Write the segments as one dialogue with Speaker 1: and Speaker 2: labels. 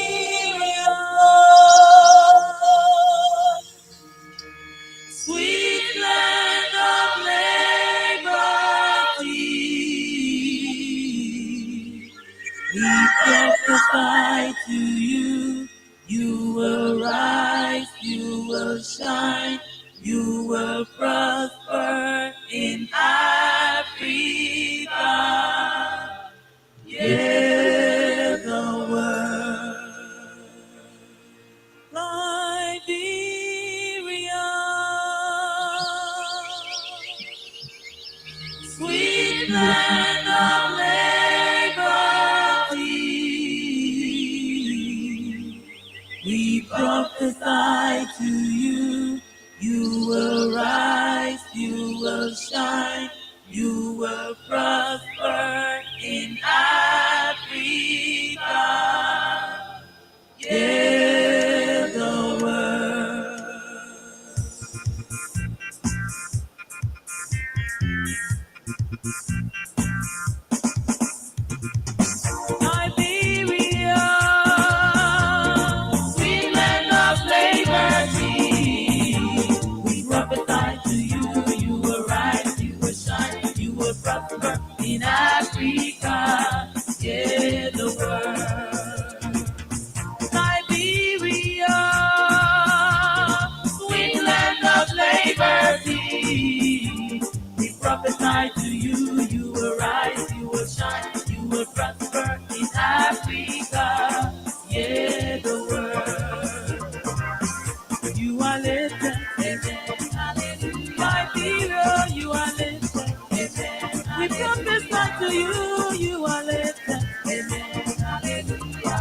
Speaker 1: Liberia, sweet land of liberty. We prophesy to you, you will rise, you will shine, you will prosper in Africa. Hear the word. Liberia, sweet land of liberty. We prophesy to you, you will rise, you will shine, you will prosper in Africa. Hear the word. Liberia, sweet land of liberty. We prophesy to you, you will rise, you will shine, you will prosper in Africa. Hear the word. Liberia, sweet land of liberty. We prophesy to you, you will rise, you will shine, you will prosper in Africa. Hear the word. You are lifted, amen, hallelujah. Liberia, you are lifted, amen. We prophesy to you, you are lifted, amen, hallelujah.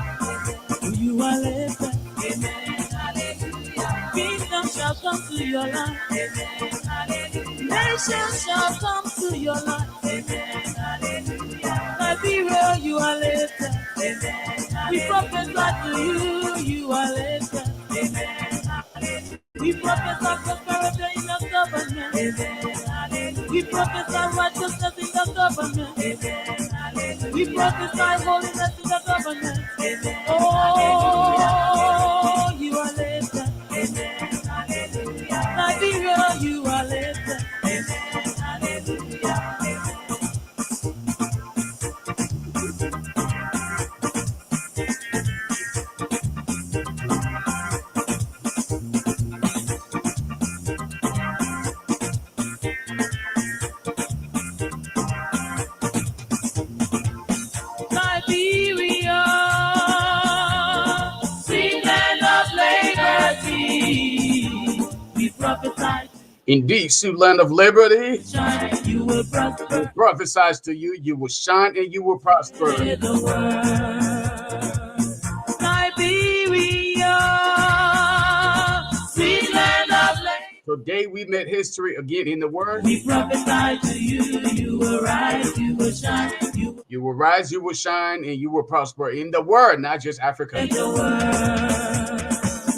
Speaker 1: You are lifted, amen, hallelujah. Kingdom shall come to your life, amen, hallelujah. Nations shall come to your life, amen, hallelujah. Liberia, you are lifted, amen, hallelujah. We prophesy to you, you are lifted, amen, hallelujah. We prophesy prosperity in the government, amen, hallelujah. We prophesy righteousness in the government, amen, hallelujah. We prophesy holiness in the government, amen. Oh, you are lifted, amen, hallelujah. Liberia, you are lifted, amen, hallelujah. Liberia, sweet land of liberty. We prophesy.
Speaker 2: Indeed, sweet land of liberty.
Speaker 1: Shine, you will prosper.
Speaker 2: It prophesies to you, you will shine and you will prosper.
Speaker 1: Hear the word. Liberia, sweet land of liberty.
Speaker 2: Today we made history again in the word.
Speaker 1: We prophesy to you, you will rise, you will shine,
Speaker 2: you will rise, you will shine, and you will prosper in the word, not just Africa.
Speaker 1: in the word.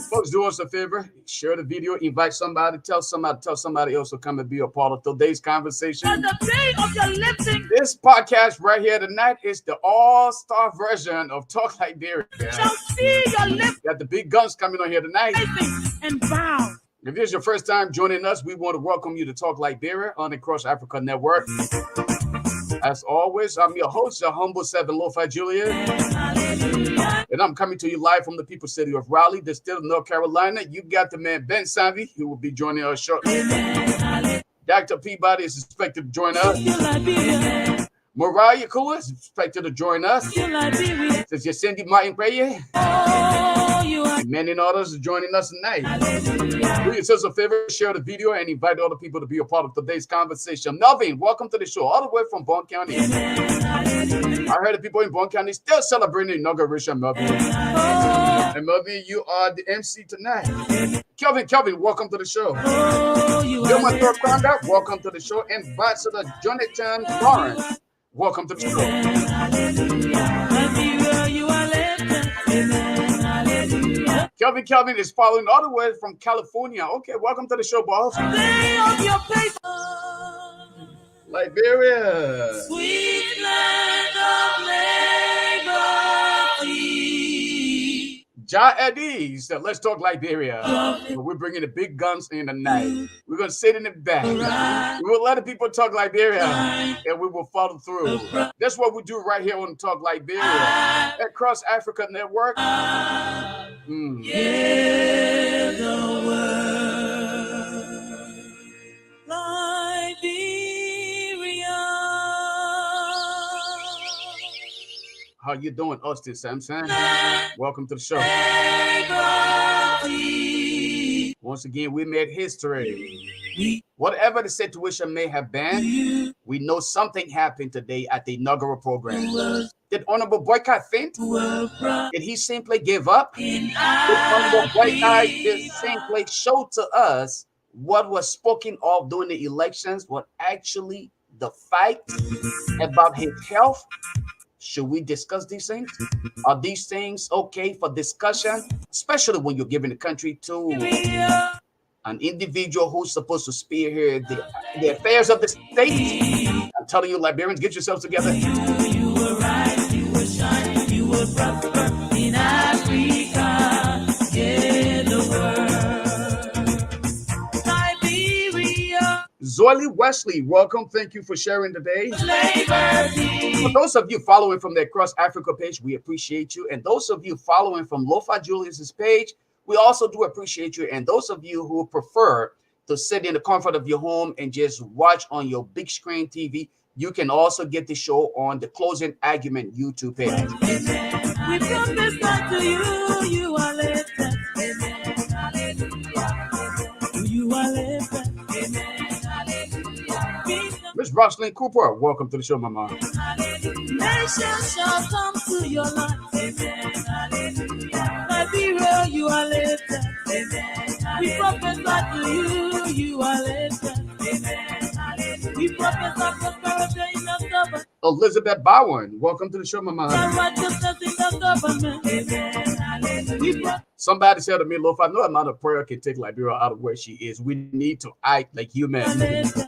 Speaker 2: Folks, do us a favor, share the video, invite somebody, tell somebody else to come and be a part of today's conversation.
Speaker 1: On the day of your lifting,
Speaker 2: This podcast right here tonight is the all-star version of Talk Like Liberia.
Speaker 1: shall see your lift
Speaker 2: Got the big guns coming on here tonight.
Speaker 1: and bow.
Speaker 2: If this is your first time joining us, we want to welcome you to Talk Like Liberia on the Cross Africa Network. As always, I'm your host, your humble seven Lo-Fi Julian. And I'm coming to you live from the People's City of Raleigh, the state of North Carolina. You got the man Ben Sanvi, who will be joining us shortly. Dr. Peabody is expected to join us. Mariah Kua is expected to join us. Since you're Cindy Martin Prayer. And many others are joining us tonight. Do yourselves a favor, share the video, and invite other people to be a part of today's conversation. Melvin, welcome to the show, all the way from Bond County. I heard the people in Bond County still celebrating the inauguration, Melvin. And Melvin, you are the MC tonight. Kelvin, welcome to the show. Gilman Thorpe, welcome to the show. Ambassador Jonathan Lawrence, welcome to the show. Kelvin is following all the way from California. Okay, welcome to the show, boss.
Speaker 1: Liberia,
Speaker 2: Liberia,
Speaker 1: sweet land of
Speaker 2: Ja Eddie said, let's talk Liberia. We're bringing the big guns in tonight. We're going to sit in the back. We will let the people talk Liberia, and we will follow through. That's what we do right here on Talk Liberia. Across Africa Network.
Speaker 1: Yeah, the word. Liberia.
Speaker 2: How you doing, Austin Sampson? Welcome to the show. Once again, we made history. Whatever the situation may have been, we know something happened today at the inaugural program. Did Honorable BOAKAI faint? Did he simply give up? Did Honorable BOAKAI just simply show to us what was spoken of during the elections, what actually the fight about his health? Should we discuss these things? Are these things okay for discussion? Especially when you're giving the country to an individual who's supposed to spearhead the affairs of the state. I'm telling you, Liberians, get yourselves together.
Speaker 1: You will rise, you will shine, you will prosper in Africa. Yeah, the world. Liberia.
Speaker 2: Zoily Wesley, welcome. Thank you for sharing today.
Speaker 1: Liberty.
Speaker 2: For those of you following from the Across Africa page, we appreciate you. And those of you following from Lofa Julius's page, we also do appreciate you. And those of you who prefer to sit in the comfort of your home and just watch on your big screen TV, you can also get the show on the Closing Argument YouTube page.
Speaker 1: Amen. We promise that to you, you are lifted. Amen. Hallelujah. You are lifted. Amen. Hallelujah.
Speaker 2: Miss Rosalind Cooper, welcome to the show, Mama.
Speaker 1: Nations shall come to your life. Amen. Hallelujah. Liberia, you are lifted. Amen. We prophesy to you, you are lifted. Amen. We prophesy prosperity in the government.
Speaker 2: Elizabeth Bowen, welcome to the show, Mama.
Speaker 1: Righteousness in the government. Amen.
Speaker 2: Somebody said to me, Lofa, no amount of prayer can take Liberia out of where she is. We need to act like humans.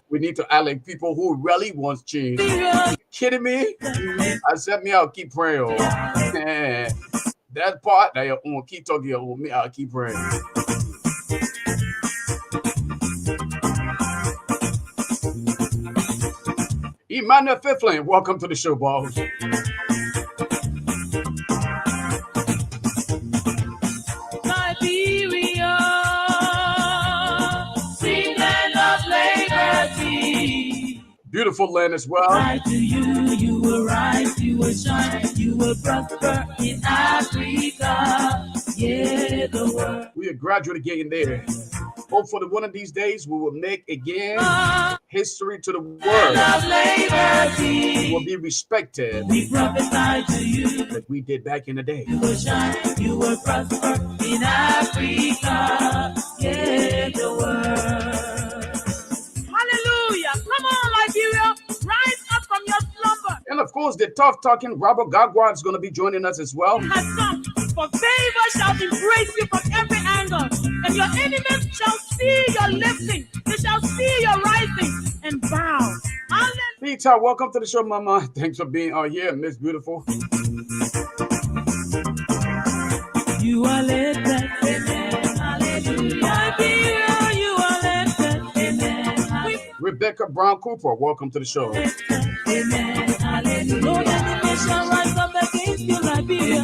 Speaker 2: We need to act like people who really want change. You kidding me? I said, me, I'll keep praying. That part, I won't keep talking on me. I'll keep praying. Emmanuel Fiflin, welcome to the show, boss.
Speaker 1: Liberia, sing land of liberty.
Speaker 2: Beautiful land as well.
Speaker 1: Right to you, you will rise, you will shine, you will prosper in Africa. Yeah, the world.
Speaker 2: We are gradually getting there. Hopefully, one of these days, we will make again history to the world. We will be respected.
Speaker 1: We prophesy to you
Speaker 2: like we did back in the day.
Speaker 1: You will shine, you will prosper in Africa. Yeah, the world. Hallelujah. Come on, Liberia. Rise up from your slumber.
Speaker 2: And of course, the tough talking Robert Gagwa is going to be joining us as well.
Speaker 1: Has come, for favor shall embrace you from every angle, and your enemies shall see your lifting. They shall see your rising and bow.
Speaker 2: Peter, welcome to the show, Mama. Thanks for being here, Miss Beautiful.
Speaker 1: You are lifted. Amen. Hallelujah. You are lifted. Amen.
Speaker 2: Rebecca Brown Cooper, welcome to the show.
Speaker 1: Amen. Hallelujah. No enemy shall rise up against you, Liberia.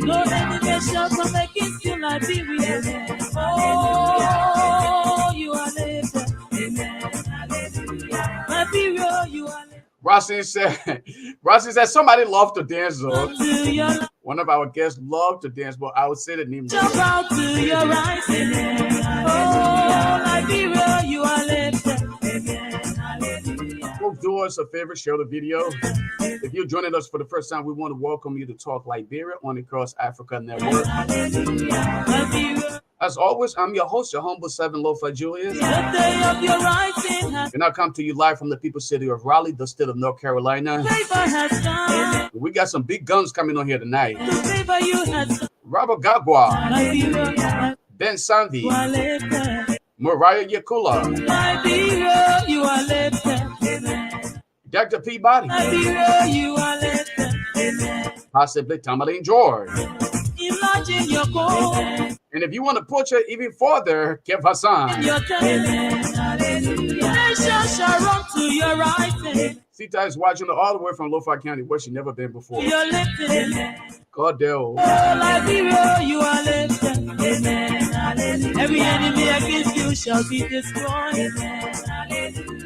Speaker 1: No enemy shall come against you, Liberia. Oh, you are lifted. Amen. Hallelujah. Liberia, you are lifted.
Speaker 2: Rossi said somebody loved to dance, though. One of our guests loved to dance, but I would say the name.
Speaker 1: Jump out to your rising. Oh, Liberia, you are lifted.
Speaker 2: Go do us a favor, share the video. If you're joining us for the first time, we want to welcome you to Talk Liberia on the Across Africa Network. As always, I'm your host, your humble seven Lofa Julius. And I come to you live from the people's city of Raleigh, the state of North Carolina. We got some big guns coming on here tonight. Robert Gagwa, Ben Sanvi, Mariah Yakula, Dr. Peabody, possibly Tamaline George,
Speaker 1: enlarging your goal.
Speaker 2: And if you want to push it even further, give her sign.
Speaker 1: Your nations shall run to your right hand.
Speaker 2: Sita is watching all the way from Lo-Fi County, where she never been before.
Speaker 1: You're lifted.
Speaker 2: Cordell.
Speaker 1: Liberia, you are lifted. Every enemy against you shall be destroyed.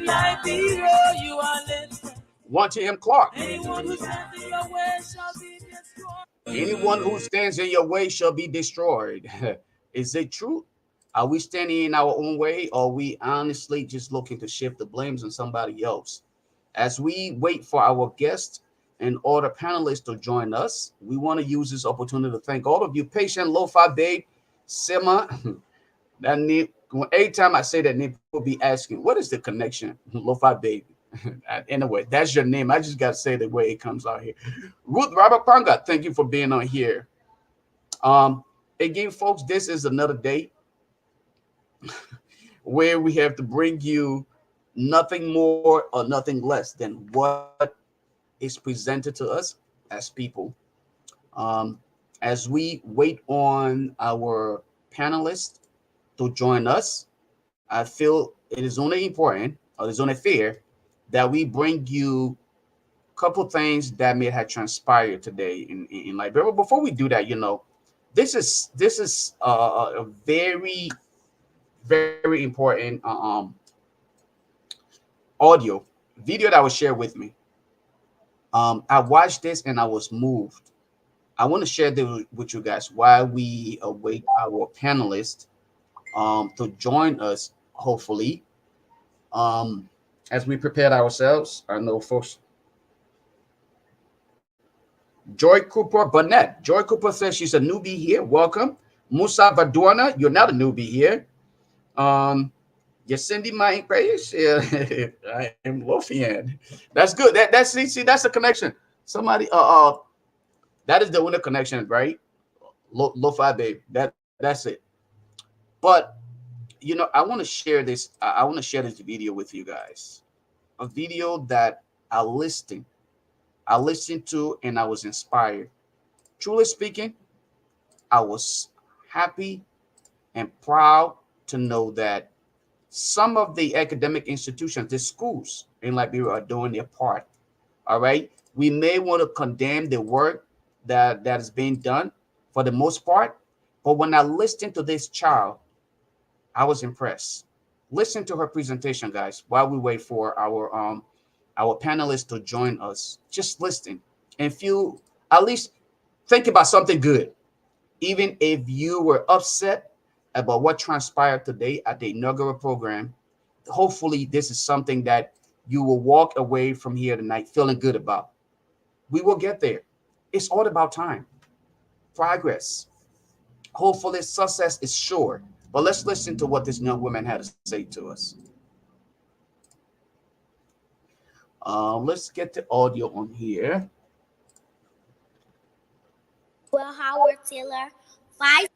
Speaker 1: Liberia, you are lifted.
Speaker 2: 1 to M. Clark.
Speaker 1: Anyone who stands in your way shall be destroyed.
Speaker 2: Anyone who stands in your way shall be destroyed. Is it true? Are we standing in our own way, or are we honestly just looking to shift the blames on somebody else? As we wait for our guests and other panelists to join us, we want to use this opportunity to thank all of you patient Lo-Fi Babe, Sima. That name, every time I say that name, people be asking, what is the connection? Lo-Fi Babe. Anyway, that's your name. I just got to say the way it comes out here. Ruth Robert Panga, thank you for being on here. Again, folks, this is another day where we have to bring you nothing more or nothing less than what is presented to us as people. As we wait on our panelists to join us, I feel it is only important, or it is only fair, that we bring you a couple things that may have transpired today in Liberia. But before we do that, this is a very, very important audio video that was shared with me. I watched this and I was moved. I want to share this with you guys while we await our panelists to join us, hopefully. As we prepared ourselves, I know folks. Joy Cooper Burnett. Joy Cooper says she's a newbie here. Welcome. Musa Vadorna, you're not a newbie here. Yacindy my prayers. I am Lofian. That's good. That's that's a connection. Somebody that is the winner connection, right? Lo-Fi Babe. That's it. But I want to share this. I want to share this video with you guys. A video that I listened to and I was inspired. Truly speaking, I was happy and proud to know that some of the academic institutions, the schools in Liberia, are doing their part. All right. We may want to condemn the work that is being done for the most part, but when I listened to this child, I was impressed. Listen to her presentation, guys, while we wait for our panelists to join us. Just listen and feel, at least think about something good. Even if you were upset about what transpired today at the inaugural program, hopefully this is something that you will walk away from here tonight feeling good about. We will get there. It's all about time, progress. Hopefully success is sure. But let's listen to what this young woman had to say to us. Let's get the audio on here.
Speaker 3: Well, Howard Taylor, Vice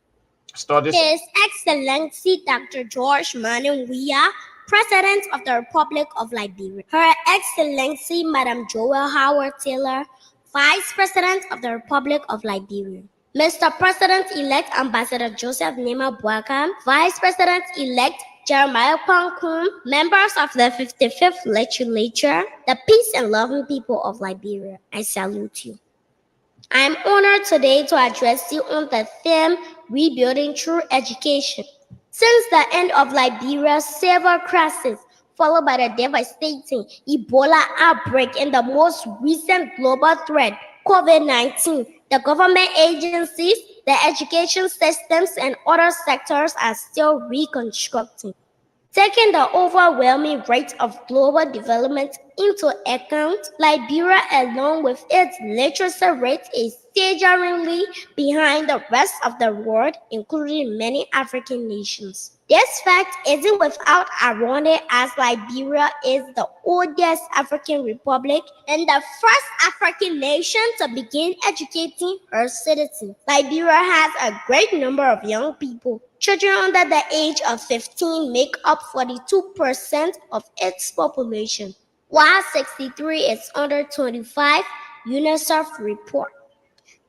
Speaker 2: Start this.
Speaker 3: His Excellency Dr. George Manuel Weah, President of the Republic of Liberia. Her Excellency Madam Joel Howard Taylor, Vice President of the Republic of Liberia. Mr. President-elect Ambassador Joseph Nema BOAKAI, Vice President-elect Jeremiah Kwankun, members of the 55th Legislature, the peace and loving people of Liberia, I salute you. I am honored today to address you on the theme, Rebuilding Through Education. Since the end of Liberia's severe crisis, followed by the devastating Ebola outbreak and the most recent global threat, COVID-19, the government agencies, the education systems, and other sectors are still reconstructing. Taking the overwhelming rate of global development into account, Liberia, along with its literacy rate, is staggeringly behind the rest of the world, including many African nations. This fact isn't without irony, as Liberia is the oldest African republic and the first African nation to begin educating her citizens. Liberia has a great number of young people. Children under the age of 15 make up 42% of its population, while 63 is under 25, UNICEF report.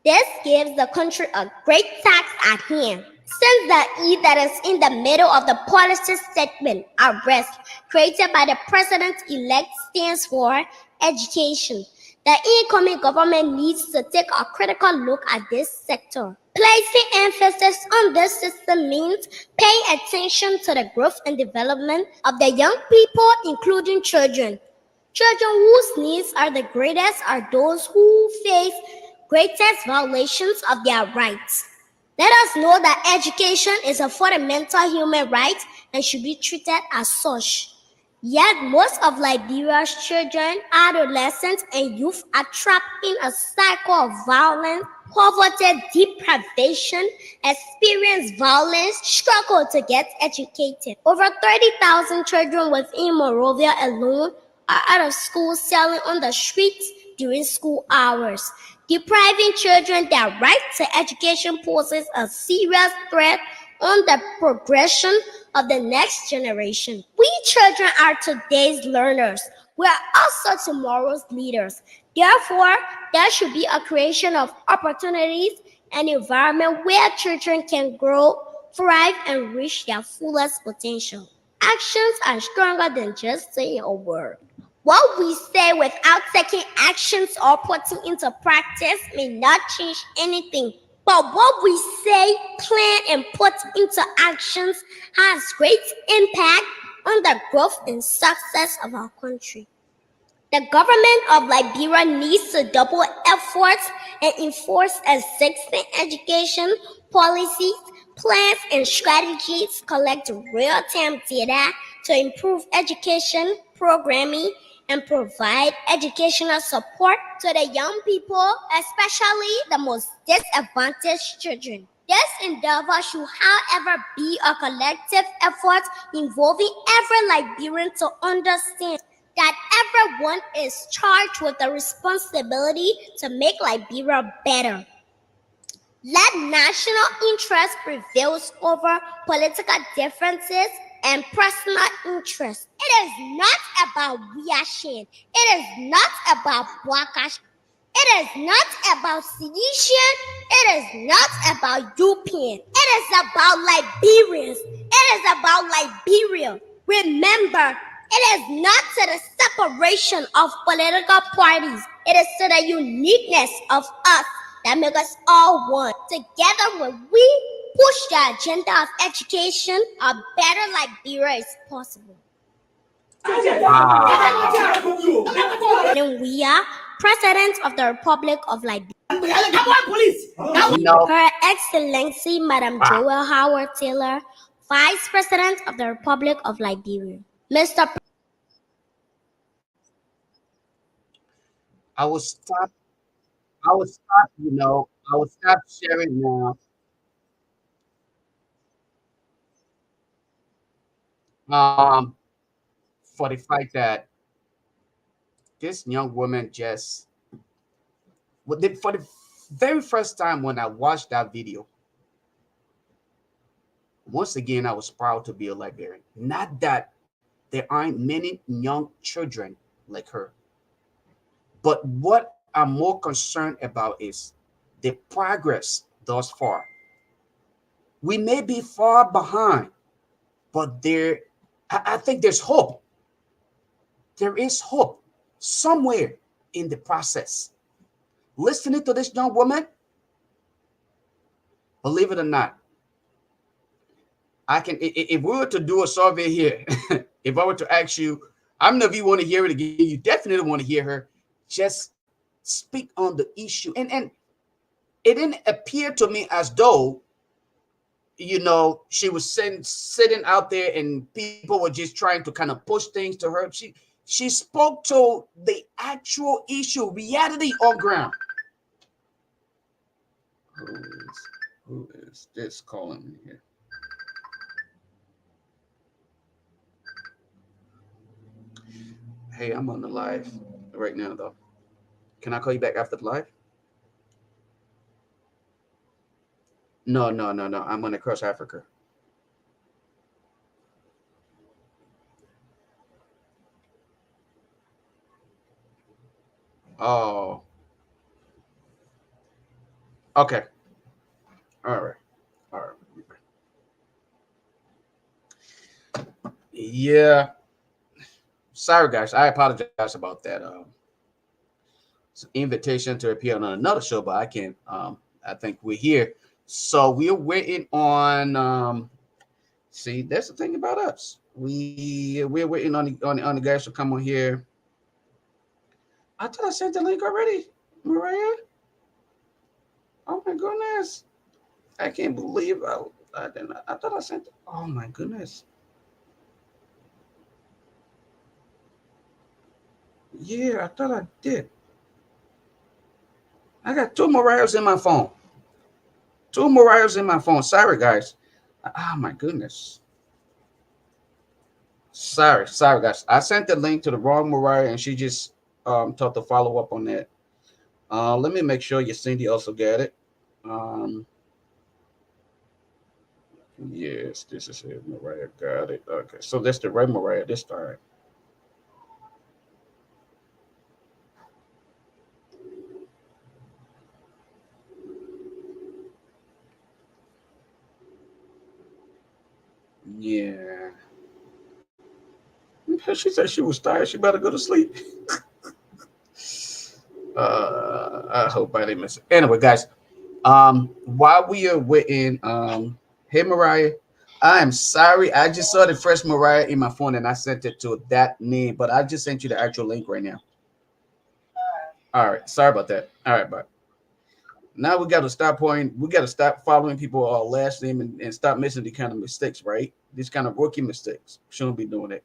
Speaker 3: This gives the country a great task at hand. Since the E that is in the middle of the policy statement, arrest, created by the president-elect, stands for education. The incoming government needs to take a critical look at this sector. Placing emphasis on this system means paying attention to the growth and development of the young people, including children. Children whose needs are the greatest are those who face greatest violations of their rights. Let us know that education is a fundamental human right and should be treated as such. Yet most of Liberia's children, adolescents, and youth are trapped in a cycle of violence, poverty, deprivation, experience violence, struggle to get educated. Over 30,000 children within Monrovia alone are out of school, selling on the streets during school hours. Depriving children their right to education poses a serious threat on the progression of the next generation. We children are today's learners. We are also tomorrow's leaders. Therefore, there should be a creation of opportunities and environment where children can grow, thrive, and reach their fullest potential. Actions are stronger than just saying a word. What we say without taking actions or putting into practice may not change anything. But what we say, plan, and put into actions has great impact on the growth and success of our country. The government of Liberia needs to double efforts and enforce existing education policies, plans, and strategies, collect real-time data to improve education, programming, and provide educational support to the young people, especially the most disadvantaged children. This endeavor should, however, be a collective effort involving every Liberian to understand that everyone is charged with the responsibility to make Liberia better. Let national interest prevail over political differences and personal interests. It is not about Biashin. It is not about BOAKAI. It is not about sedition. It is not about European. It is about Liberians. It is about Liberia. Remember, it is not to the separation of political parties. It is to the uniqueness of us that make us all one. Together, when we push the agenda of education, a better Liberia is possible. And we are President of the Republic of Liberia. Her Excellency Madam Joel Howard Taylor, Vice President of the Republic of Liberia. Mr.
Speaker 2: I will stop. I will stop. I will stop sharing now. Um, for the fact that this young woman just, for the very first time when I watched that video, once again I was proud to be a Liberian. Not that there aren't many young children like her, but what I'm more concerned about is the progress thus far. We may be far behind, but I think there's hope. There is hope somewhere in the process. Listening to this young woman, believe it or not, I can, if we were to do a survey here, if I were to ask you, I don't know if you want to hear it again, you definitely want to hear her just speak on the issue. And it didn't appear to me as though, she was sitting out there and people were just trying to kind of push things to her. She spoke to the actual issue, reality on ground. Who is this calling me here? Hey, I'm on the live right now, though. Can I call you back after the live? No, no, no, no. I'm going across Africa. Oh. Okay. All right. All right. Yeah. Sorry, guys. I apologize about that. It's an invitation to appear on another show, but I can't. I think we're here. So we're waiting on. See, that's the thing about us. We're waiting on the guys to come on here. I thought I sent the link already, Mariah. Oh my goodness. I can't believe I didn't. I thought I sent. Oh my goodness. Yeah, I thought I did. I got two Mariahs in my phone. Two Mariahs in my phone. Sorry, guys. Oh my goodness. Sorry, guys. I sent the link to the wrong Mariah, and she just thought to follow up on that. Let me make sure Cindy also got it. Um, yes, this is it. Mariah got it. Okay, so that's the right Mariah this time. Yeah. She said she was tired. She better go to sleep. I hope I didn't miss it. Anyway, guys, while we are waiting, hey Mariah, I am sorry. I just saw the fresh Mariah in my phone and I sent it to that name, but I just sent you the actual link right now. All right, sorry about that. All right, bye. Now we got to stop pointing. We got to stop following people last name and stop making the kind of mistakes, right? These kind of rookie mistakes. Shouldn't be doing it.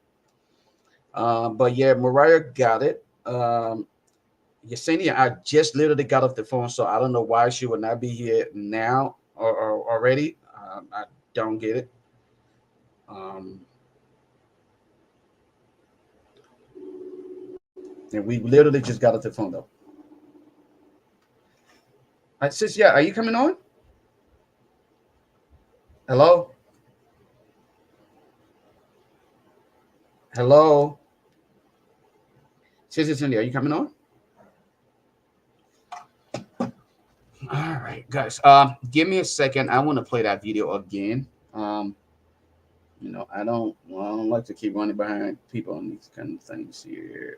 Speaker 2: But yeah, Mariah got it. Yesenia, I just literally got off the phone, so I don't know why she would not be here now or already. I don't get it. Um, and we literally just got off the phone though. I says, yeah, are you coming on? Hello? Hello? Says Cindy, are you coming on? All right, guys. Give me a second. I want to play that video again. I don't like to keep running behind people on these kind of things here.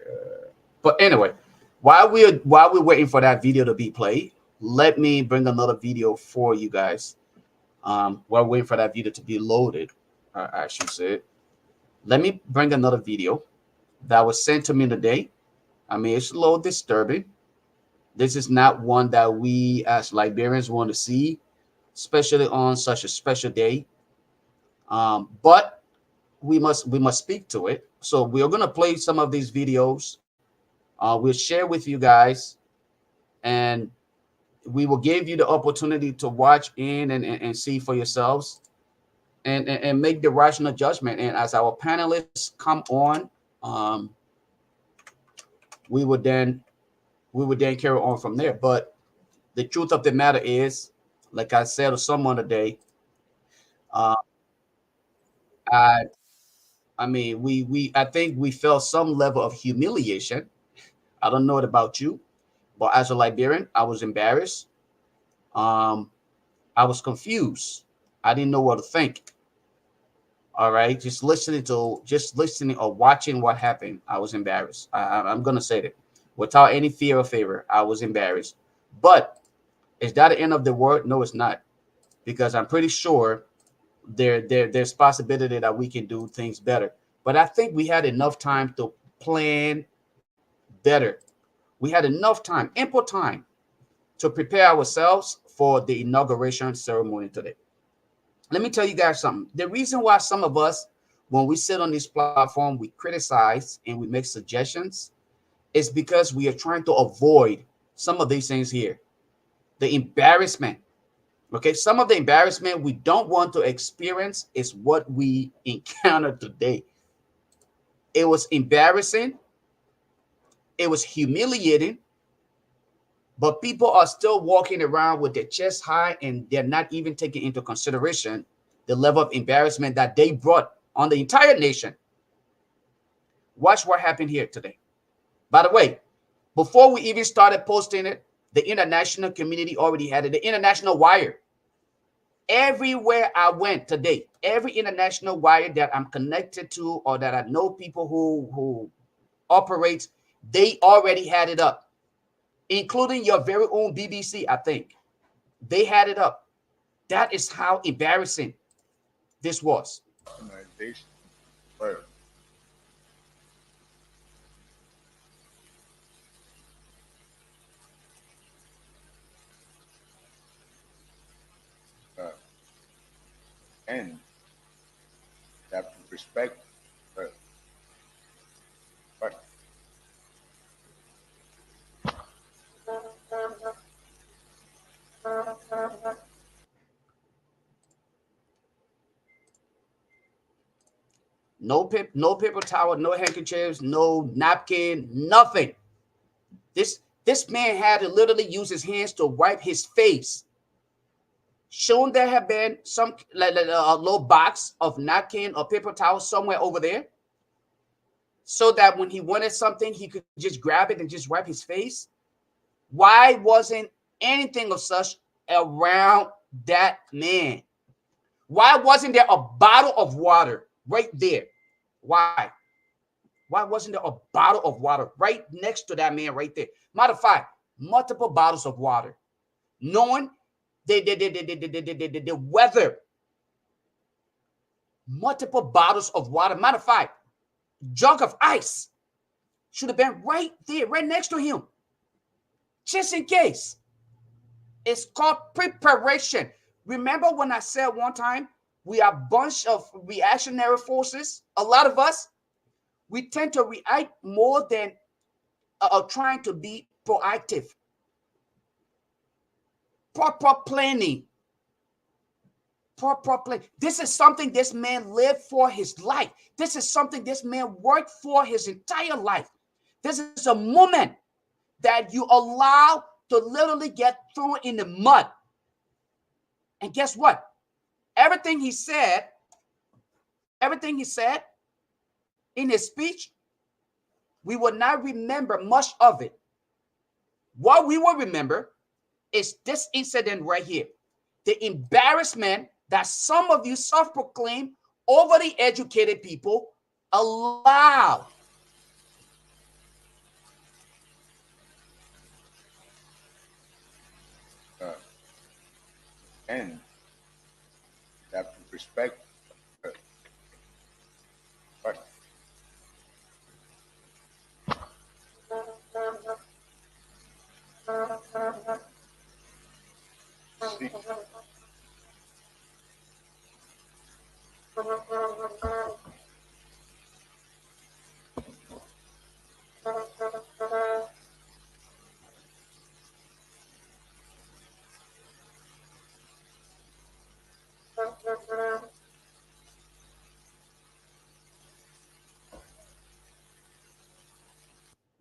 Speaker 2: But anyway, while we're waiting for that video to be played, let me bring another video for you guys. While waiting for that video to be loaded, I should say. Let me bring another video that was sent to me today. I mean, it's a little disturbing. This is not one that we as Liberians want to see, especially on such a special day. But we must speak to it. So we are gonna play some of these videos. We'll share with you guys, and we will give you the opportunity to watch in and see for yourselves, and make the rational judgment. And as our panelists come on, um, we would then carry on from there. But the truth of the matter is, like I said to someone today, uh, I I mean, I think we felt some level of humiliation. I don't know it about you, but as a Liberian, I was embarrassed. Um, I was confused. I didn't know what to think. All right, just listening or watching what happened, I was embarrassed. I'm gonna say that without any fear or favor, I was embarrassed. But is that the end of the world? No, it's not, because I'm pretty sure there's possibility that we can do things better. But I think we had enough time to plan better. We had enough time, ample time, to prepare ourselves for the inauguration ceremony today. Let me tell you guys something. The reason why some of us, when we sit on this platform, we criticize and we make suggestions, is because we are trying to avoid some of these things here. The embarrassment. Okay, some of the embarrassment we don't want to experience is what we encountered today. It was embarrassing. It was humiliating. But people are still walking around with their chest high, and they're not even taking into consideration the level of embarrassment that they brought on the entire nation. Watch what happened here today. By the way, before we even started posting it, The international community already had it. The international wire. Everywhere I went today, every international wire that I'm connected to or that I know people who operate, they already had it up, including your very own BBC, I think. They had it up. That is how embarrassing this was.
Speaker 1: And you have to respect her. But
Speaker 2: No paper towel, no handkerchiefs, no napkin, nothing. This man had to literally use his hands to wipe his face. Shouldn't there have been some like a little box of napkin or paper towel somewhere over there, so that when he wanted something, he could just grab it and just wipe his face? Why wasn't anything of such around that man? Why wasn't there a bottle of water right there? Why? Why wasn't there a bottle of water right next to that man right there? Matter of fact, multiple bottles of water. Knowing the weather. Multiple bottles of water. Matter of fact, jug of ice should have been right there, right next to him. Just in case. It's called preparation. Remember when I said one time, we are a bunch of reactionary forces? A lot of us, we tend to react more than trying to be proactive. Proper planning. Proper planning. This is something this man lived for his life. This is something this man worked for his entire life. This is a moment that you allow to literally get thrown in the mud. And guess what? Everything he said in his speech, we will not remember much of it. What we will remember is this incident right here. The embarrassment that some of you self-proclaimed overly educated people allow.
Speaker 1: And you have to respect her. But see,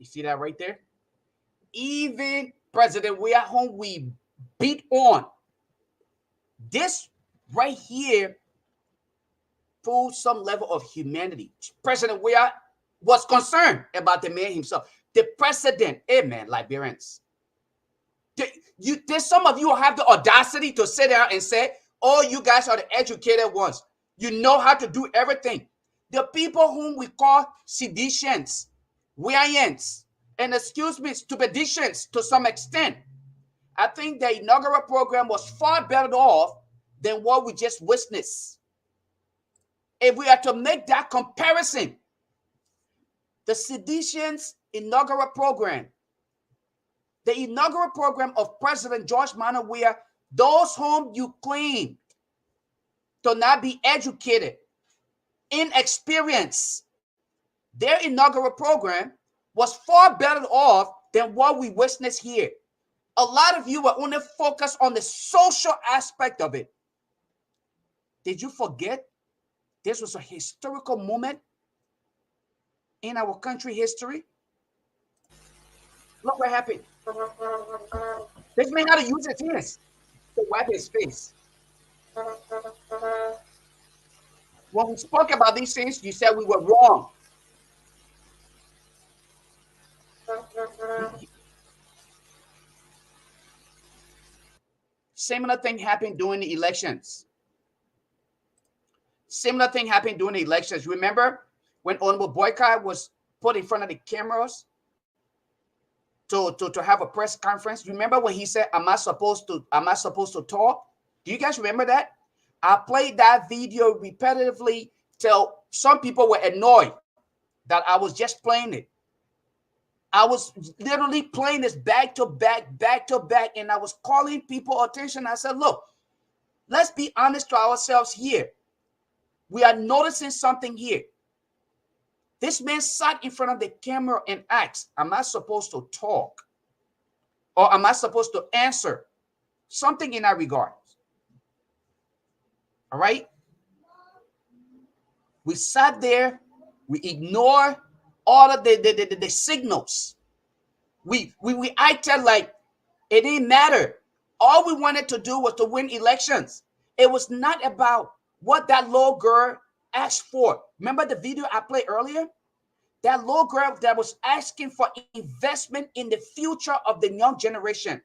Speaker 2: You see that right there? Even President we are home, we beat on. This right here proves some level of humanity. President Weah was concerned about the man himself. The president, amen, Liberians. There's some of you who have the audacity to sit there and say, oh, you guys are the educated ones. You know how to do everything. The people whom we call seditionists, Weahians, and excuse me, stupidicians to some extent. I think the inaugural program was far better off than what we just witnessed. If we are to make that comparison, the seditions inaugural program, the inaugural program of President George Manuel Weah, those whom you claim to not be educated, inexperienced, their inaugural program was far better off than what we witnessed here. A lot of you were only focused on the social aspect of it. Did you forget this was a historical moment in our country history? Look what happened. This man had to use his hands to wipe his face. When we spoke about these things, you said we were wrong. Similar thing happened during the elections. Similar thing happened during the elections. Remember when Honorable BOAKAI was put in front of the cameras to have a press conference? Remember when he said, am I supposed to talk? Do you guys remember that? I played that video repetitively till some people were annoyed that I was just playing it. I was literally playing this back to back, and I was calling people attention. I said, look, let's be honest to ourselves here. We are noticing something here. This man sat in front of the camera and asked, am I supposed to talk? Or am I supposed to answer? Something in that regard. All right? We sat there. We ignored all of the signals. We acted like it didn't matter. All we wanted to do was to win elections. It was not about what that little girl asked for. Remember the video I played earlier? That little girl that was asking for investment in the future of the young generation.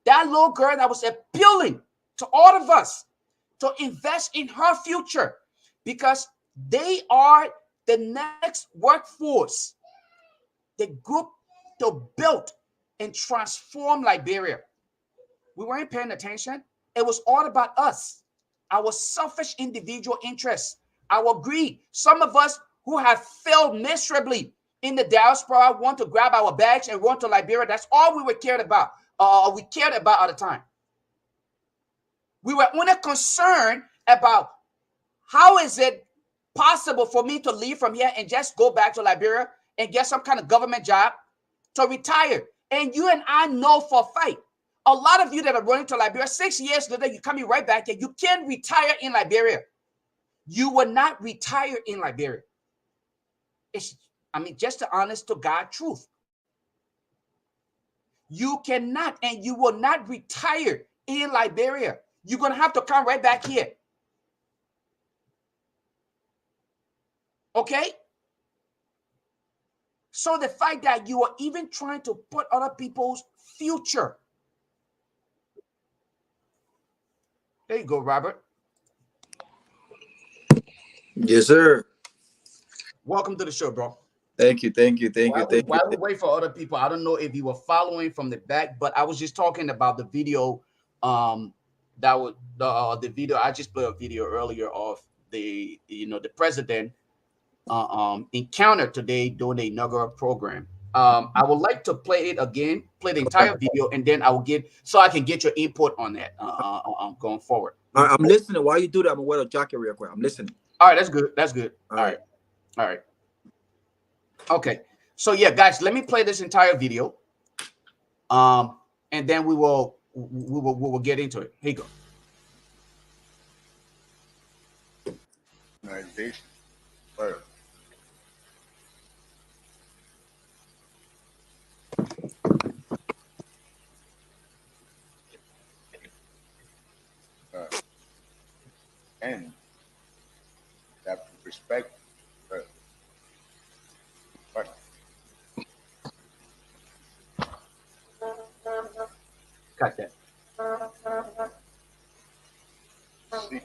Speaker 2: That little girl that was appealing to all of us to invest in her future because they are the next workforce, the group to build and transform Liberia. We weren't paying attention. It was all about us, our selfish individual interests, our greed. Some of us who have failed miserably in the diaspora want to grab our bags and run to Liberia. That's all we were cared about. We cared about at the time. We were only concerned about how is it possible for me to leave from here and just go back to Liberia and get some kind of government job to retire. And you and I know for a fact, a lot of you that are running to Liberia, 6 years later, you're coming right back here. You can't retire in Liberia. You will not retire in Liberia. Just the honest to God truth. You cannot and you will not retire in Liberia. You're going to have to come right back here. Okay? So the fact that you are even trying to put other people's future. There you go, Robert.
Speaker 4: Yes, sir.
Speaker 2: Welcome to the show, bro.
Speaker 4: Thank you.
Speaker 2: While we wait for other people, I don't know if you were following from the back, but I was just talking about the video. That was the video. I just played a video earlier of the president encounter today during the inaugural program. I would like to play it again, play the entire video, and then I can get your input on that going forward.
Speaker 4: I'm listening. While you do that, I'm gonna wear a jacket real quick. I'm listening.
Speaker 2: All right, that's good. All right. Okay. So yeah, guys, let me play this entire video. And then we will get into it. Here you go.
Speaker 5: Organization first. And that respect first.
Speaker 2: Cut that.
Speaker 5: See.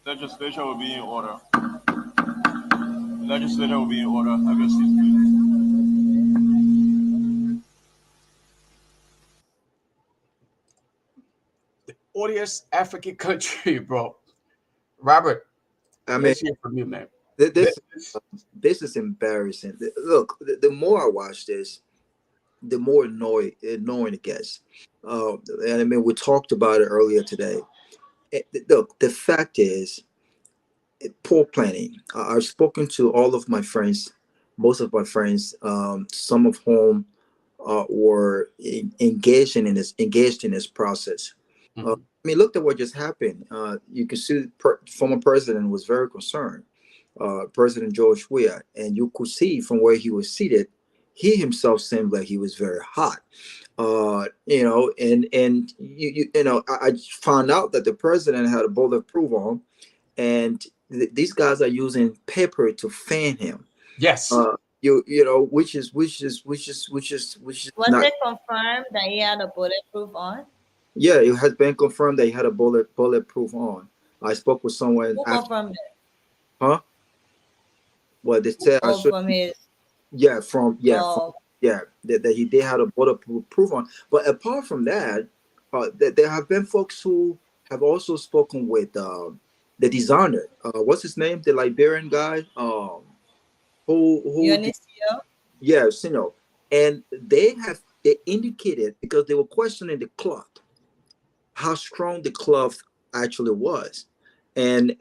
Speaker 6: Legislature will be in order. Legislature will be in order. I guess he's
Speaker 2: Odious African country, bro. Robert,
Speaker 4: I mean,
Speaker 2: let's hear from you, man.
Speaker 4: this is embarrassing. Look, the more I watch this, the more annoying it gets. And I mean, we talked about it earlier today. Look, the fact is, poor planning. I've spoken to all of my friends, most of my friends, some of whom were engaged in this process.
Speaker 2: Mhm.
Speaker 4: I mean, look at what just happened. You can see the former president was very concerned, President George Weah, and you could see from where he was seated, he himself seemed like he was very hot. I found out that the president had a bulletproof on, and these guys are using paper to fan him.
Speaker 2: Yes.
Speaker 4: Which is
Speaker 1: Was
Speaker 4: not.
Speaker 1: it confirmed that he had a bulletproof on?
Speaker 4: Yeah, it has been confirmed that he had a bulletproof on. I spoke with someone
Speaker 1: Who
Speaker 4: after,
Speaker 1: confirmed it?
Speaker 4: huh? Well, they said I
Speaker 1: Oh,
Speaker 4: should.
Speaker 1: from his.
Speaker 4: Yeah,
Speaker 1: Oh,
Speaker 4: that he did have a bulletproof on. But apart from that, there have been folks who have also spoken with the designer. What's his name? The Liberian guy.
Speaker 1: Dionisio.
Speaker 4: Yes, and they indicated, because they were questioning the cloth, how strong the cloth actually was, and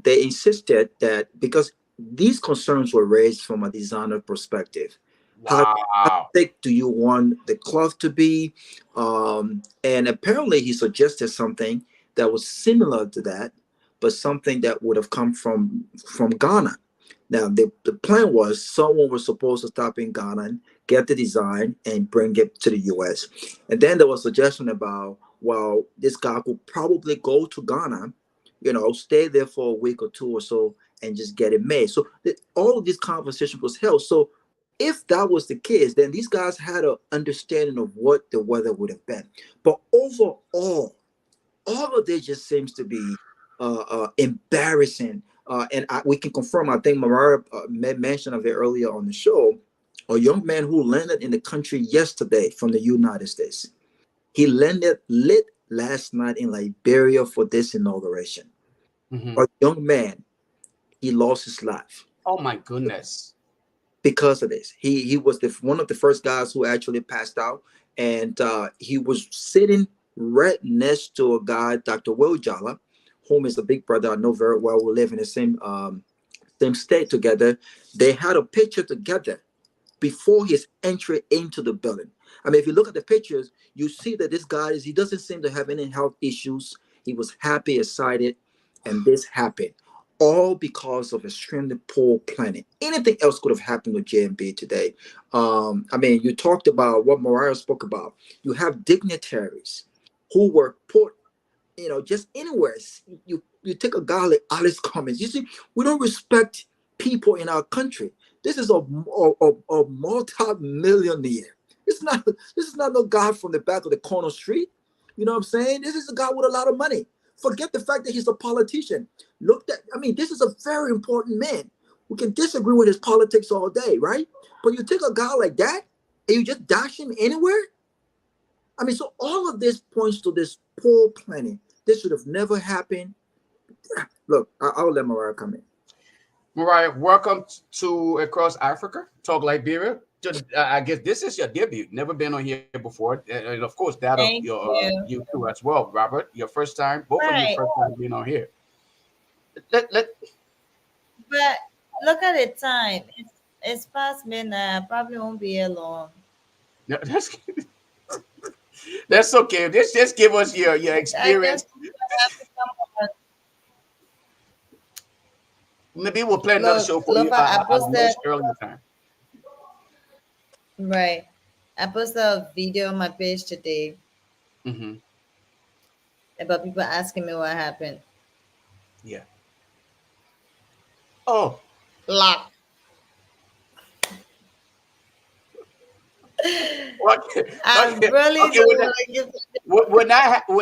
Speaker 4: they insisted that, because these concerns were raised from a designer perspective. How
Speaker 2: Wow.
Speaker 4: thick do you want the cloth to be? And apparently he suggested something that was similar to that, but something that would have come from Ghana. Now, the plan was someone was supposed to stop in Ghana and get the design and bring it to the US. And then there was suggestion about, well, this guy could probably go to Ghana, stay there for a week or two or so and just get it made. So all of this conversation was held. So if that was the case, then these guys had an understanding of what the weather would have been. But overall, all of this just seems to be embarrassing. And we can confirm, I think Mariah mentioned of it earlier on the show, a young man who landed in the country yesterday from the United States. He landed late last night in Liberia for this inauguration.
Speaker 2: Mhm.
Speaker 4: A young man, he lost his life
Speaker 2: Oh my goodness.
Speaker 4: because of this. He was one of the first guys who actually passed out, and he was sitting right next to a guy, Dr. Will Jala, whom is a big brother I know very well. We live in the same state together. They had a picture together before his entry into the building. I mean, if you look at the pictures, you see that this guy he doesn't seem to have any health issues. He was happy, excited, and this happened. All because of extremely poor planning. Anything else could have happened with JMB today. I mean, you talked about what Mariah spoke about. You have dignitaries who were put, just anywhere. You take a guy like Alice Cummings. You see, we don't respect people in our country. This is a multi-millionaire. This is not no guy from the back of the corner street. You know what I'm saying? This is a guy with a lot of money. Forget the fact that he's a politician. This is a very important man. We can disagree with his politics all day, right? But you take a guy like that and you just dash him anywhere? I mean, so all of this points to this poor planning. This should have never happened. Look, I'll let Mariah come in.
Speaker 2: Mariah, welcome to Across Africa, Talk Liberia. I guess this is your debut. Never been on here before, and of course that of
Speaker 1: Thank
Speaker 2: your
Speaker 1: you.
Speaker 2: you too as well, Robert. Your first time, both of you
Speaker 1: Right.
Speaker 2: first time being on here.
Speaker 1: But look at the time. It's past midnight. I probably won't be here long.
Speaker 2: No, that's okay. Just give us your
Speaker 1: I guess
Speaker 2: experience.
Speaker 1: people have to come on.
Speaker 2: Maybe we'll plan another show for you
Speaker 1: Look, I
Speaker 2: at a
Speaker 1: posted.
Speaker 2: much earlier time.
Speaker 1: Right. I posted a video on my page today
Speaker 2: Mm-hmm.
Speaker 1: about people asking me what happened.
Speaker 2: Yeah. Oh,
Speaker 1: Lock. I
Speaker 2: okay.
Speaker 1: really
Speaker 2: Okay.
Speaker 1: don't want to give.
Speaker 2: When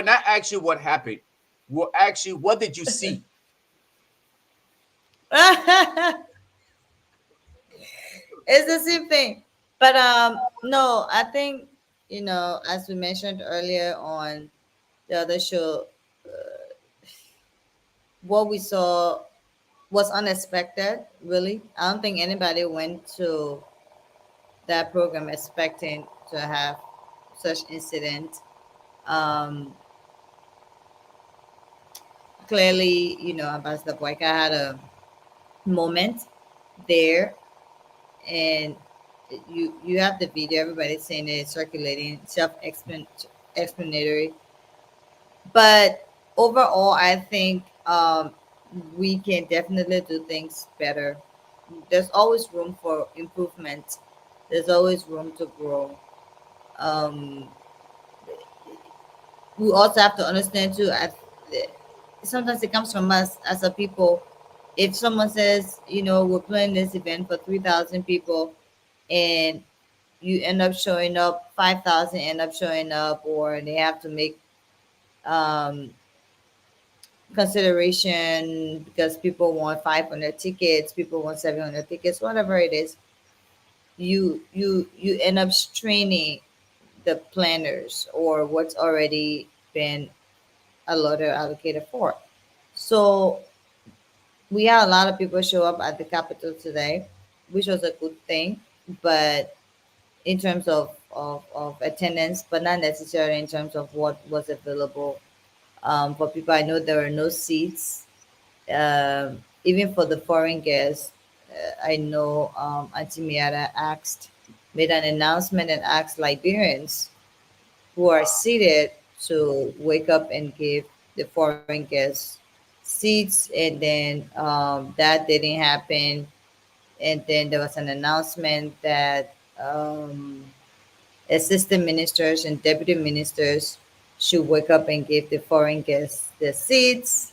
Speaker 2: I ask you what happened, well, actually, what did you see?
Speaker 1: It's the same thing. But no, I think, as we mentioned earlier on the other show, what we saw was unexpected, really. I don't think anybody went to that program expecting to have such incident. Um, Clearly, Ambassador Boyka had a moment there, and you have the video. Everybody's saying it, circulating, explanatory. But overall, I think we can definitely do things better. There's always room for improvement. There's always room to grow. Um, we also have to understand too. Sometimes it comes from us as a people. If someone says, we're planning this event for 3,000 people, and you end up showing up, 5,000 end up showing up, or they have to make um, consideration because people want 500 tickets, people want 700 tickets, whatever it is, you end up straining the planners or what's already been allotted allocated for. So we had a lot of people show up at the Capitol today, which was a good thing, but in terms of attendance, but not necessarily in terms of what was available for people. I know there were no seats, even for the foreign guests. I know Auntie Miara made an announcement and asked Liberians who are seated to wake up and give the foreign guests seats, and then that didn't happen. And then there was an announcement that assistant ministers and deputy ministers should wake up and give the foreign guests the seats.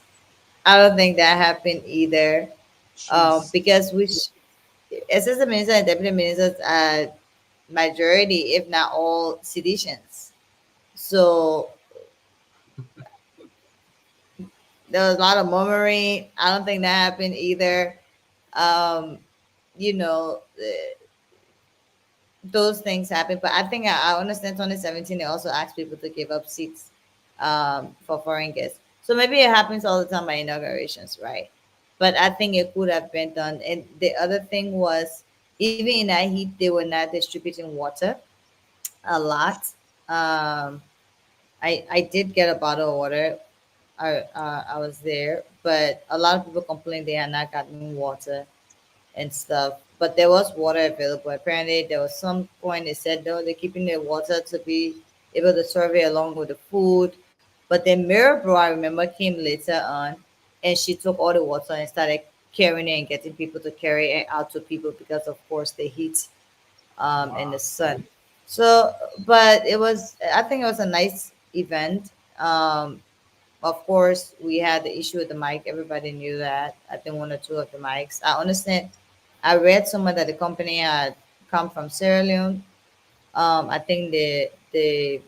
Speaker 1: I don't think that happened either,
Speaker 2: Jeez.
Speaker 1: because assistant ministers and deputy ministers are majority, if not all, seditious. So there was a lot of murmuring. I don't think that happened either. Um, you know, those things happen. But I think I understand 2017, they also asked people to give up seats for foreign guests. So maybe it happens all the time by inaugurations, right? But I think it could have been done. And the other thing was, even in that heat, they were not distributing water a lot. Um, I did get a bottle of water. I was there, but a lot of people complained they had not gotten water and stuff. But there was water available. Apparently, there was some point they said no, they're keeping the water to be able to serve it along with the food. But then Mirabro, I remember, came later on, and she took all the water and started carrying it and getting people to carry it out to people because, of course, the heat and the
Speaker 2: Wow.
Speaker 1: sun. So, but I think it was a nice event. Of course, we had the issue with the mic. Everybody knew that. I think one or two of the mics. I understand. I read somewhere that the company had come from Sierra Leone. I think the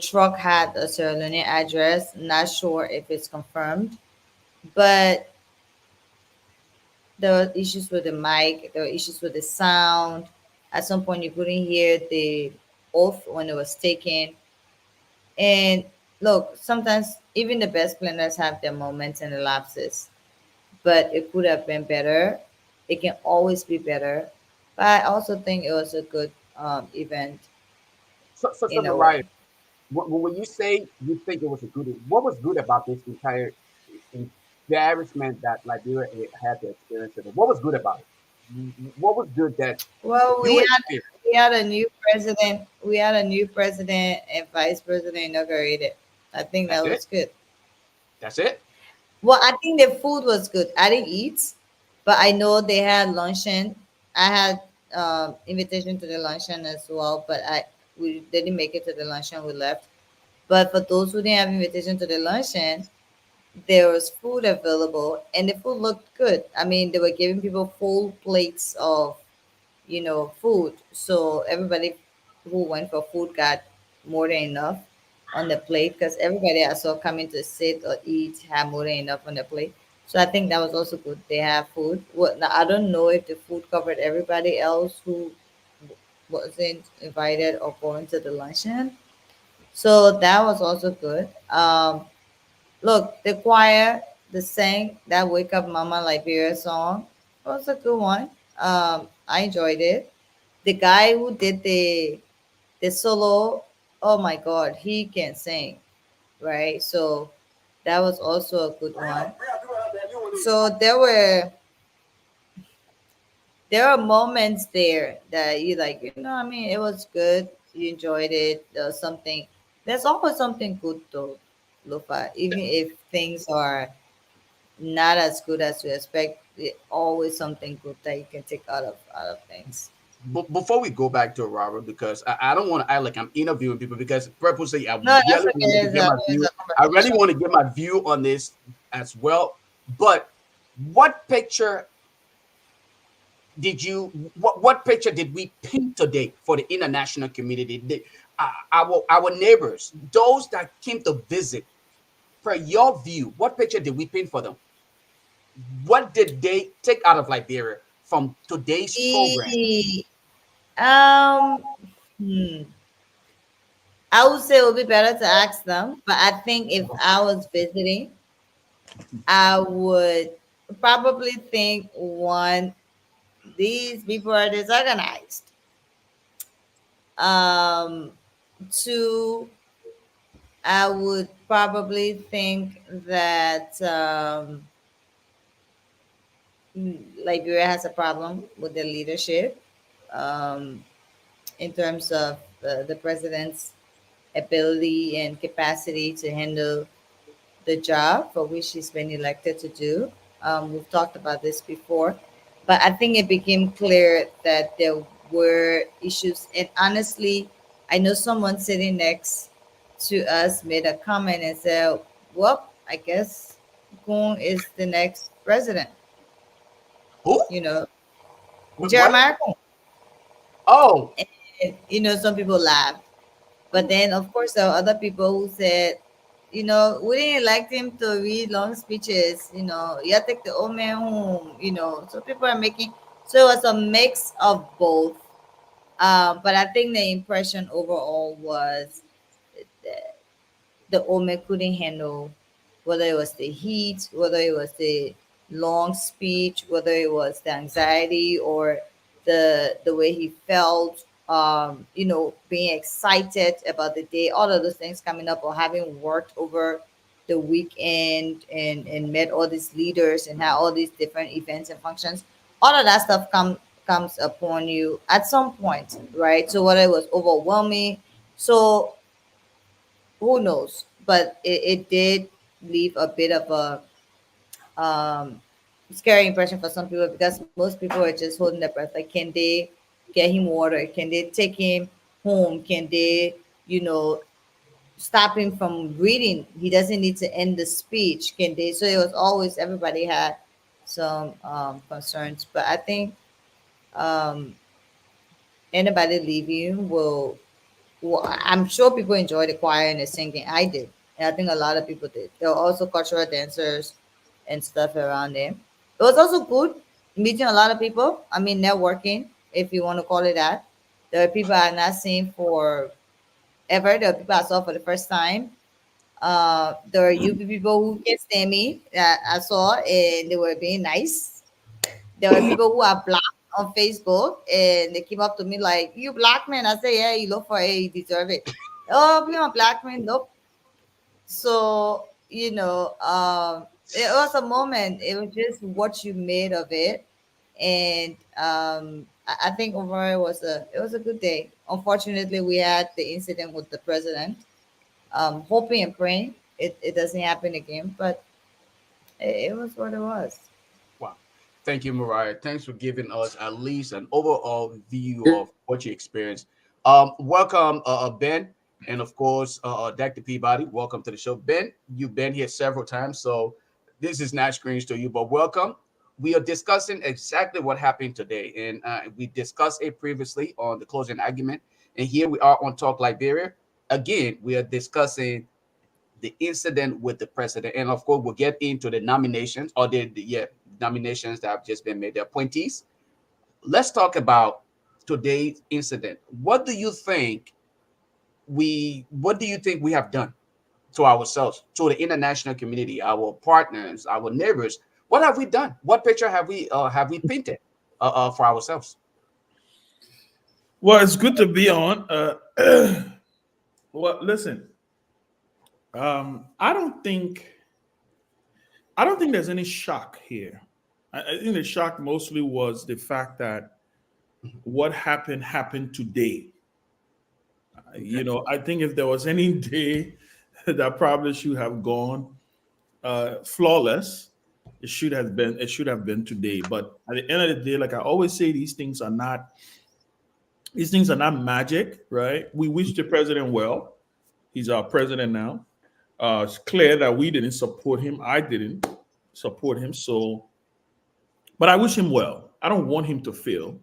Speaker 1: truck had a Sierra Leone address. Not sure if it's confirmed, but there were issues with the mic. There were issues with the sound. At some point, you couldn't hear the oath when it was taken. And look, sometimes even the best planners have their moments and the lapses, but it could have been better. It can always be better. But I also think it was a good event
Speaker 2: So
Speaker 1: in a
Speaker 2: Mariah,
Speaker 1: way.
Speaker 2: when you say you think it was a good, what was good about this entire embarrassment that Liberia had to experience? What was good about it? What was good that
Speaker 1: Well,
Speaker 2: you experienced?
Speaker 1: we had a new president. We had a new president and vice president inaugurated. I think
Speaker 2: That's
Speaker 1: that
Speaker 2: it.
Speaker 1: was good.
Speaker 2: That's it.
Speaker 1: Well, I think the food was good. I didn't eat, but I know they had luncheon. I had invitation to the luncheon as well, but we didn't make it to the luncheon. We left. But for those who didn't have invitation to the luncheon, there was food available, and the food looked good. I mean, they were giving people full plates of food, so everybody who went for food got more than enough on the plate because everybody I saw coming to sit or eat had more than enough on the plate.
Speaker 7: So I think that was also good. They have food. What now, I don't know if the food covered everybody else who wasn't invited or going to the luncheon. So that was also good. Look, the choir, the sang that "Wake Up Mama" Liberia song was a good one. I enjoyed it. The guy who did the solo, oh my God, he can sing, right? So that was also a good one. So there are moments there that you like, I mean, it was good. You enjoyed it. There was something. There's always something good though, Lufa. Even if things are not as good as you expect, always something good that you can take out of things.
Speaker 2: Before we go back to Robert, because I don't want to act like I'm interviewing people, because purposely I
Speaker 7: No, that's
Speaker 2: really
Speaker 7: okay.
Speaker 2: want to
Speaker 7: It's
Speaker 2: get
Speaker 7: a,
Speaker 2: my
Speaker 7: it's
Speaker 2: view.
Speaker 7: a
Speaker 2: I really
Speaker 7: conversation.
Speaker 2: want to get my view on this as well. But what picture what picture did we paint today for the international community? Our neighbors, those that came to visit, for your view, what picture did we paint for them? What did they take out of Liberia from today's program?
Speaker 7: E- Um, hmm. I would say it would be better to ask them, but I think if I was visiting, I would probably think one, these people are disorganized. Um, Two, I would probably think that Liberia has a problem with the leadership um, in terms of the president's ability and capacity to handle the job for which he's been elected to do. We've talked about this before, but I think it became clear that there were issues. And honestly, I know someone sitting next to us made a comment and said, "Well, I guess Gung is the next president."
Speaker 2: Who?
Speaker 7: You know,
Speaker 2: What?
Speaker 7: Jeremiah Gung.
Speaker 2: Oh,
Speaker 7: And, some people laughed. But then, of course, there are other people who said, we didn't like him to read long speeches. You take the old man home. So people are making. So it was a mix of both. But I think the impression overall was the Ome couldn't handle, whether it was the heat, whether it was the long speech, whether it was the anxiety or the way he felt, being excited about the day, all of those things coming up, or having worked over the weekend and met all these leaders and had all these different events and functions. All of that stuff comes upon you at some point, right? So whether it was overwhelming, so who knows? But it did leave a bit of a um, scary impression for some people, because most people are just holding their breath. Like, can they get him water? Can they take him home? Can they, stop him from reading? He doesn't need to end the speech. Can they? So it was always, everybody had some concerns. But I think um, anybody leaving will, well, I'm sure people enjoy the choir and the singing. I did. And I think a lot of people did. There were also cultural dancers and stuff around there. It was also good meeting a lot of people. I mean, networking, if you want to call it that. There were people I had not seen for ever. There were people I saw for the first time. There were UP people who can't stand me that I saw, and they were being nice. There were people who are black on Facebook, and they came up to me like, "You black man?" I say, "Yeah, you look for it, you deserve it." "Oh, you're a black man?" Nope. So it was a moment. It was just what you made of it, and I think overall it was a good day. Unfortunately, we had the incident with the president. Hoping and praying it doesn't happen again, but it was what it was.
Speaker 2: wow. Thank you, Mariah. Thanks for giving us at least an overall view of what you experienced. Welcome, Ben, and of course, Dr. Peabody. Welcome to the show. Ben, you've been here several times, so this is not strange to you, but welcome. We are discussing exactly what happened today, and we discussed it previously on the closing argument, and here we are on Talk Liberia. Again, we are discussing the incident with the president, and of course we'll get into the nominations or the nominations that have just been made, the appointees. Let's talk about today's incident. What do you think we have done to ourselves, to the international community, our partners, our neighbors? What have we done? What picture have we painted for ourselves?
Speaker 8: Well, it's good to be on. Well, listen, I don't think there's any shock here. I think the shock mostly was the fact that what happened today. I think if there was any day that probably should have gone flawless, it should have been today. But at the end of the day, like I always say, these things are not magic, right? We wish the president well. He's our president now. It's clear that we didn't support him. I didn't support him. But I wish him well. I don't want him to fail.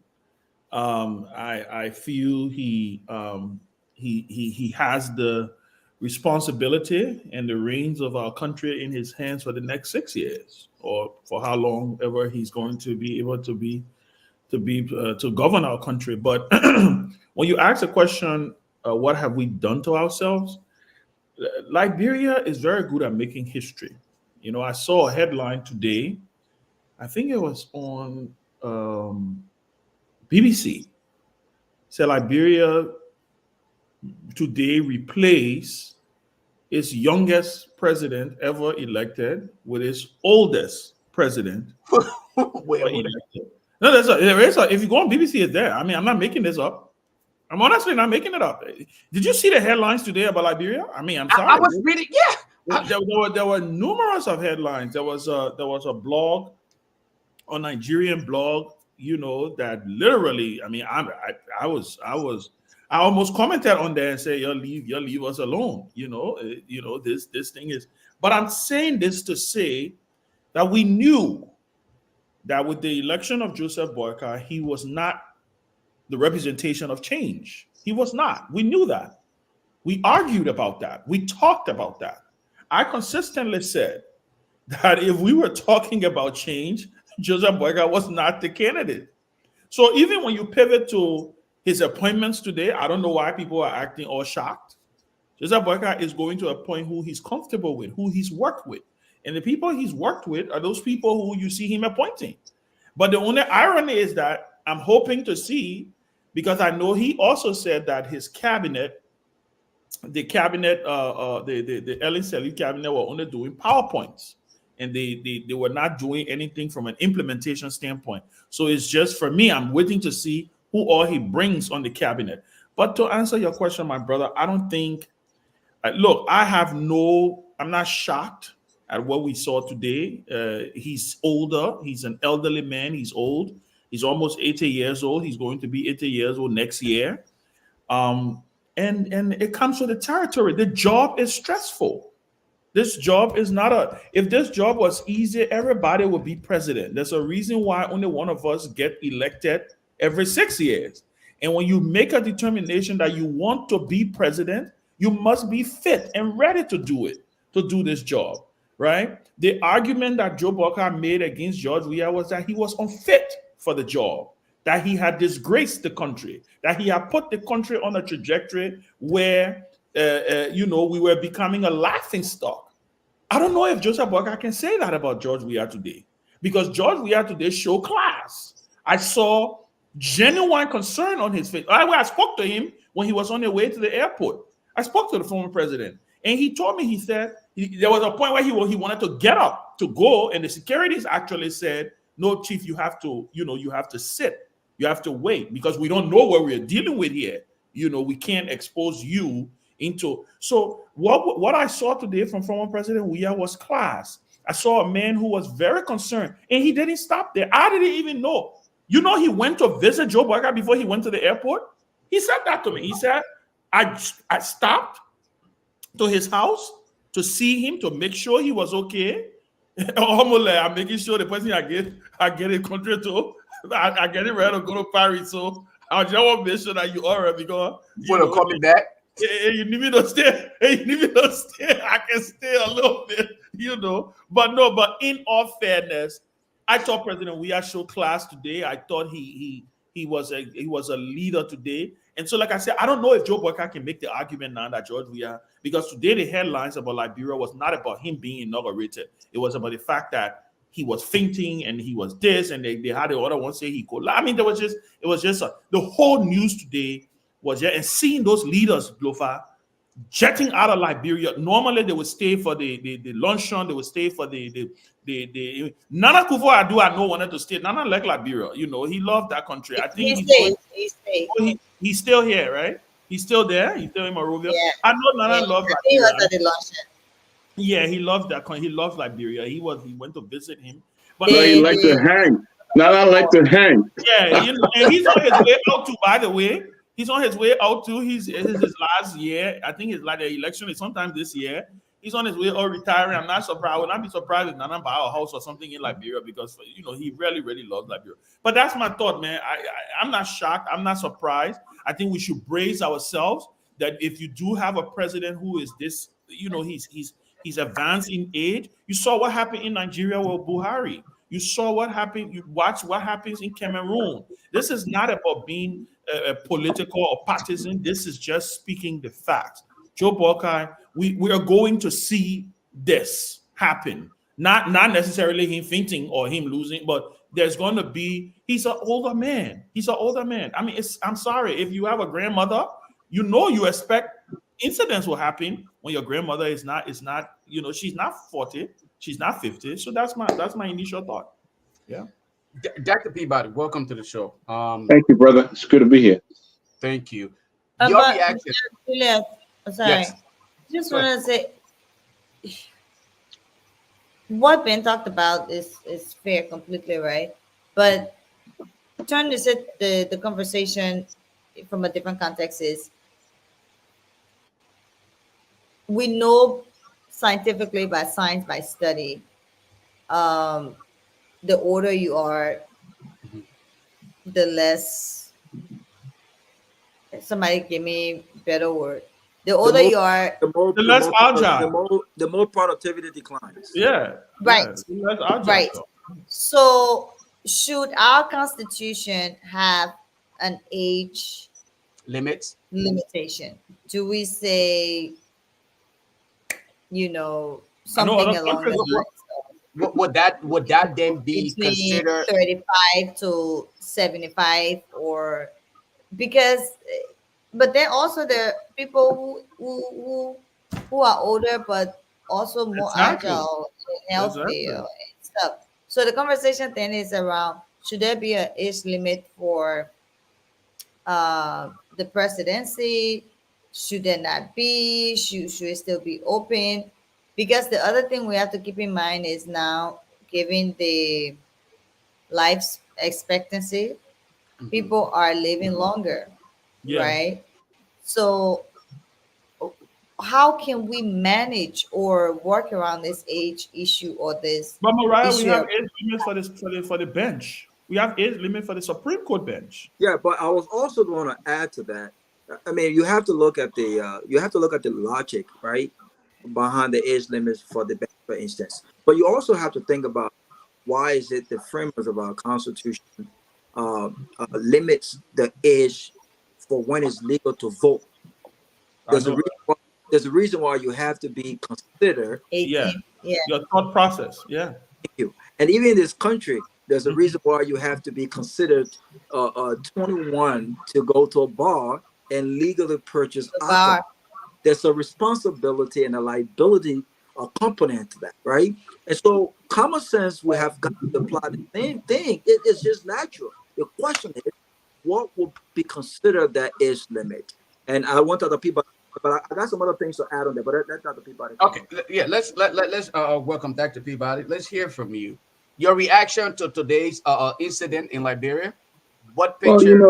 Speaker 8: I feel he has the responsibility and the reins of our country in his hands for the next 6 years, or for how long ever he's going to be able to govern our country. But when you ask the question, what have we done to ourselves? Liberia is very good at making history. I saw a headline today. I think it was on BBC. Said Liberia today replace its youngest president ever elected with its oldest president elected. No, there is. If you go on BBC, it's there. I mean, I'm not making this up. I'm honestly not making it up. Did you see the headlines today about Liberia? I mean, I'm sorry.
Speaker 2: I was reading. Yeah,
Speaker 8: there were numerous of headlines. There was a blog, a Nigerian blog, that literally. I mean, I almost commented on there and say, "You leave us alone." This thing is. But I'm saying this to say that we knew that with the election of Joseph BOAKAI, he was not the representation of change. He was not. We knew that. We argued about that. We talked about that. I consistently said that if we were talking about change, Joseph BOAKAI was not the candidate. So even when you pivot to his appointments today, I don't know why people are acting all shocked. Joseph BOAKAI is going to appoint who he's comfortable with, who he's worked with. And the people he's worked with are those people who you see him appointing. But the only irony is that I'm hoping to see, because I know he also said that his cabinet, the Ellen Selu cabinet, were only doing PowerPoints, and they were not doing anything from an implementation standpoint. So it's just, for me, I'm waiting to see who all he brings on the cabinet. But to answer your question, my brother, I don't think, look, I'm not shocked at what we saw today. He's older. He's an elderly man. He's old. He's almost 80 years old. He's going to be 80 years old next year. And it comes with the territory. The job is stressful. This job is not if this job was easy, everybody would be president. There's a reason why only one of us get elected every 6 years. And when you make a determination that you want to be president, you must be fit and ready to do this job, right? The argument that Joe BOAKAI made against George Weah was that he was unfit for the job, that he had disgraced the country, that he had put the country on a trajectory where, we were becoming a laughing stock. I don't know if Joseph BOAKAI can say that about George Weah today, because George Weah today showed class. I saw genuine concern on his face. I spoke to him when he was on the way to the airport. I spoke to the former president, and he told me, he said, there was a point where he wanted to get up to go, and the securities actually said, "No, Chief, you have to sit. You have to wait, because we don't know what we're dealing with here. We can't expose you into." So what I saw today from former President Weah was class. I saw a man who was very concerned, and he didn't stop there. I didn't even know. He went to visit Joe BOAKAI before he went to the airport. He said that to me. He said, I stopped to his house to see him, to make sure he was okay. Almost like I'm making sure the person I get a country to, I get it ready to go to Paris. So I just want to make sure that you are ready, because
Speaker 2: for coming back.
Speaker 8: You need me to stay. You need me to stay. I can stay a little bit, But no, but in all fairness, I thought President Weah showed class today. I thought he was a leader today. And so, like I said, I don't know if Joe BOAKAI can make the argument now that George Weah, because today the headlines about Liberia was not about him being inaugurated. It was about the fact that he was fainting and he was this, and they had the other one say he could. I mean, the whole news today was and seeing those leaders, Glofa, jetting out of Liberia. Normally they would stay for the luncheon, they would stay for the Nana Akufo-Addo. I know wanted to stay. Nana liked Liberia, he loved that country. I think he's still here, right? He's still there. He's still in Monrovia.
Speaker 7: Yeah.
Speaker 8: I know Nana loved Liberia.
Speaker 7: He was at the luncheon.
Speaker 8: Yeah, he loved that. He loves Liberia. He went to visit him. But
Speaker 9: no, he liked to hang. Nana liked to hang.
Speaker 8: Yeah, and he's on his way out too. By the way, he's on his way out too. His last year. I think the election is sometime this year. He's on his way out retiring. I'm not surprised. I would not be surprised if Nana buy a house or something in Liberia, because he really, really loves Liberia. But that's my thought, man. I'm not shocked. I'm not surprised. I think we should brace ourselves that if you do have a president who is this, he's advanced in age. You saw what happened in Nigeria with Buhari. You saw what happened. You watch what happens in Cameroon. This is not about being political or partisan. This is just speaking the facts. Joe BOAKAI, we are going to see this happen. Not necessarily him fainting or him losing, but there's going to be. He's an older man. I mean, I'm sorry, if you have a grandmother, you expect incidents will happen when your grandmother is not, she's not 40, she's not 50. So that's my initial thought. Yeah.
Speaker 2: Dr. Peabody, welcome to the show.
Speaker 9: Thank you, brother. It's good to be here.
Speaker 2: Thank you. Your reaction.
Speaker 7: Juliet, sorry.
Speaker 2: Yes.
Speaker 7: Just want to say, what Ben talked about is fair, completely right. But trying to set the conversation from a different context is, we know scientifically, by science, by study, the older you are, the less, somebody give me a better word. The older you are,
Speaker 8: the less agile.
Speaker 4: The more productivity declines.
Speaker 8: Yeah.
Speaker 7: Right.
Speaker 8: Yeah, less agile.
Speaker 7: Right. So should our constitution have an age limitation? Do we say, something along the lines?
Speaker 2: Would that then be
Speaker 7: Between
Speaker 2: considered
Speaker 7: 35 to 75, or because, but then also there are people who are older but also more agile and healthy and stuff. So the conversation then is around, should there be an age limit for the presidency? Should there not be? Should it still be open? Because the other thing we have to keep in mind is, now, given the life expectancy, people are living longer, right? So how can we manage or work around this age issue or this?
Speaker 8: But Mariah, we have age limits for the bench. We have age limit for the Supreme Court bench.
Speaker 4: Yeah, but I was also going to add to that. I mean, you have to look at the logic, right, behind the age limits for the bench, for instance. But you also have to think about, why is it the framers of our Constitution limits the age for when it's legal to vote? There's a reason why you have to be considered.
Speaker 7: 18. Yeah.
Speaker 8: Your thought process. Yeah.
Speaker 4: Thank you. And even in this country, there's a reason why you have to be considered 21 to go to a bar and legally purchase alcohol. There's a responsibility and a liability accompanying to that, right? And so common sense will have got to apply the same thing. It's just natural. The question is, what will be considered that age limit? And I want other people, but I got some other things to add on there, but that's other people.
Speaker 2: Okay, yeah, let's welcome Dr. Peabody. Let's hear from you. Your reaction to today's incident in Liberia. What picture?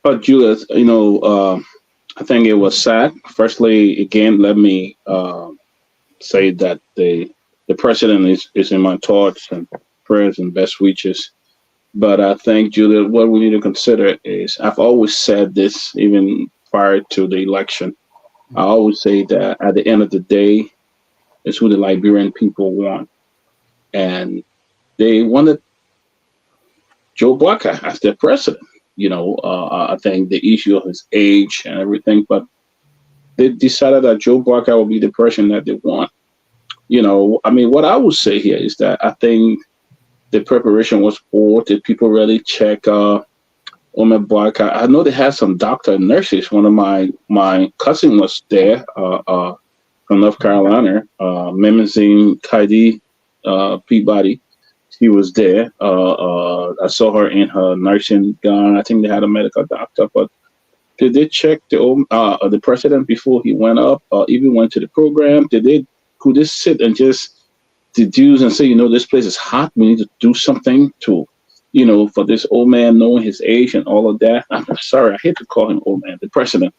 Speaker 9: Well, Julius, I think it was sad. Firstly, again, let me say that the president is in my thoughts and prayers and best wishes. But I think, Julius, what we need to consider is, I've always said this even prior to the election, I always say that at the end of the day, it's who the Liberian people want. And they wanted Joe BOAKAI as their president. I think the issue of his age and everything, but they decided that Joe BOAKAI will be the person that they want. I mean, what I would say here is that I think the preparation was poor. Did people really check Omer BOAKAI? I know they had some doctor and nurses. One of my cousin was there from North Carolina, Memazine Kaidi Peabody. She was there. I saw her in her nursing gown. I think they had a medical doctor, but did they check the president before he went up, or even went to the program? Could they sit and just deduce and say, this place is hot. We need to do something to, for this old man, knowing his age and all of that. I'm sorry, I hate to call him old man, the president.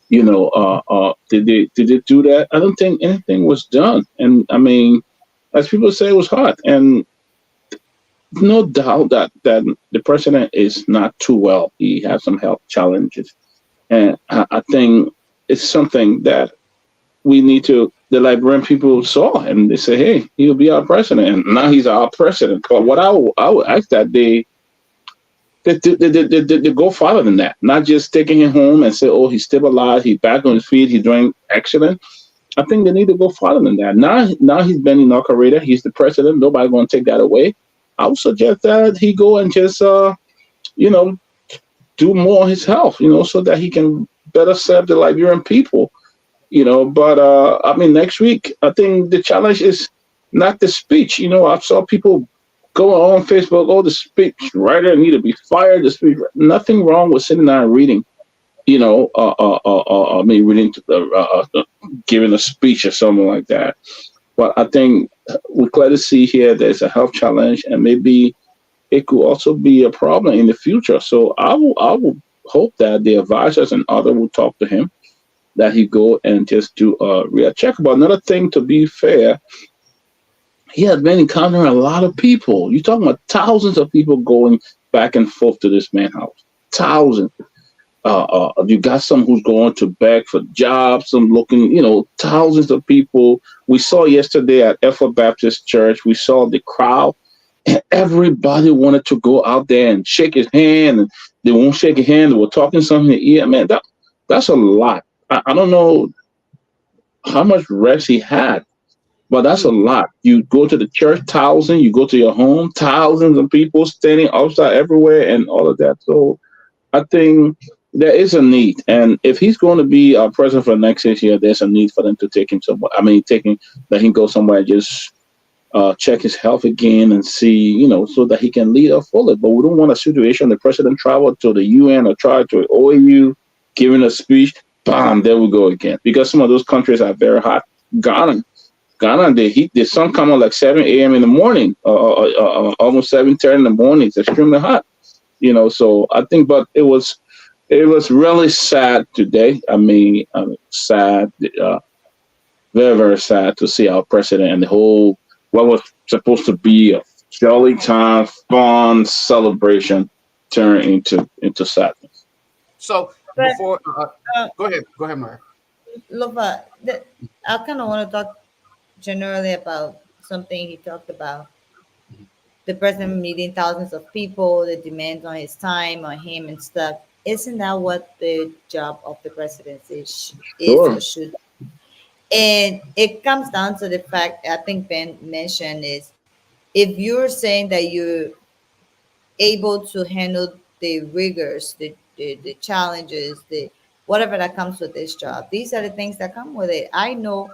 Speaker 9: Did they do that? I don't think anything was done. And I mean, as people say, it was hot. And no doubt that the president is not too well. He has some health challenges. And I think it's something that the Liberian people saw, and they say, hey, he'll be our president. And now he's our president. But what I would ask that they go farther than that, not just taking him home and say, oh, he's still alive, he's back on his feet, he's doing excellent. I think they need to go farther than that. Now he's been inaugurated, he's the president, nobody's going to take that away. I would suggest that he go and just, do more on his health, so that he can better serve the Liberian people, But I mean, next week, I think the challenge is not the speech. I saw people go on Facebook, oh, the speech writer need to be fired. The speech, nothing wrong with sitting down and reading, reading, giving a speech or something like that. But I think we're glad to see here there's a health challenge, and maybe it could also be a problem in the future. So I will hope that the advisors and others will talk to him, that he go and just do a real check. But another thing, to be fair, he has been encountering a lot of people. You're talking about thousands of people going back and forth to this man's house. Thousands. You got some who's going to beg for jobs, some looking, thousands of people. We saw yesterday at Effort Baptist Church, we saw the crowd, and everybody wanted to go out there and shake his hand, and they won't shake his hand. They were talking something in the ear. Man, that's a lot. I don't know how much rest he had, but that's a lot. You go to the church, thousands. You go to your home, thousands of people standing outside everywhere and all of that. So I think there is a need. And if he's going to be our president for the next 6 years, there's a need for them to take him somewhere. Let him go somewhere and just check his health again and see, so that he can lead us fully. But we don't want a situation the president traveled to the UN or tried to OAU, giving a speech, bam, there we go again. Because some of those countries are very hot. Ghana, the sun come on like 7 a.m. in the morning, almost 7:30 in the morning. It's extremely hot, So I think, but it was really sad today. I mean, sad, very, very sad to see our president and the whole, what was supposed to be a jolly time, fun celebration turn into sadness.
Speaker 2: So before, go ahead, Mara.
Speaker 7: Lofa, I kind of want to talk generally about something he talked about. The president meeting thousands of people, the demands on his time, on him and stuff. Isn't that what the job of the presidency is or should? And it comes down to the fact, I think Ben mentioned, is if you're saying that you're able to handle the rigors, the challenges, the whatever that comes with this job, these are the things that come with it. I know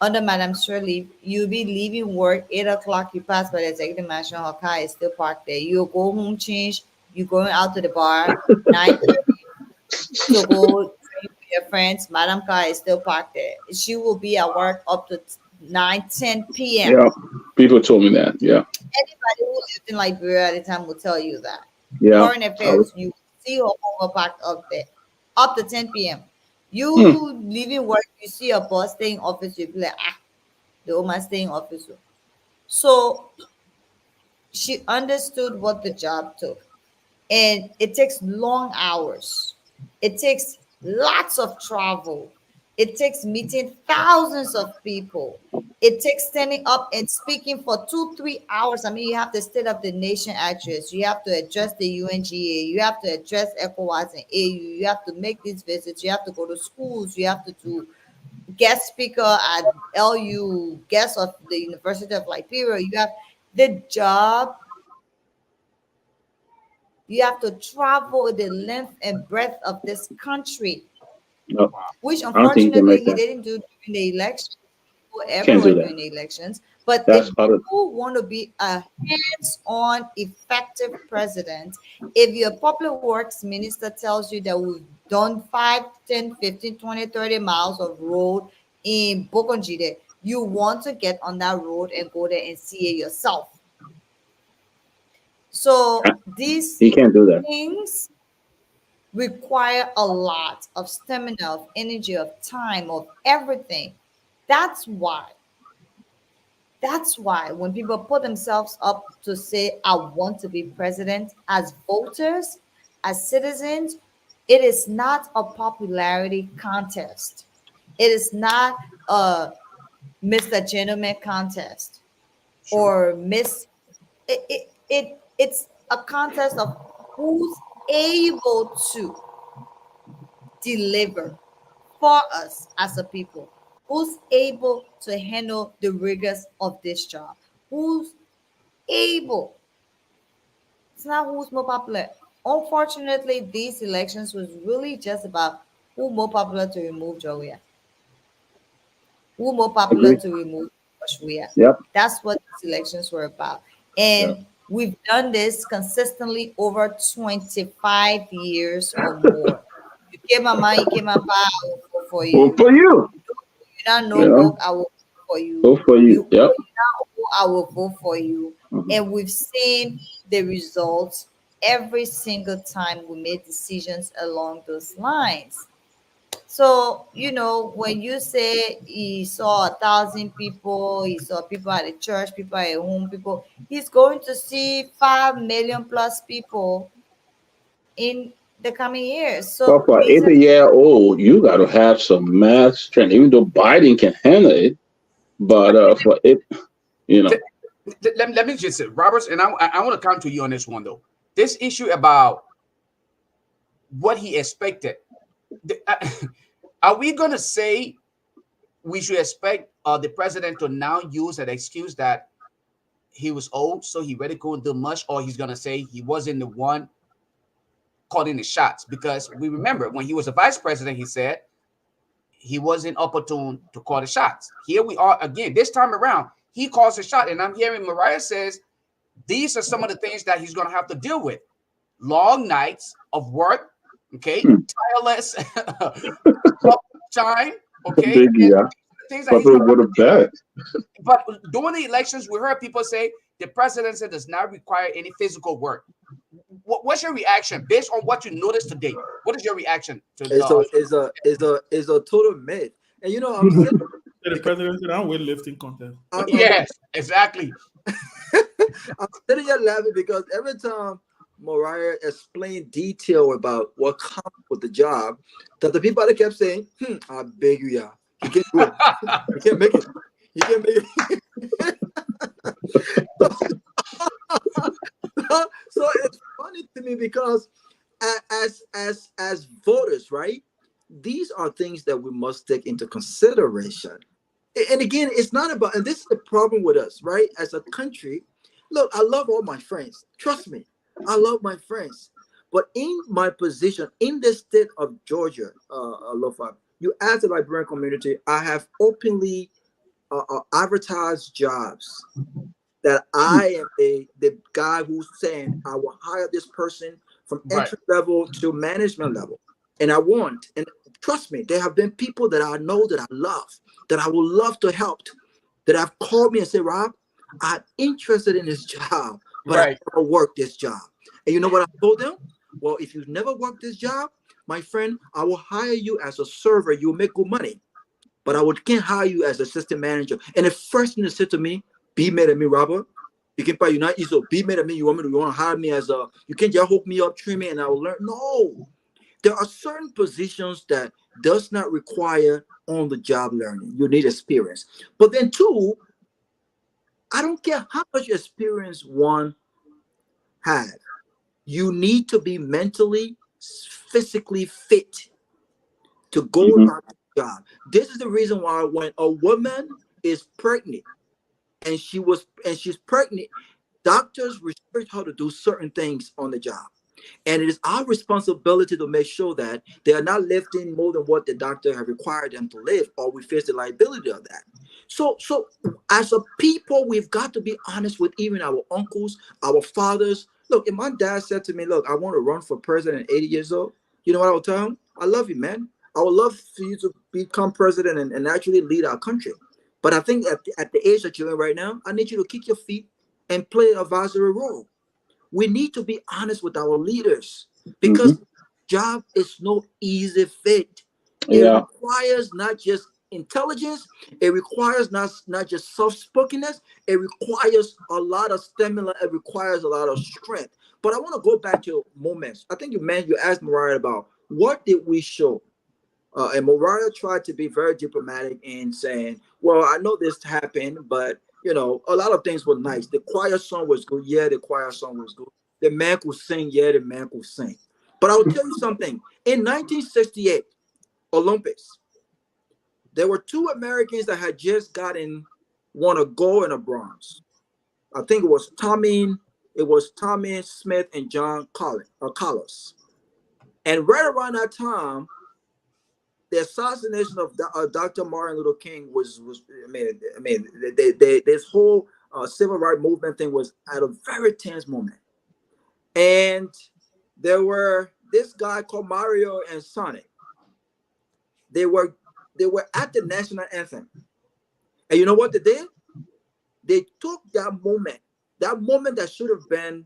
Speaker 7: under Madam Shirley, you'll be leaving work 8 o'clock, you pass by the executive mansion, her car is still parked there. You'll go home, change, you're going out to the bar, 9:30 to go drink with your friends. Madam car is still parked there. She will be at work up to 9-10 p.m.
Speaker 9: Yeah, people told me that. Yeah.
Speaker 7: Anybody who lived in Liberia at the time will tell you that.
Speaker 9: Yeah.
Speaker 7: Foreign affairs, you see her home parked up there up to 10 p.m. You leaving work, you see a boss staying office, you'll be like, the woman staying office. So she understood what the job took. And it takes long hours. It takes lots of travel. It takes meeting thousands of people. It takes standing up and speaking for 2, 3 hours. I mean, you have to state up the nation address. You have to address the UNGA. You have to address ECOWAS and AU. You have to make these visits. You have to go to schools. You have to do guest speaker at LU, guest of the University of Liberia. You have the job. You have to travel the length and breadth of this country,
Speaker 9: No,
Speaker 7: which
Speaker 9: I don't think you can
Speaker 7: unfortunately
Speaker 9: make
Speaker 7: he
Speaker 9: that.
Speaker 7: didn't do during the election or
Speaker 9: Can't
Speaker 7: everywhere
Speaker 9: do that.
Speaker 7: during the elections. But if
Speaker 9: That's other.
Speaker 7: you want to be a hands-on, effective president, if your public works minister tells you that we've done 5, 10, 15, 20, 30 miles of road in Bokonjide, you want to get on that road and go there and see it yourself. So these
Speaker 9: He can't do that.
Speaker 7: things require a lot of stamina, of energy, of time, of everything. That's why. That's why when people put themselves up to say, I want to be president, as voters, as citizens, it is not a popularity contest. It is not a Mr. Gentleman contest or Miss. It's a contest of who's able to deliver for us as a people, who's able to handle the rigors of this job, who's able. It's not who's more popular. Unfortunately, these elections was really just about who more popular to remove Joya, who more popular
Speaker 9: Agree.
Speaker 7: to remove Joshua.
Speaker 9: Yep.
Speaker 7: That's what these elections were about.
Speaker 9: Yep.
Speaker 7: And we've done this consistently over 25 years or more. You came my mind, you came my power, I will vote for you.
Speaker 9: Well, for you.
Speaker 7: You don't know
Speaker 9: Yeah.
Speaker 7: work, I will vote for you.
Speaker 9: Go for you. Yep.
Speaker 7: I will vote for you.
Speaker 9: Mhm.
Speaker 7: And we've seen the results every single time we made decisions along those lines. So, when you say he saw 1,000 people, he saw people at the church, people at home, people, he's going to see 5 million plus people in the coming years. So
Speaker 9: But for an
Speaker 7: these are
Speaker 9: 80-year-old, you got to have some math strength. Even though Biden can handle it, but for it, you know,
Speaker 2: Let me just say, Roberts, and I want to come to you on this one though. This issue about what he expected. Are we going to say we should expect the president to now use an excuse that he was old, so he really couldn't do much, or he's going to say he wasn't the one calling the shots? Because we remember when he was a vice president, he said he wasn't opportune to call the shots. Here we are again. This time around, he calls the shot, and I'm hearing Mariah says these are some of the things that he's going to have to deal with: long nights of work, okay, tireless shine, okay,
Speaker 9: yeah.
Speaker 2: things that he's
Speaker 9: But
Speaker 2: going
Speaker 9: what a bet.
Speaker 2: But during the elections, we heard people say the presidency does not require any physical work. What's your reaction based on what you noticed today? What is your reaction to
Speaker 4: It's a total myth. And I'm sitting,
Speaker 8: The president said, I'm weightlifting contest.
Speaker 2: yes, exactly.
Speaker 4: I'm sitting here laughing because every time Mariah explained detail about what comes with the job, that the people that kept saying, I beg you, yeah, you can't do it. You can't make it. You can't make it. So it's funny to me because as voters, right? These are things that we must take into consideration. And again, it's not about, and this is the problem with us, right? As a country, look, I love all my friends. Trust me, I love my friends. But in my position in the state of Georgia, Lofa, you ask the Liberian community, I have openly advertised jobs that I am the guy who's saying I will hire this person from entry level to management level. And I want, and trust me, there have been people that I know that I love, that I would love to help, that have called me and said, Rob, I'm interested in this job, but I never worked this job. And you know what I told them? Well, if you've never worked this job, my friend, I will hire you as a server. You'll make good money, but can't hire you as assistant manager. And the first thing they said to me, be mad at me, Robert. You can probably not easily be mad at me. You want to hire me as you can't just hook me up, train me, and I will learn. No. There are certain positions that does not require on the job learning. You need experience. But then two, I don't care how much experience one had. You need to be mentally, physically fit to go
Speaker 9: Mhm.
Speaker 4: about the job. This is the reason why when a woman is pregnant and she's pregnant, doctors restrict her to do certain things on the job. And it is our responsibility to make sure that they are not lifting more than what the doctor has required them to lift, or we face the liability of that. So as a people, we've got to be honest with even our uncles, our fathers. Look, if my dad said to me, look, I want to run for president at 80 years old, you know what I would tell him? I love you, man. I would love for you to become president and actually lead our country. But I think at the age that you're in right now, I need you to kick your feet and play an advisory role. We need to be honest with our leaders because
Speaker 9: Mhm.
Speaker 4: job is no easy fit. It
Speaker 9: Yeah.
Speaker 4: requires not just intelligence, it requires not just soft-spokenness, it requires a lot of stamina, it requires a lot of strength. But I want to go back to moments. I think you asked Mariah about what did we show? And Mariah tried to be very diplomatic in saying, well, I know this happened, but a lot of things were nice. The choir song was good. Yeah, the choir song was good. The man could sing. Yeah, the man could sing. But I will tell you something. In 1968 Olympics, there were two Americans that had just won a gold and a bronze. I think it was Tommy Smith and John Carlos. And right around that time, the assassination of Dr. Martin Luther King was this whole civil rights movement thing was at a very tense moment, and there were this guy called Mario and Sonic. They were at the national anthem, and you know what they did? They took that moment that should have been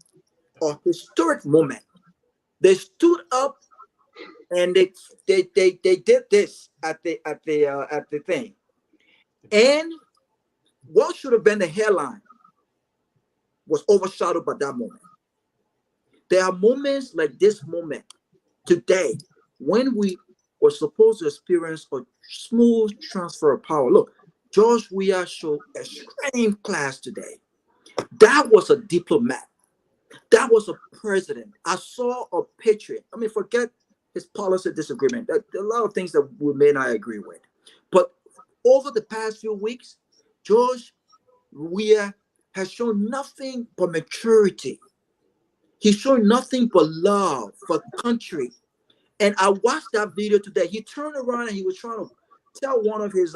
Speaker 4: a historic moment. They stood up and they did this at the thing. And what should have been the headline was overshadowed by that moment. There are moments like this moment today when we were supposed to experience a smooth transfer of power. Look, George Weah showed extreme class today. That was a diplomat. That was a president. I saw a patriot. I mean, forget his policy disagreement. There are a lot of things that we may not agree with. But over the past few weeks, George Weah has shown nothing but maturity. He's shown nothing but love for country. And I watched that video today. He turned around and he was trying to tell one of his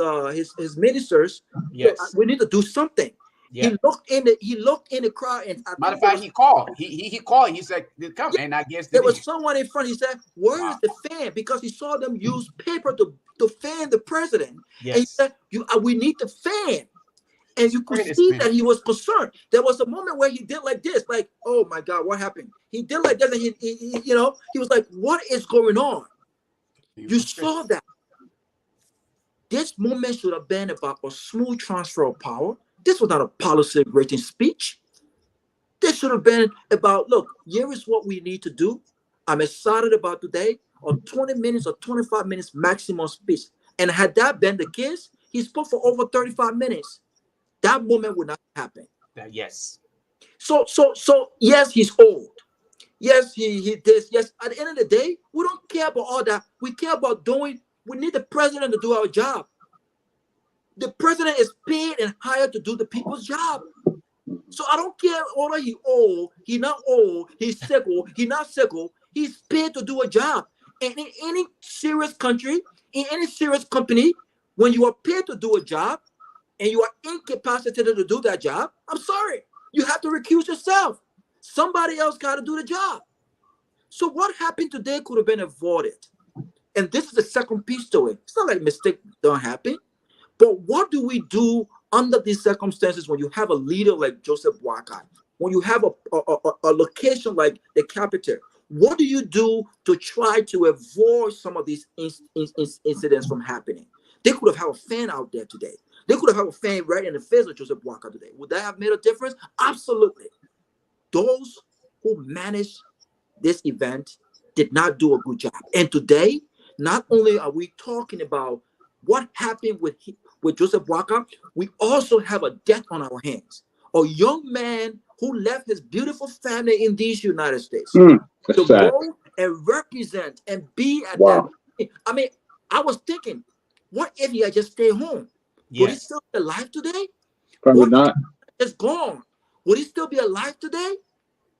Speaker 4: ministers, look,
Speaker 2: Yes.
Speaker 4: we need to do something.
Speaker 2: Yeah.
Speaker 4: He looked in the crowd, and I
Speaker 2: Matter of
Speaker 4: think
Speaker 2: fact, he called. He called. He said, "Come." And I guess
Speaker 4: there
Speaker 2: that
Speaker 4: was someone in front. He said, "Where is the fan?" Because he saw them use paper to fan the president. And he
Speaker 2: yes,
Speaker 4: said, "We need the fan." And you could
Speaker 2: greatest
Speaker 4: see
Speaker 2: man.
Speaker 4: that he was concerned. There was a moment where he did like this, like, "Oh my God, what happened?" He did like this, and he was like, "What is going on?" You saw that. This moment should have been about a smooth transfer of power. This was not a policy rating speech. This should have been about, look, here is what we need to do. I'm excited about today, or 20 minutes or 25 minutes maximum speech. And had that been the case, he spoke for over 35 minutes. That moment would not happen.
Speaker 2: Yes.
Speaker 4: So yes, he's old. Yes, he this. Yes, at the end of the day, we don't care about all that. We care about we need the president to do our job. The president is paid and hired to do the people's job. So I don't care whether he not old, he's sick, he not sick. He's paid to do a job. And in any serious country, in any serious company, when you are paid to do a job and you are incapacitated to do that job, I'm sorry, you have to recuse yourself. Somebody else got to do the job. So what happened today could have been avoided. And this is the second piece to it. It's not like mistakes don't happen. But what do we do under these circumstances when you have a leader like Joseph BOAKAI, when you have a location like the capital? What do you do to try to avoid some of these incidents from happening? They could have had a fan out there today. They could have had a fan right in the face of Joseph BOAKAI today. Would that have made a difference? Absolutely. Those who managed this event did not do a good job. And today, not only are we talking about what happened with Joseph BOAKAI, we also have a death on our hands. A young man who left his beautiful family in these United States
Speaker 9: That's
Speaker 4: to
Speaker 9: sad.
Speaker 4: go and represent and be at
Speaker 9: Wow.
Speaker 4: that. I mean, I was thinking, what if he had just stayed home? Would he
Speaker 2: Yes.
Speaker 4: still be alive today?
Speaker 9: Probably
Speaker 4: What
Speaker 9: not.
Speaker 4: if he's gone? Would he still be alive today?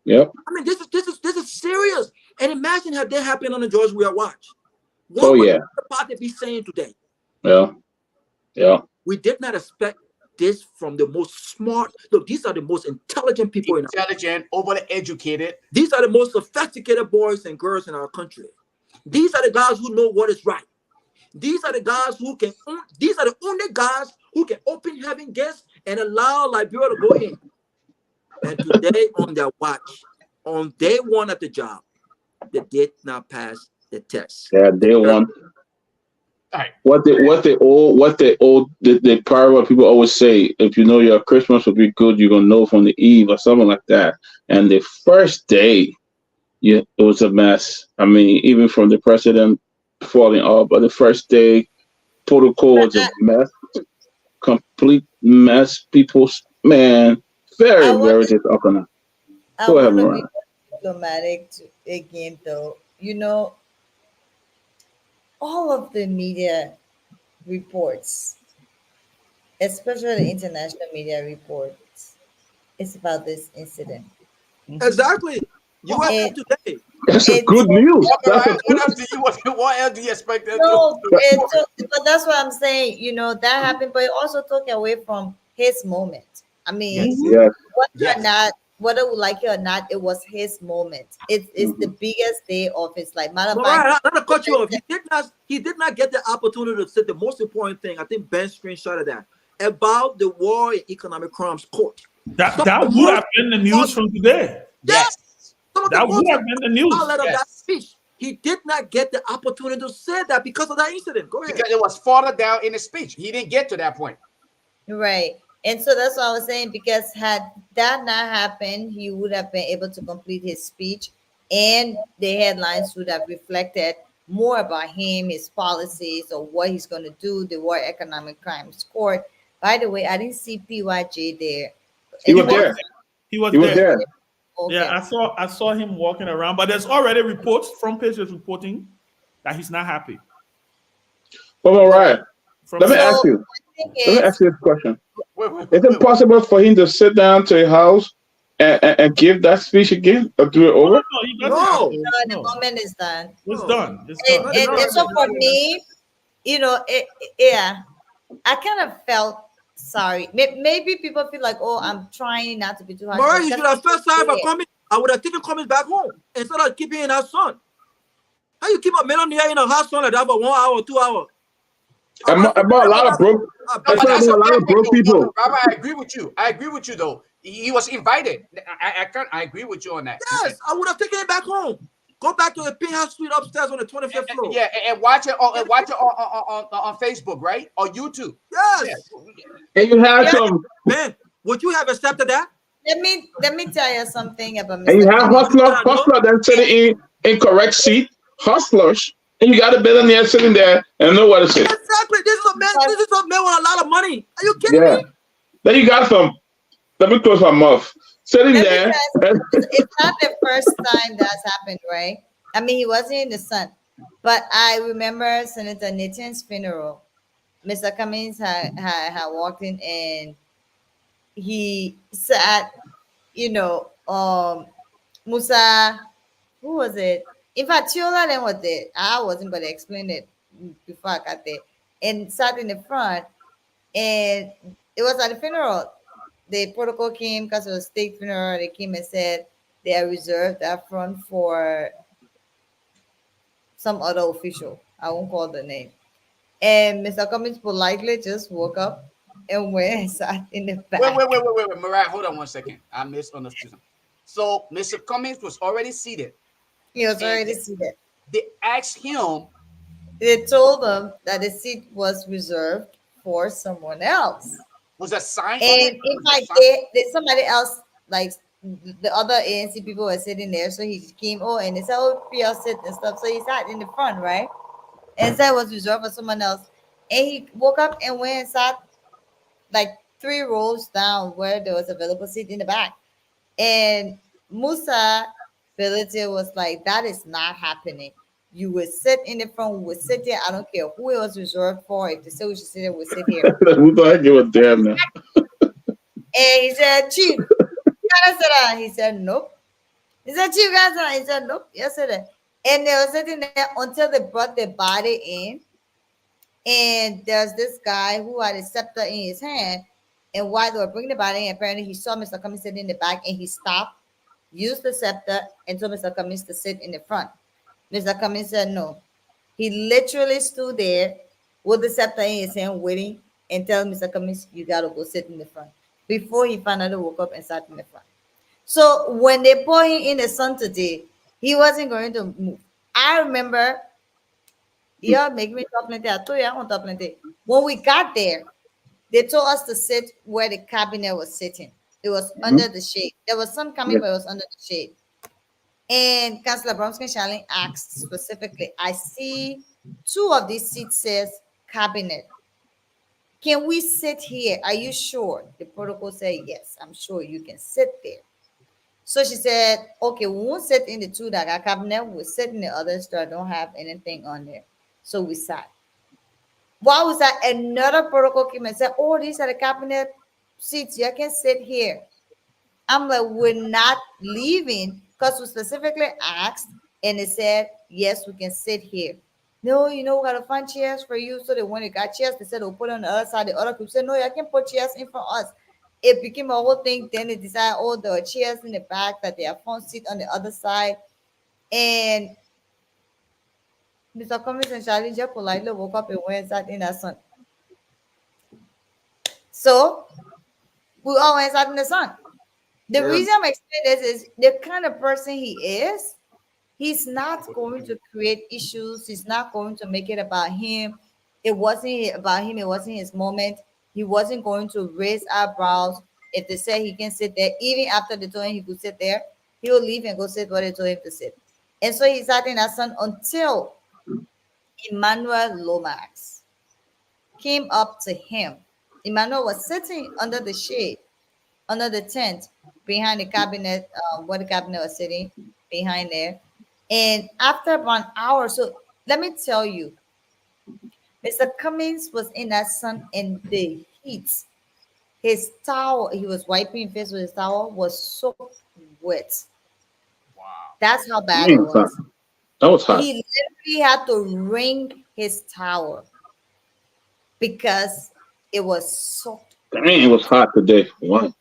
Speaker 9: Yep.
Speaker 4: I mean, this is serious. And imagine had that happened on the George Weah Watch. What
Speaker 9: Oh
Speaker 4: would
Speaker 9: yeah.
Speaker 4: the party be saying today?
Speaker 9: Yeah. Yeah.
Speaker 4: We did not expect this from the most smart. Look, these are the most intelligent people in our
Speaker 2: Intelligent, overly educated.
Speaker 4: These are the most sophisticated boys and girls in our country. These are the guys who know what is right. These are the guys who can. These are the only guys who can open heaven gates and allow Liberia to go in. And today, on their watch, on day one of the job, they did not pass the test.
Speaker 9: Yeah. They want
Speaker 2: All right.
Speaker 9: what the power people always say. If you know your Christmas will be good, you're gonna know from the eve or something like that. And the first day, yeah, it was a mess. I mean, even from the president falling off, but the first day, protocol was a mess, complete mess. People, man, very, very disappointing.
Speaker 7: I
Speaker 9: Go ahead,
Speaker 7: want to
Speaker 9: Mariah.
Speaker 7: be diplomatic again, though. You know, all of the media reports, especially the international media reports, it's about this incident.
Speaker 4: Exactly. You are
Speaker 7: It,
Speaker 4: today.
Speaker 9: That's a
Speaker 7: it's
Speaker 9: good news.
Speaker 2: What,
Speaker 9: That's a
Speaker 2: Mariah, what else do you what else do you expect them
Speaker 7: no,
Speaker 2: to?
Speaker 7: but that's what I'm saying. You know, that happened, but it also took away from his moment. I mean,
Speaker 2: Yes.
Speaker 9: yes.
Speaker 7: whether or
Speaker 2: Yes.
Speaker 7: not, whether we like it or not, it was his moment. It's the biggest day of his life. Matter of
Speaker 4: But
Speaker 7: fact,
Speaker 4: right, I'm gonna cut you off. He did not get the opportunity to say the most important thing. I think Ben screenshotted that about the war and economic crimes court.
Speaker 8: That
Speaker 4: Some
Speaker 8: that
Speaker 4: of the
Speaker 8: would
Speaker 4: most-
Speaker 8: have been the news from today.
Speaker 2: Yes.
Speaker 4: Some of
Speaker 8: That
Speaker 4: the
Speaker 8: would
Speaker 4: most
Speaker 8: have been the news.
Speaker 4: highlight of that
Speaker 2: Yes.
Speaker 4: speech. He did not get the opportunity to say that because of that incident. Go ahead.
Speaker 2: Because it was farther down in the speech. He didn't get to that point.
Speaker 7: right. And so that's what I was saying, because had that not happened, he would have been able to complete his speech, and the headlines would have reflected more about him, his policies, or what he's going to do, the War Economic Crimes Court. By the way, I didn't see PYJ there.
Speaker 9: He was
Speaker 7: Anybody-
Speaker 9: there.
Speaker 8: He was
Speaker 9: He was
Speaker 8: there.
Speaker 9: there.
Speaker 7: Okay.
Speaker 8: Yeah, I saw him walking around, but there's already reports from pages reporting that he's not happy.
Speaker 9: But all right.
Speaker 8: From
Speaker 9: Let me
Speaker 7: So,
Speaker 9: ask you.
Speaker 7: the thing
Speaker 9: Let me
Speaker 7: is,
Speaker 9: ask you this question.
Speaker 2: Wait,
Speaker 9: Is it possible for him to sit down to a house and give that speech again or do it
Speaker 8: no,
Speaker 9: over?
Speaker 8: he doesn't
Speaker 4: No.
Speaker 8: have to.
Speaker 7: the
Speaker 8: No.
Speaker 7: moment is done.
Speaker 8: It's
Speaker 4: No.
Speaker 8: done. It's
Speaker 7: And,
Speaker 8: done.
Speaker 7: and so for me, you know, yeah, I kind of felt sorry. Maybe people feel like, oh, I'm trying not to be too harsh.
Speaker 4: Mariah,
Speaker 7: but
Speaker 4: you
Speaker 7: that's
Speaker 4: should have first time for
Speaker 7: it.
Speaker 4: coming. I would have taken comments back home instead of keeping in our son. How you keep a millionaire in a hot sun like that for 1 hour, 2 hours?
Speaker 9: About a lot of broke.
Speaker 2: No,
Speaker 9: I
Speaker 2: but
Speaker 9: said
Speaker 2: that's
Speaker 9: about a lot
Speaker 2: fair
Speaker 9: of broke
Speaker 2: point, though.
Speaker 9: people.
Speaker 2: Rabbi, I agree with you. I agree with you, though. He was invited. I agree with you on that.
Speaker 4: Yes, I would have taken it back home. Go back to the penthouse suite upstairs on the 25th floor.
Speaker 2: Yeah, and watch it on Facebook, right? Or YouTube.
Speaker 4: Yes.
Speaker 9: And you had some,
Speaker 4: Man, would you have accepted that?
Speaker 7: Let me tell you something about
Speaker 9: and you
Speaker 7: Mr.
Speaker 9: have
Speaker 7: Cummings.
Speaker 9: hustler then sitting in correct seat, hustlers, and you got a billionaire sitting there and know what to say.
Speaker 4: Exactly. This is a man. This is a man with a lot of money. Are you kidding
Speaker 9: Yeah.
Speaker 4: me?
Speaker 9: Then you got some. Let me close my mouth. Sitting
Speaker 7: Let me
Speaker 9: there.
Speaker 7: tell you, it's not the first time that's happened, right? I mean, he wasn't in the sun, but I remember Senator Nathan's funeral. Mr. Cummings had walked in, and he sat, you know, Musa, who was it? In fact, Chiola then was there. I wasn't, but I explained it before I got there. And sat in the front, and it was at the funeral. The protocol came because it was a state funeral. They came and said they are reserved that front for some other official. I won't call the name. And Mr. Cummings politely just woke up and went and sat in the back.
Speaker 2: Wait, Mariah, hold on 1 second. I misunderstood something. So Mr. Cummings was already seated.
Speaker 7: He was already seated.
Speaker 2: They asked him.
Speaker 7: They told him that the seat was reserved for someone else.
Speaker 2: Was a sign on
Speaker 7: And
Speaker 2: it?
Speaker 7: in fact, somebody else, like the other ANC people were sitting there. So he came, and they said, oh, y'all sit and stuff. So he sat in the front, right? And said it was reserved for someone else. And he woke up and went and sat like 3 rows down where there was available seat in the back. And Musa Belete was like, that is not happening. You would sit in the front, we would sit there. I don't care who it was reserved for. If they said we should sit there, we'll sit here.
Speaker 9: Who thought I give a damn now?
Speaker 7: And he said, Chief, gotta sit down. He said, nope. He said, Chief, gotta sit down. He said, nope. Yes, sir. And they were sitting there until they brought the body in. And there's this guy who had a scepter in his hand. And while they were bringing the body in, apparently he saw Mr. Cummings sitting in the back and he stopped, used the scepter, and told Mr. Cummings to sit in the front. Mr. Cummings said no. He literally stood there with the scepter in his hand waiting and tell Mr. Cummings, you got to go sit in the front. Before he finally woke up and sat in the front. So when they put him in the sun today, he wasn't going to move. I remember, y'all make me talk plenty. I told you I want to talk plenty. When we got there, they told us to sit where the cabinet was sitting. It was under the shade. There was some coming, but it was under the shade. And Councillor Bromsky-Shalin asked specifically, I see 2 of these seats says cabinet. Can we sit here? Are you sure? The protocol said, yes, I'm sure you can sit there. So she said, okay, we won't sit in the 2 that got cabinet. We'll sit in the others that don't have anything on there. So we sat. While we sat, another protocol came and said, oh, these are the cabinet seats. You can sit here. I'm like, we're not leaving because we specifically asked and they said, yes, we can sit here. No, we got to find chairs for you. So they when they got chairs, they said they'll put it on the other side. The other group said, no, I can put chairs in for us. It became a whole thing. Then they decided, oh, there are chairs in the back that they have front seat on the other side. And Mr. Cummings and Charlie just politely woke up and went and sat in that sun. So we all went and sat in the sun. The reason I'm explaining this is the kind of person he is. He's not going to create issues. He's not going to make it about him. It wasn't about him. It wasn't his moment. He wasn't going to raise eyebrows if they said he can sit there. Even after they told him he could sit there, he will leave and go sit where they told him to sit. And so he sat in that sun until Emmanuel Lomax came up to him. Emmanuel was sitting under the shade, under the tent, behind the cabinet, where the cabinet was sitting, behind there. And after about an hour, so let me tell you, Mr. Cummings was in that sun in the heat. His towel, he was wiping his face with his towel, was soaked wet.
Speaker 2: Wow.
Speaker 7: That's how bad it was.
Speaker 9: That was hot.
Speaker 7: He literally had to wring his towel because it was soaked.
Speaker 9: Dang, it was hot today. Wow.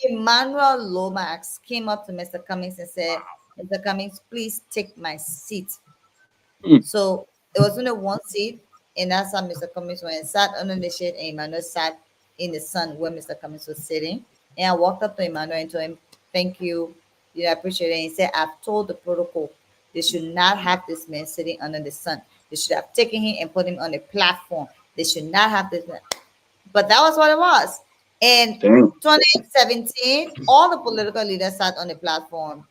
Speaker 7: Emmanuel Lomax came up to Mr. Cummings and said, Mr. Cummings, please take my seat. So it was only one seat, and that's how Mr. Cummings went and sat under the shade, and Emmanuel sat in the sun where Mr. Cummings was sitting. And I walked up to Emmanuel and told him, thank you. I appreciate it. And he said, I've told the protocol they should not have this man sitting under the sun. They should have taken him and put him on a platform. They should not have this man. But that was what it was. In 2017, all the political leaders sat on the platform.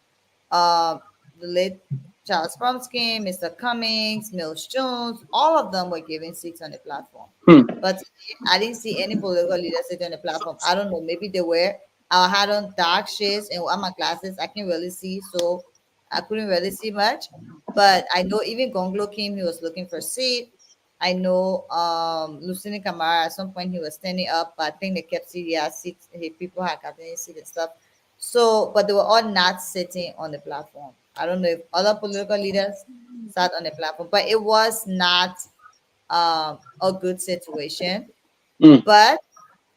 Speaker 7: The late Charles Bromsky, Mr. Cummings, Mills Jones, all of them were given seats on the platform. But I didn't see any political leaders sitting on the platform. I don't know, maybe they were. I had on dark shades and on my glasses, I can't really see, so I couldn't really see much. But I know even Gonglo came, he was looking for a seat. I know Lieutenant Kamara, at some point he was standing up, but I think they kept seats. People had gotten a seat and stuff. So, but they were all not sitting on the platform. I don't know if other political leaders sat on the platform, but it was not a good situation. But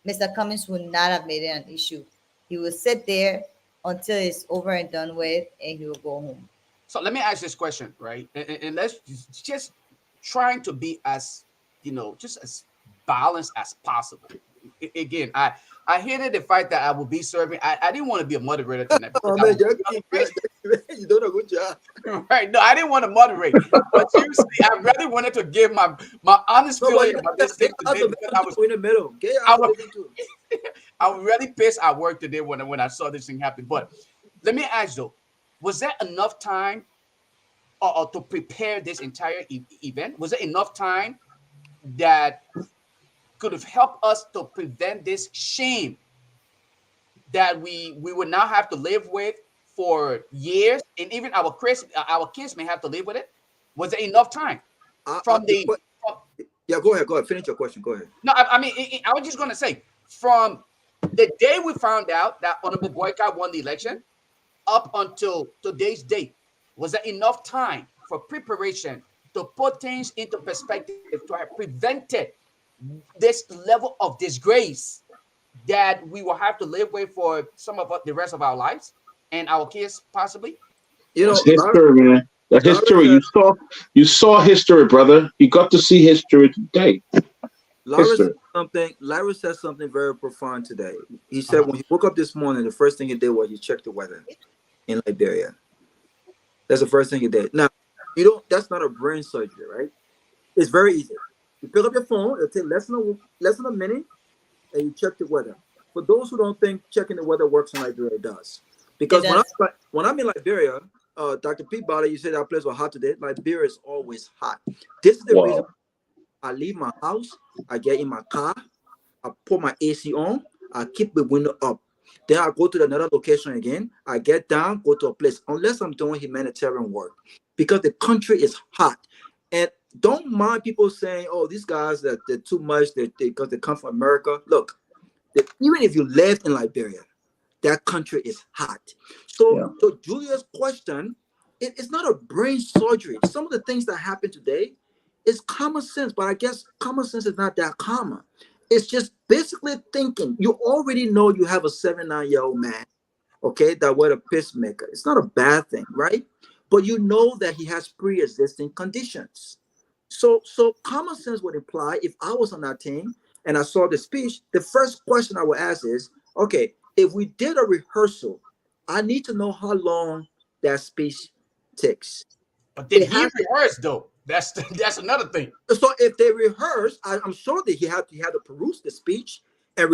Speaker 7: Mr. Cummings would not have made it an issue. He would sit there until it's over and done with, and he will go home.
Speaker 2: So let me ask this question, right? And let's just trying to be as, just as balanced as possible. Again, I hated the fact that I would be serving. I didn't want to be a moderator tonight.
Speaker 4: Oh, man, you done a good job.
Speaker 2: Right? No, I didn't want to moderate. But seriously, I really wanted to give my honest feeling about this thing today. I was
Speaker 4: in the middle.
Speaker 2: I was really pissed at work today when I saw this thing happen. But let me ask though, was there enough time or to prepare this entire event? Was there enough time that could have helped us to prevent this shame that we would now have to live with for years, and even our kids may have to live with it? Was there enough time from from,
Speaker 4: Yeah, go ahead. Go ahead. Finish your question. Go ahead.
Speaker 2: no, I mean, I was just going to say, from the day we found out that Honorable BOAKAI won the election up until today's date, was there enough time for preparation to put things into perspective to have prevented this level of disgrace that we will have to live with for some of the rest of our lives and our kids possibly?
Speaker 4: You know,
Speaker 9: That's history, man. That's history.
Speaker 4: Larry
Speaker 9: You saw history, brother. You got to see history today. History.
Speaker 4: Larry said something very profound today. He said when he woke up this morning, the first thing he did was he checked the weather in Liberia. That's the first thing he did. Now, that's not a brain surgery, right? It's very easy. You pick up your phone, it'll take less than a minute, and you check the weather. For those who don't think checking the weather works in Liberia, it does. Because when I'm in Liberia, Dr. Peabody, you said that place was hot today. Liberia is always hot. This is the reason I leave my house, I get in my car, I put my AC on, I keep the window up. Then I go to another location again. I get down, go to a place, unless I'm doing humanitarian work, because the country is hot. And don't mind people saying, "Oh, these guys that they're too much because they come from America." Look, even if you lived in Liberia, that country is hot. So, to Julia's question, it's not a brain surgery. Some of the things that happen today is common sense, but I guess common sense is not that common. It's just basically thinking. You already know you have a 79-year-old man, okay, that wear a pacemaker. It's not a bad thing, right? But you know that he has pre-existing conditions. So common sense would imply if I was on that team and I saw the speech, the first question I would ask is, okay, if we did a rehearsal, I need to know how long that speech takes.
Speaker 2: But did he rehearse though? That's another thing.
Speaker 4: So if they rehearse, I'm sure that he had to peruse the speech and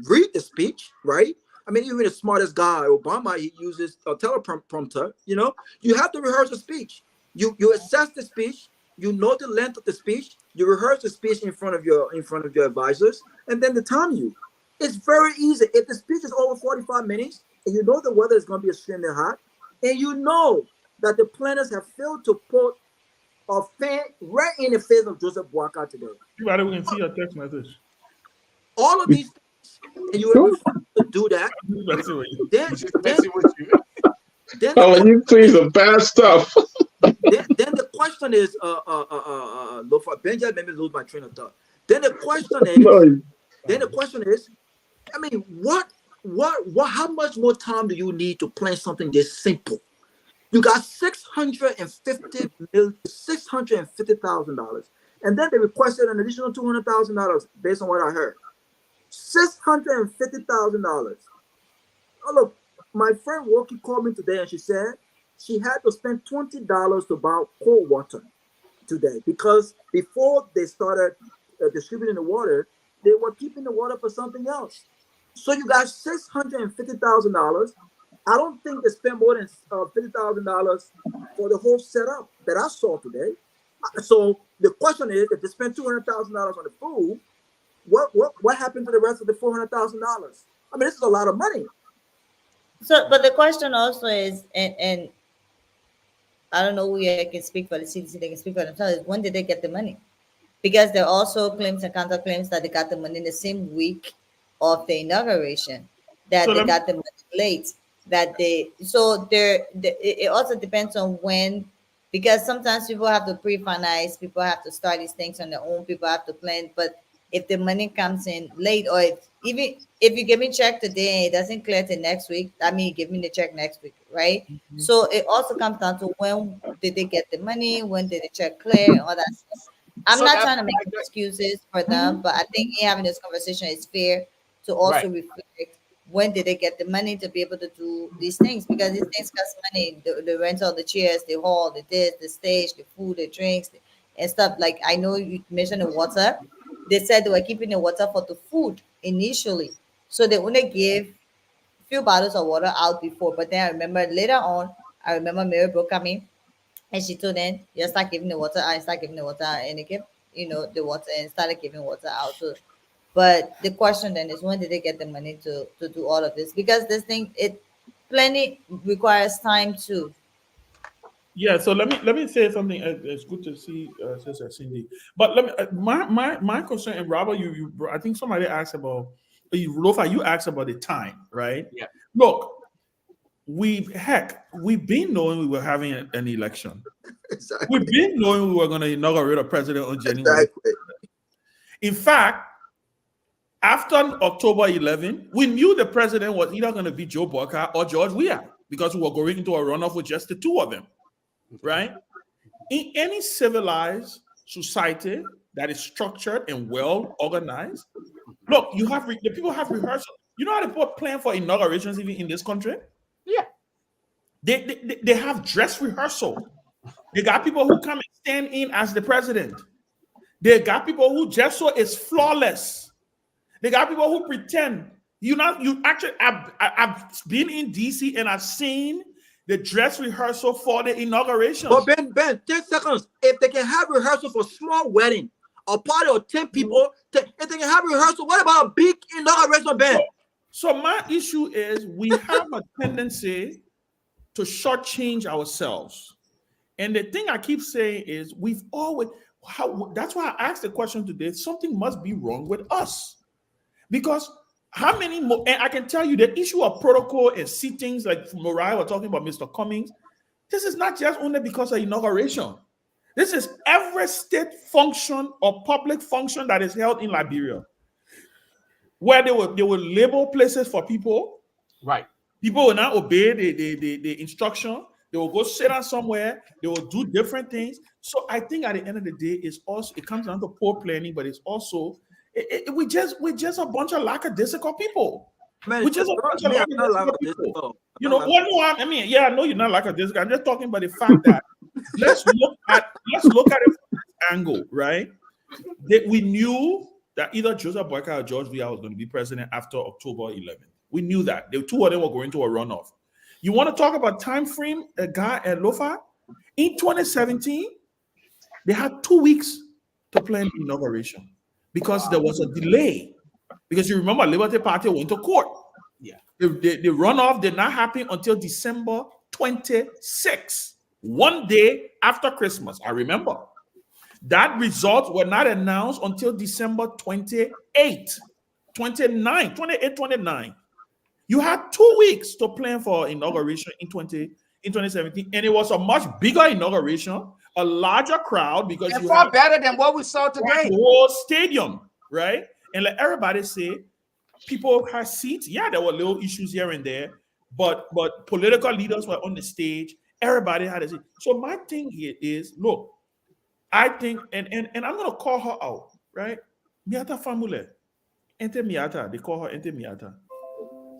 Speaker 4: read the speech, right? I mean, even the smartest guy, Obama, he uses a teleprompter. You have to rehearse the speech. You assess the speech. You know the length of the speech. You rehearse the speech in front of your advisors, and then they time you. It's very easy. If the speech is over 45 minutes, and you know the weather is going to be extremely hot, and you know that the planners have failed to put a fan right in the face of Joseph BOAKAI today.
Speaker 8: You rather we can see your text message.
Speaker 4: All of these things, and you were to do that.
Speaker 9: Then you please the bad stuff.
Speaker 4: then the question is, Benjamin made me lose my train of thought. Then the question is, I mean, what, how much more time do you need to plan something this simple? You got $650,000, and then they requested an additional $200,000 based on what I heard. $650,000. Oh, look, my friend Walkie called me today, and she said she had to spend $20 to buy cold water today because before they started distributing the water, they were keeping the water for something else. So you got $650,000. I don't think they spent more than $50,000 for the whole setup that I saw today. So the question is, if they spent $200,000 on the food, what happened to the rest of the $400,000? I mean, this is a lot of money.
Speaker 7: So, but the question also is, and I don't know who can speak for the CDC, they can speak for themselves, when did they get the money? Because there are also claims and counterclaims that they got the money in the same week of the inauguration, that they got the money late, it also depends on when, because sometimes people have to pre-finance, people have to start these things on their own, people have to plan, but if the money comes in late, or even if you give me a check today and it doesn't clear till next week, that means you give me the check next week, right? Mm-hmm. So it also comes down to when did they get the money, when did the check clear, and all that stuff. I'm not trying to make excuses for them, but I think having this conversation is fair to also reflect when did they get the money to be able to do these things, because these things cost money. The rental, the chairs, the hall, the this, the stage, the food, the drinks, and stuff. Like I know you mentioned the water. They said they were keeping the water for the food initially, so they only gave a few bottles of water out before. But then I remember later on, Mary Brooke coming, and she told them, "You start giving the water out, start giving the water out," and they kept, the water and started giving water out. So But the question then is, when did they get the money to do all of this? Because this thing, it plenty requires time too.
Speaker 8: Yeah, so let me say something. It's good to see Sister Cindy. But let me my concern, and Robert, I think somebody asked about Lofa, you asked about the time, right?
Speaker 2: Yeah.
Speaker 8: Look, we've been knowing we were having an election.
Speaker 4: Exactly.
Speaker 8: We've been knowing we were going to inaugurate a president on January.
Speaker 4: Exactly.
Speaker 8: In fact, after October 11, we knew the president was either going to be Joe BOAKAI or George Weah, because we were going into a runoff with just the two of them, right? In any civilized society that is structured and well organized, look, the people have rehearsal. You know how people plan for inaugurations even in this country?
Speaker 2: Yeah.
Speaker 8: They have dress rehearsal. They got people who come and stand in as the president. They got people who just so is flawless. They got people who pretend. I've been in DC and I've seen the dress rehearsal for the inauguration.
Speaker 4: But Ben, 10 seconds. If they can have rehearsal for small wedding, a party of 10 people, if they can have rehearsal, what about a big inauguration, Ben?
Speaker 8: So my issue is we have a tendency to shortchange ourselves. And the thing I keep saying is that's why I asked the question today. Something must be wrong with us. Because how many more, and I can tell you the issue of protocol and sittings, like Mariah was talking about Mr. Cummings, this is not just only because of inauguration. This is every state function or public function that is held in Liberia, where they will label places for people.
Speaker 2: Right.
Speaker 8: People will not obey the instruction. They will go sit down somewhere. They will do different things. So I think at the end of the day, it comes down to poor planning, but it's also we're just a bunch of lackadaisical people.
Speaker 4: Man,
Speaker 8: We're just a bunch of lackadaisical people. You know, I mean, yeah, I know you're not lackadaisical. I'm just talking about the fact that let's look at it from this angle, right? That we knew that either Joseph BOAKAI or George Weah was going to be president after October 11th. We knew that. The two of them were going to a runoff. You want to talk about time frame, a guy at Lofa? In 2017, they had 2 weeks to plan the inauguration because there was a delay. Because you remember, Liberty Party went to court.
Speaker 2: Yeah.
Speaker 8: The runoff did not happen until December 26th, one day after Christmas. I remember. That results were not announced until December 28, 29. You had 2 weeks to plan for inauguration in 2017, and it was a much bigger inauguration, a larger crowd because
Speaker 2: and
Speaker 8: you
Speaker 2: far
Speaker 8: had
Speaker 2: better than what we saw today.
Speaker 8: the whole stadium, right? And like everybody say, people had seats. Yeah, there were little issues here and there, but political leaders were on the stage. Everybody had a seat. So my thing here is, look, I think, and I'm gonna call her out, right? Miata Famule, Ente Miata, they call her Ente Miata.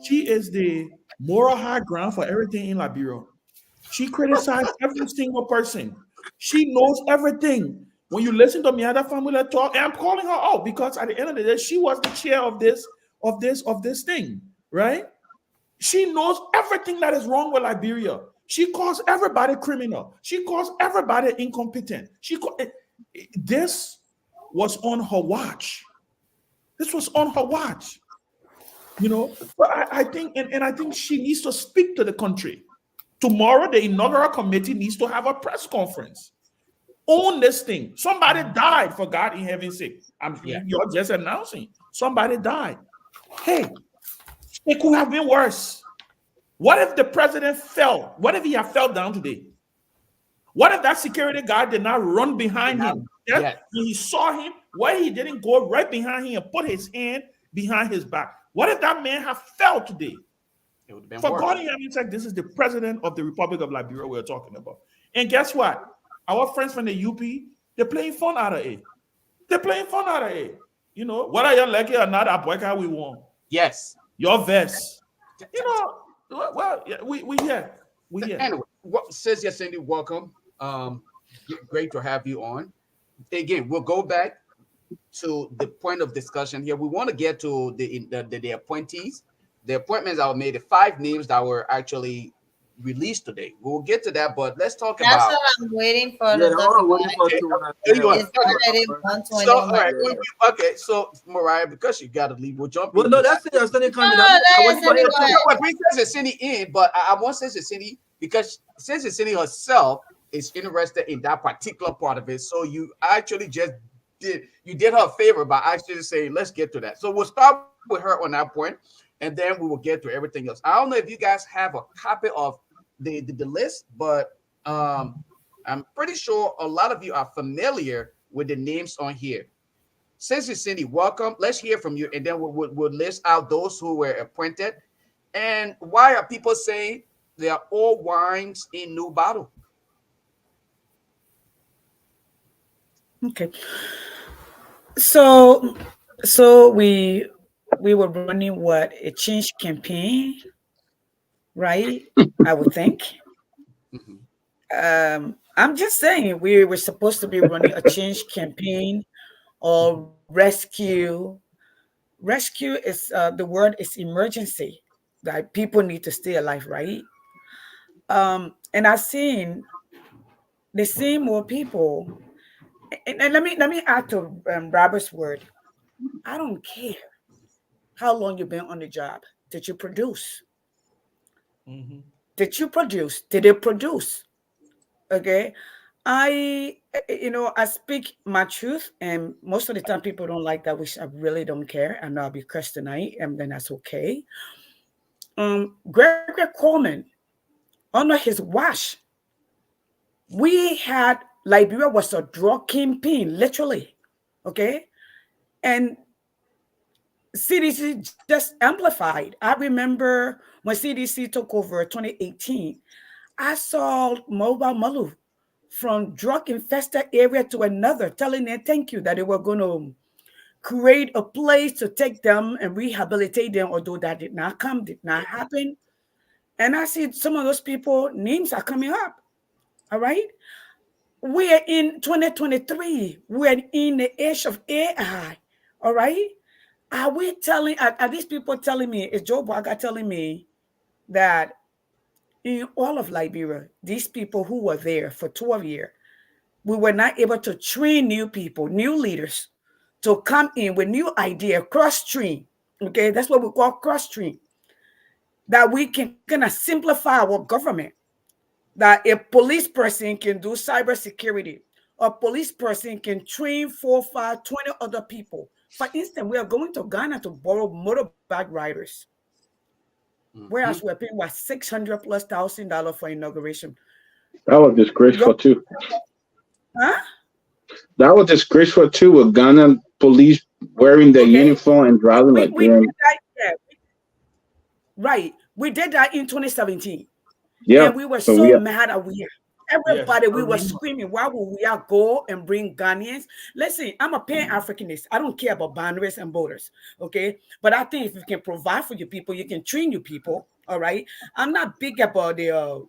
Speaker 8: She is the moral high ground for everything in Liberia. She criticized every single person. She knows everything. When you listen to Miata Famule talk, and I'm calling her out because at the end of the day, she was the chair of this thing, right? She knows everything that is wrong with Liberia. She calls everybody criminal. She calls everybody incompetent. This was on her watch. This was on her watch. You know, but I think, and I think she needs to speak to the country. Tomorrow, the inaugural committee needs to have a press conference. Own this thing. Somebody died, for God in heaven's sake. You're just announcing. Somebody died. Hey, it could have been worse. What if the president fell? What if he had fell down today? What if that security guard did not run behind him? When he saw him, why he didn't go right behind him and put his hand behind his back? What if that man had fell today?
Speaker 2: It would have been
Speaker 8: For
Speaker 2: worse.
Speaker 8: God in heaven's sake, this is the president of the Republic of Liberia we're talking about. And guess what? Our friends from the UP, they're playing fun out of it. They're playing fun out of it. You know, whether you like it or not, at BOAKAI we won.
Speaker 2: Yes.
Speaker 8: Your vest. You know, well, yeah, we here. We here.
Speaker 2: Anyway, says yes, Cindy, welcome. Great to have you on. Again, we'll go back to the point of discussion here. We want to get to the appointees, the appointments that were made, the 5 names that were actually released today. We'll get to that, but let's talk
Speaker 7: That's
Speaker 2: about.
Speaker 7: what I'm waiting for
Speaker 4: Yeah,
Speaker 7: to talk
Speaker 4: all I'm waiting
Speaker 7: about.
Speaker 4: for
Speaker 2: Okay,
Speaker 4: too.
Speaker 2: you want
Speaker 7: It's already 120
Speaker 2: so
Speaker 7: on
Speaker 2: all
Speaker 7: my
Speaker 2: right.
Speaker 7: phone.
Speaker 2: Okay, so Mariah, because you got to leave, we'll jump
Speaker 4: Well,
Speaker 2: into
Speaker 4: no,
Speaker 2: that.
Speaker 4: that's it. I'm still
Speaker 7: No,
Speaker 4: coming.
Speaker 7: no,
Speaker 4: I
Speaker 7: let
Speaker 4: want to go
Speaker 7: Cindy
Speaker 4: ahead
Speaker 7: go
Speaker 2: No,
Speaker 4: too.
Speaker 7: ahead.
Speaker 2: but bring Sister Cindy in, but I want Sister Cindy because Sister Cindy herself is interested in that particular part of it. So you actually just did her a favor by actually saying, let's get to that. So we'll start with her on that point, and then we will get to everything else. I don't know if you guys have a copy of the list, but I'm pretty sure a lot of you are familiar with the names on here. Sister Cindy, welcome. Let's hear from you, and then we'll list out those who were appointed. And why are people saying they are all wines in new bottle?
Speaker 10: Okay. So we were running what a change campaign, right? I would think.
Speaker 2: Mhm.
Speaker 10: I'm just saying we were supposed to be running a change campaign or rescue. Rescue is the word is emergency that people need to stay alive, right? And I've seen the same more people. And let me add to Robert's word. I don't care how long you've been on the job. Did you produce?
Speaker 8: Mhm.
Speaker 10: Did you produce? Did it produce? Okay. I speak my truth, and most of the time people don't like that, which I really don't care. I know I'll be cursed tonight, and then that's okay. Gregory Coleman, under his watch, we had Liberia was a drug kingpin, literally. Okay. And CDC just amplified. I remember when CDC took over 2018, I saw Mobile Malu from drug infested area to another, telling them thank you that they were going to create a place to take them and rehabilitate them, although that did not happen. And I see some of those people, names are coming up. All right. We're in 2023. We're in the age of AI. All right. Are these people telling me, is Joe Baga telling me that in all of Liberia, these people who were there for 12 years, we were not able to train new people, new leaders to come in with new idea, cross stream. Okay, that's what we call cross stream. That we can kind of simplify our government. That a police person can do cybersecurity. A police person can train 4, 5, 20 other people. For instance, we are going to Ghana to borrow motorbike riders, whereas
Speaker 2: Mhm.
Speaker 10: we're paying what $600,000+ for inauguration.
Speaker 9: That was disgraceful
Speaker 10: Yo,
Speaker 9: too.
Speaker 10: huh?
Speaker 9: That was disgraceful too, with Ghana police wearing their
Speaker 10: Okay.
Speaker 9: uniform and driving like
Speaker 10: We did
Speaker 9: they're
Speaker 10: that. Yeah, right. We did that in 2017.
Speaker 9: yeah.
Speaker 10: And we were
Speaker 9: So
Speaker 10: so
Speaker 9: we
Speaker 10: mad at we
Speaker 8: Yes,
Speaker 10: everybody,
Speaker 8: I
Speaker 10: we were
Speaker 8: remember.
Speaker 10: screaming, why would we are go and bring Ghanaians? Listen, I'm a pan-Africanist. I don't care about boundaries and borders. Okay. But I think if you can provide for your people, you can train your people. All right. I'm not big about the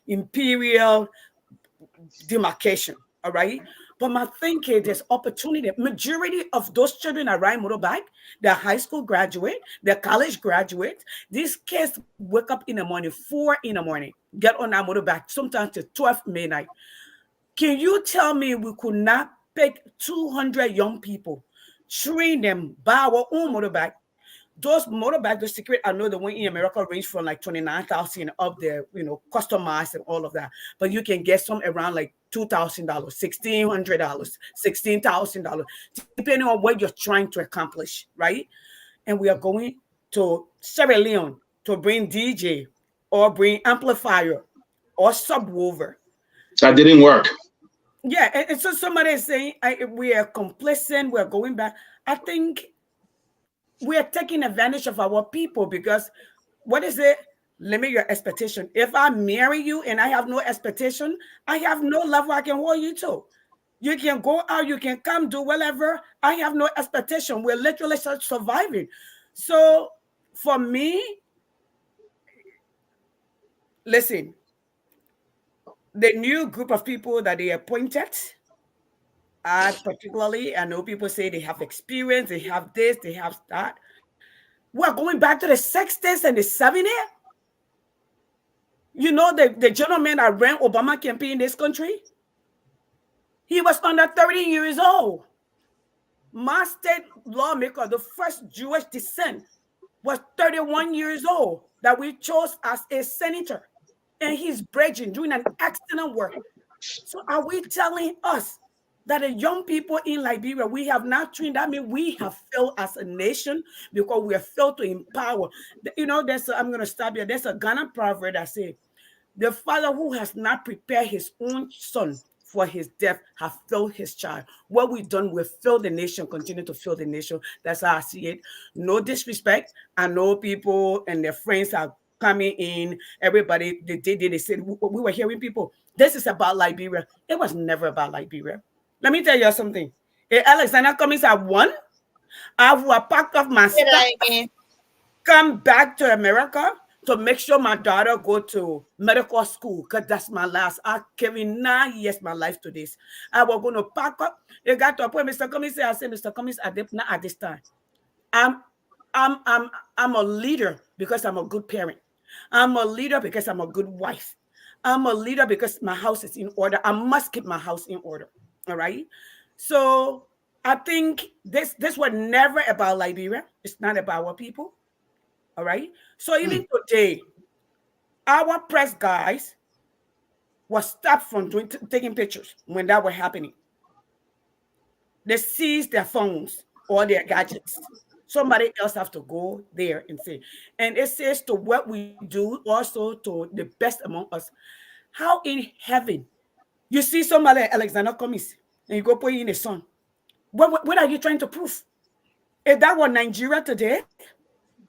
Speaker 10: imperial demarcation. All right. But my thinking, there's opportunity. Majority of those children that ride motorbike, they're high school graduate, they're college graduates. These kids wake up in the morning, 4 in the morning, get on that motorbike, sometimes to 12 midnight. Can you tell me we could not pick 200 young people, train them, buy our own motorbike? Those motorbikes, the secret, I know the one in America range from like 29,000 up there, customized and all of that. But you can get some around like $2,000, $1,600, $16,000, depending on what you're trying to accomplish, right? And we are going to Sierra Leone to bring DJ or bring amplifier or subwoofer.
Speaker 9: that didn't work.
Speaker 10: Yeah, and so somebody is saying we are complacent, we're going back. I think we are taking advantage of our people because what is it? Limit your expectation. If I marry you and I have no expectation, I have no level I can hold you to. You can go out, you can come do whatever. I have no expectation. We're literally surviving. So for me, listen, the new group of people that they appointed, I know people say they have experience, they have this, they have that. We're going back to the 60s and the 70s. You know the gentleman that ran Obama campaign in this country? He was under 30 years old. My state lawmaker, the first Jewish descent, was 31 years old that we chose as a senator. And he's bridging, doing an excellent work. So are we telling us that the young people in Liberia, we have not trained? That means we have failed as a nation because we have failed to empower. I'm going to stop here. There's a Ghana proverb that says, the father who has not prepared his own son for his death has failed his child. What we've done, we've failed the nation, continue to fail the nation. That's how I see it. No disrespect. I know people and their friends are coming in. Everybody, they said, we were hearing people, this is about Liberia. It was never about Liberia. Let me tell you something. If Alexander Cummings had won, I would have packed up my stuff, come back to America to make sure my daughter go to medical school, because that's my last. I carry 9 years my life to this. I was going to pack up. It got to a point, Mr. Cummings said, I said, Mr. Cummings, not at this time. I'm a leader because I'm a good parent. I'm a leader because I'm a good wife. I'm a leader because my house is in order. I must keep my house in order. All right. So I think this was never about Liberia. It's not about our people. All right. So even today, our press guys was stopped from taking pictures when that was happening. They seized their phones or their gadgets. Somebody else have to go there and say. And it says to what we do, also to the best among us. How in heaven you see somebody like Alexander Cummings and you go put in a son? What are you trying to prove? If that were Nigeria today,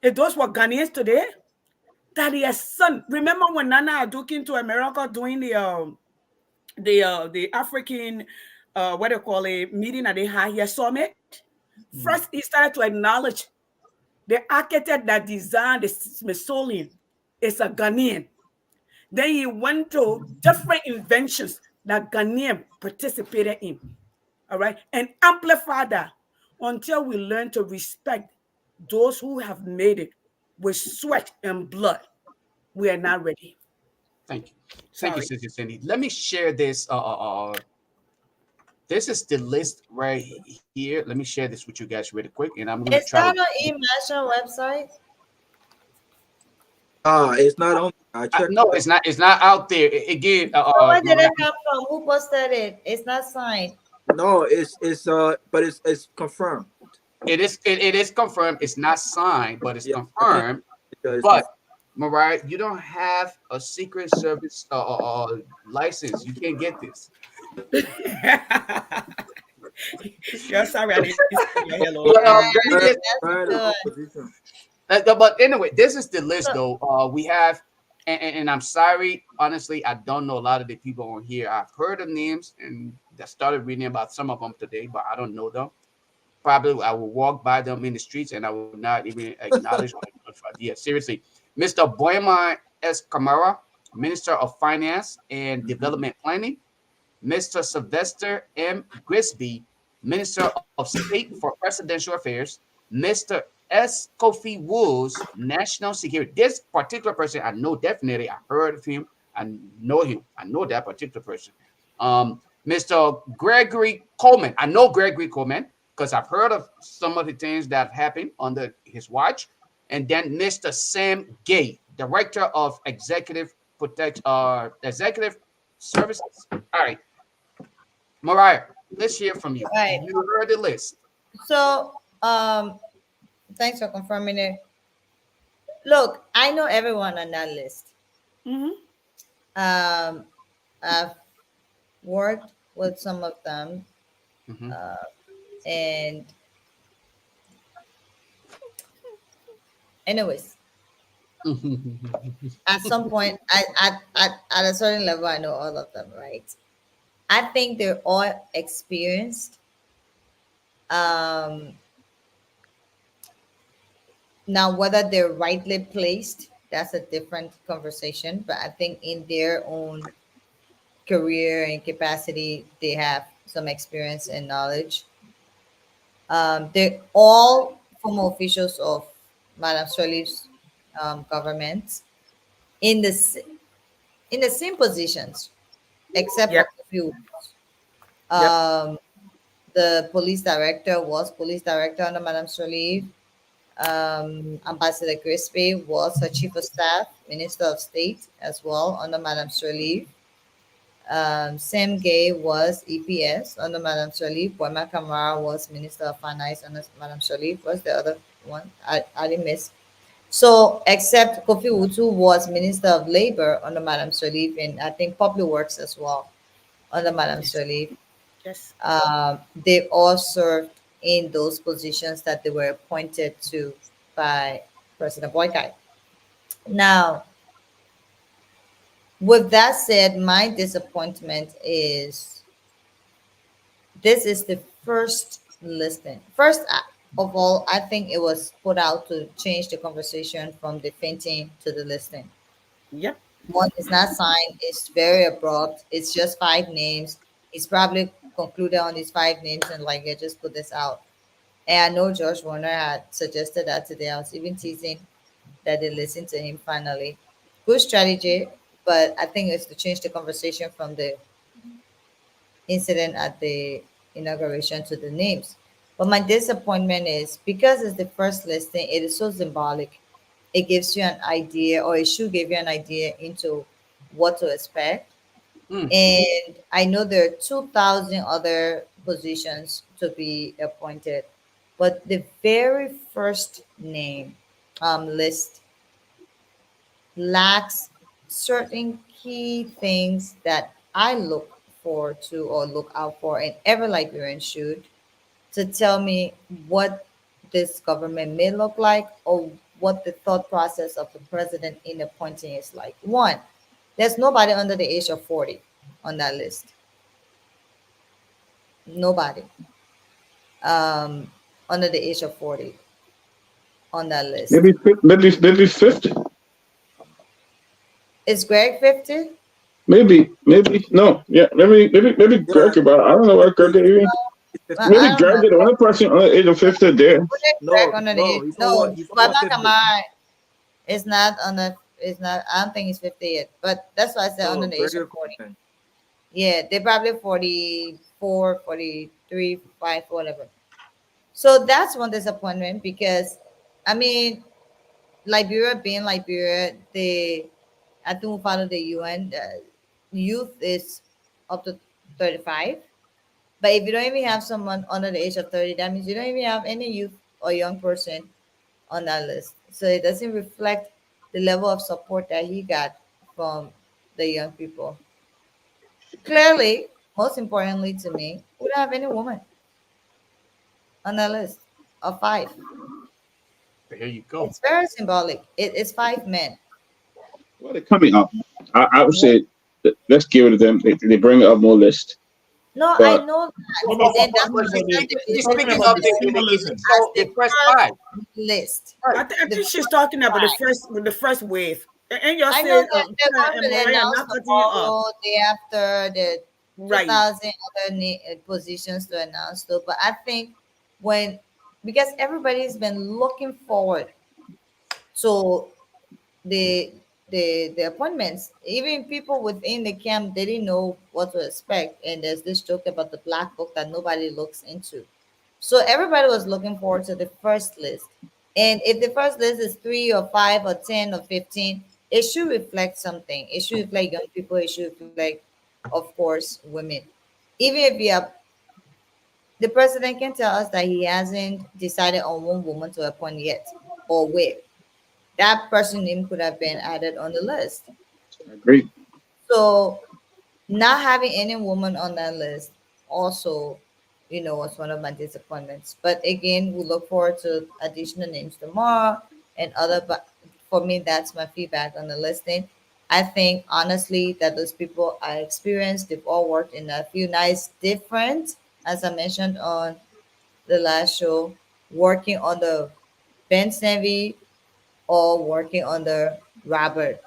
Speaker 10: if those were Ghanaians today, that is son. Remember when Nana Ado came to America doing the African what they call a meeting at the High Here Summit? First, he started to acknowledge the architect that designed the Smithsonian is a Ghanaian. Then he went to different inventions that Ghanaian participated in. All right, and amplify that until we learn to respect those who have made it with sweat and blood. We are not ready.
Speaker 2: Thank you. Thank you, Sister Cindy. Let me share this. This is the list right here. Let me share this with you guys really quick, and I'm going to try
Speaker 7: Is that
Speaker 2: to.
Speaker 7: on e-national website?
Speaker 4: It's not on. I checked.
Speaker 2: No, it's not. It's not out there. Again,
Speaker 7: So where did it come from? Who posted it? It's not signed.
Speaker 4: No, but it's confirmed.
Speaker 2: It is confirmed. It's not signed, but it's
Speaker 4: Yeah,
Speaker 2: confirmed.
Speaker 4: it's
Speaker 2: But Mariah, you don't have a Secret Service license. You can't get this.
Speaker 10: You're sorry, I didn't say your hello.
Speaker 2: But anyway, this is the list, though. We have, and I'm sorry, honestly, I don't know a lot of the people on here. I've heard of names and I started reading about some of them today, but I don't know them. Probably I will walk by them in the streets and I will not even acknowledge. Yeah, seriously. Mr. Boyman S. Kamara, Minister of Finance and Development Planning. Mr. Sylvester M. Grisby, Minister of State for Presidential Affairs. Mr. S. Kofi Woods, National Security. This particular person, I know definitely. I heard of him. I know him. I know that particular person. Mr. Gregory Coleman. I know Gregory Coleman because I've heard of some of the things that have happened under his watch. And then Mr. Sam Gay, Director of Executive Services. All right. Mariah, let's hear from you.
Speaker 7: Right.
Speaker 2: You heard the list.
Speaker 7: So, thanks for confirming it. Look, I know everyone on that list. I've worked with some of them, and anyways, at some point, at a certain level, I know all of them, right? I think they're all experienced. Now, whether they're rightly placed, that's a different conversation. But I think in their own career and capacity, they have some experience and knowledge. They're all former officials of Madam Shirley's government. In the in the same positions, except
Speaker 10: Yep.
Speaker 7: for a few.
Speaker 10: Yep.
Speaker 7: Um, the police director was police director under Madame Sirleaf. Ambassador Crispy was her chief of staff, Minister of State as well under Madame Sirleaf. Sam Gay was EPS under Madame Sirleaf. Boima Kamara was Minister of Finance under Madame Sirleaf. Was the other one? I didn't miss. So, except Kofi Utu was Minister of Labor under Madame Sirleaf, and I think Public Works as well under Madame
Speaker 10: Yes.
Speaker 7: Sirleaf.
Speaker 10: Yes.
Speaker 7: They all served in those positions that they were appointed to by President BOAKAI. Now, with that said, my disappointment is this is the first listing. First of all, I think it was put out to change the conversation from the fainting to the listing.
Speaker 10: Yep.
Speaker 7: One is not signed, it's very abrupt. It's just five names. He's probably concluded on these five names and like, yeah, just put this out. And I know Josh Warner had suggested that today. I was even teasing that they listened to him finally. Good strategy, but I think it's to change the conversation from the incident at the inauguration to the names. But my disappointment is because it's the first listing, it is so symbolic. It gives you an idea, or it should give you an idea into what to expect.
Speaker 2: Mm.
Speaker 7: And I know there are 2,000 other positions to be appointed, but the very first name list lacks certain key things that I look forward to or look out for, and every Liberian should, to tell me what this government may look like or what the thought process of the president in appointing is like. One, there's nobody under the age of 40 on that list. Nobody under the age of 40 on that list.
Speaker 9: Maybe 50.
Speaker 7: Is Greg 50?
Speaker 9: Maybe no. Yeah, maybe
Speaker 4: Yeah,
Speaker 9: Gregor, but I don't know what
Speaker 4: he's
Speaker 9: Gregor even.
Speaker 4: he's
Speaker 7: Well,
Speaker 4: 51.
Speaker 7: I
Speaker 9: Maybe
Speaker 7: don't know.
Speaker 9: Gregor, the only person under the age of 50 there.
Speaker 7: Put Greg
Speaker 4: No,
Speaker 7: under the
Speaker 4: no,
Speaker 7: age. No,
Speaker 4: he's over
Speaker 7: Baba
Speaker 4: 50.
Speaker 7: Kamara is not on the. Is not. I don't think he's 50 yet. But that's why I said under
Speaker 4: No,
Speaker 7: the age of
Speaker 4: Gregory
Speaker 7: 40.
Speaker 4: Coleman.
Speaker 7: Yeah, they're probably 44, 43, 5, whatever. So that's one disappointment because, I mean, Liberia being Liberia, I think we follow the UN. Youth is up to 35. But if you don't even have someone under the age of 30, that means you don't even have any youth or young person on that list. So it doesn't reflect the level of support that he got from the young people. Clearly, most importantly to me, we don't have any woman on that list of five.
Speaker 2: There you go.
Speaker 7: It's very symbolic. It's five men.
Speaker 9: Well, they're coming up. I would say let's give it to them. They bring up more list,
Speaker 7: No, I
Speaker 9: but
Speaker 7: know
Speaker 8: No,
Speaker 7: that.
Speaker 8: but,
Speaker 7: And
Speaker 8: but,
Speaker 7: that's
Speaker 8: but,
Speaker 7: what
Speaker 2: But
Speaker 8: but,
Speaker 7: I'm
Speaker 8: the,
Speaker 7: saying. The
Speaker 2: she's
Speaker 8: she's talking
Speaker 2: speaking
Speaker 8: about
Speaker 2: of
Speaker 8: the
Speaker 2: the
Speaker 8: symbolism.
Speaker 2: so
Speaker 7: as
Speaker 2: the
Speaker 7: the
Speaker 2: first five.
Speaker 7: first list.
Speaker 10: I
Speaker 7: The
Speaker 10: think she's
Speaker 7: first
Speaker 10: talking about
Speaker 7: five.
Speaker 10: the first wave. And you
Speaker 7: I know
Speaker 10: said,
Speaker 7: that they're going to
Speaker 10: Mariah,
Speaker 7: announce
Speaker 10: not cutting you off.
Speaker 7: tomorrow, day after, the
Speaker 10: Right.
Speaker 7: 2,000 other positions to announce though. But I think when, because everybody's been looking forward to the the appointments, even people within the camp, they didn't know what to expect. And there's this joke about the black book that nobody looks into. So everybody was looking forward to the first list. And if the first list is three or five or 10 or 15, it should reflect something. It should reflect young people. It should reflect, of course, women. Even if you have, the president can tell us that he hasn't decided on one woman to appoint yet or where. That person name could have been added on the list.
Speaker 9: I agree.
Speaker 7: So not having any woman on that list also, was one of my disappointments. But again, we look forward to additional names tomorrow and other. But for me, that's my feedback on the listing. I think honestly that those people are experienced. They've all worked in a few nice different, as I mentioned on the last show, working on the Ben Navy or working on the Robert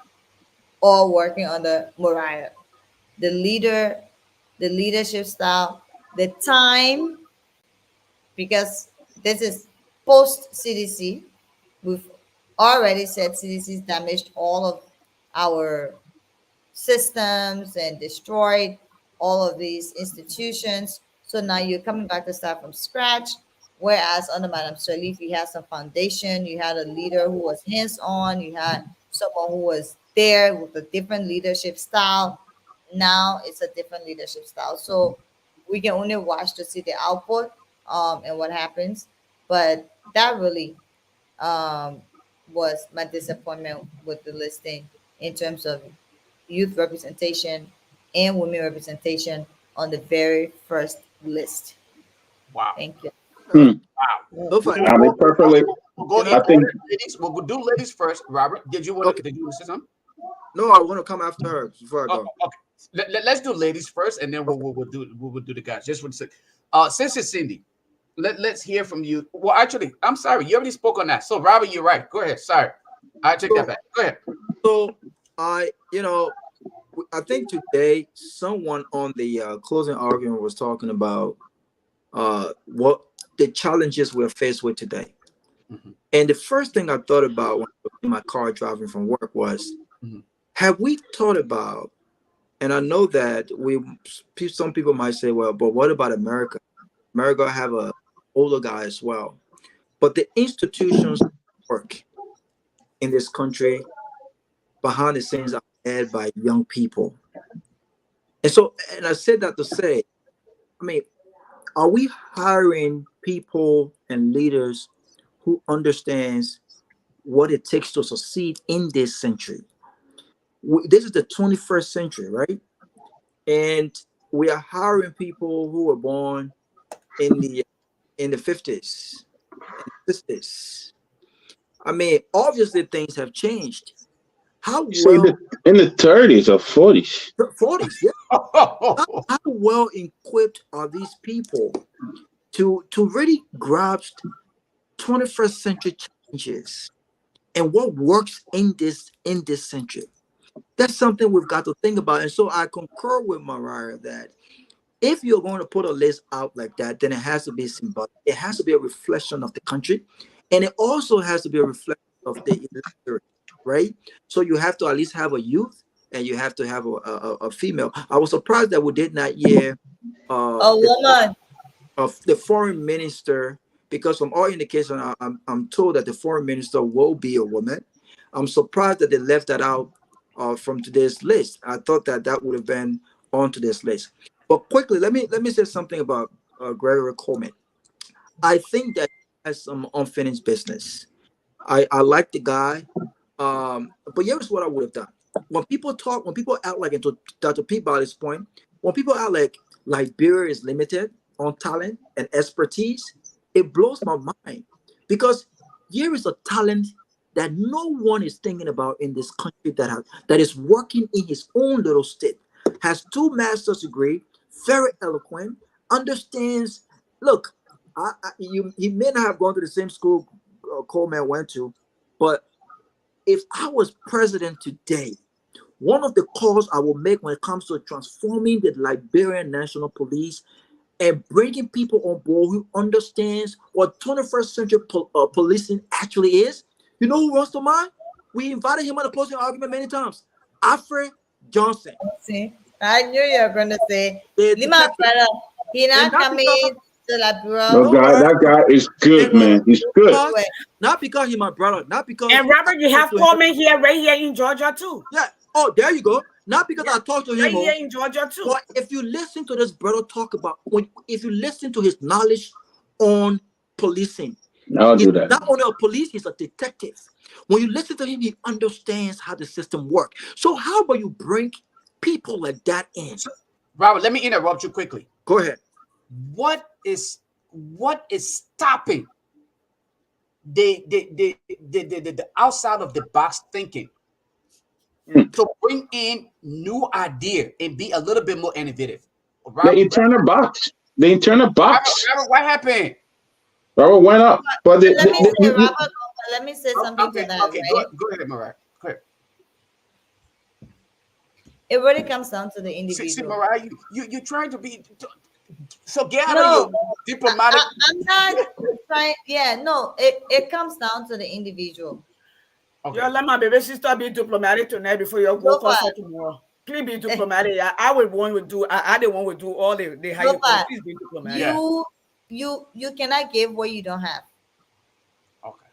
Speaker 7: or working on the Mariah, the leader, the leadership style, the time, because this is post CDC. We've already said CDC's damaged all of our systems and destroyed all of these institutions. So now you're coming back to start from scratch. Whereas under Madame Sirleaf, you had some foundation, you had a leader who was hands-on, you had someone who was there with a different leadership style. Now it's a different leadership style. So we can only watch to see the output and what happens. But that really um, was my disappointment with the listing in terms of youth representation and women representation on the very first list.
Speaker 2: Wow.
Speaker 7: Thank you.
Speaker 9: Hmm.
Speaker 4: So far,
Speaker 9: I mean, perfectly.
Speaker 2: We'll go in
Speaker 9: I think
Speaker 2: order, ladies. We'll do ladies first. Robert, did you want
Speaker 4: Okay.
Speaker 2: to? Did you want to say something?
Speaker 4: no, I want to come after her before I
Speaker 2: Oh,
Speaker 4: go.
Speaker 2: okay. Let's do ladies first, and then we'll do the guys. Just for a sec. Since it's Cindy, let's hear from you. Well, actually, I'm sorry, you already spoke on that. So, Robert, you're right. Go ahead. Sorry, I take that back. Go ahead.
Speaker 4: So I think today someone on the closing argument was talking about what the challenges we're faced with today.
Speaker 2: Mm-hmm.
Speaker 4: And the first thing I thought about when I was in my car driving from work was,
Speaker 2: Mm-hmm.
Speaker 4: have we thought about, and I know that some people might say, well, but what about America? America have a older guy as well. But the institutions work in this country behind the scenes are led by young people. And I said that to say, I mean, are we hiring people and leaders who understands what it takes to succeed in this century? This is the 21st century, right? And we are hiring people who were born in the 50s and 60s. I mean, obviously things have changed. How
Speaker 9: see
Speaker 4: well
Speaker 9: in the 30s or 40s.
Speaker 4: 40s, yeah. How well equipped are these people to really grasp 21st century challenges and what works in this century? That's something we've got to think about. And so I concur with Mariah that if you're going to put a list out like that, then it has to be symbolic. It has to be a reflection of the country, and it also has to be a reflection of the electorate, right? So you have to at least have a youth, and you have to have a female. I was surprised that we did not hear
Speaker 7: A woman.
Speaker 4: of the foreign minister, because from all indication, I'm told that the foreign minister will be a woman. I'm surprised that they left that out from today's list. I thought that that would have been on today's list. But quickly, let me say something about Gregory Coleman. I think that he has some unfinished business. I like the guy, but here's what I would have done. When people act like, and to Dr. Peabody's point, when people act like Liberia is limited on talent and expertise, it blows my mind, because here is a talent that no one is thinking about in this country that is working in his own little state, has 2 master's degree, very eloquent, understands. Look, he may not have gone to the same school Coleman went to, but if I was president today, one of the calls I will make when it comes to transforming the Liberian National Police and bringing people on board who understands what 21st century policing actually is. You know who runs to mind? We invited him on a closing argument many times. Alfred Johnson.
Speaker 7: See, I knew you were going to say,
Speaker 4: The
Speaker 7: Lima
Speaker 4: detective.
Speaker 7: brother, he not
Speaker 4: And not
Speaker 7: coming
Speaker 4: because-
Speaker 7: to La
Speaker 9: No
Speaker 7: Bureau.
Speaker 9: guy, that guy is good, man. He's good.
Speaker 4: Not because he's my brother, not because.
Speaker 10: And Robert, you have Coleman here, right here in Georgia too.
Speaker 4: Yeah. Oh, there you go. Not because I talked to him.
Speaker 10: Right here in Georgia too.
Speaker 4: But if you listen to this brother talk about, if you listen to his knowledge on policing,
Speaker 9: I'll do
Speaker 4: he's
Speaker 9: that.
Speaker 4: not only a police, he's a detective. When you listen to him, he understands how the system works. So how about you bring people like that in?
Speaker 2: Robert, let me interrupt you quickly.
Speaker 4: Go ahead.
Speaker 2: What is stopping the outside of the box thinking to bring in new idea and be a little bit more innovative?
Speaker 9: The internal box. The internal box.
Speaker 2: Robert, what happened?
Speaker 9: Robert went up, but
Speaker 7: Let me say something to that.
Speaker 2: Okay,
Speaker 7: Right?
Speaker 2: go ahead, Mariah. Go ahead.
Speaker 7: It really comes down to the
Speaker 2: See,
Speaker 7: individual.
Speaker 2: Mariah, you're trying to be so get out
Speaker 7: No,
Speaker 2: of your diplomatic.
Speaker 7: I'm not trying. Yeah, no, it comes down to the individual.
Speaker 2: Okay.
Speaker 10: You let my baby sister be diplomatic tonight before you go
Speaker 7: So
Speaker 10: for
Speaker 7: far.
Speaker 10: tomorrow. Please be diplomatic. I would want to do. I didn't want to do all the higher.
Speaker 7: But
Speaker 10: Please be diplomatic.
Speaker 7: you cannot give what you don't have.
Speaker 2: Okay.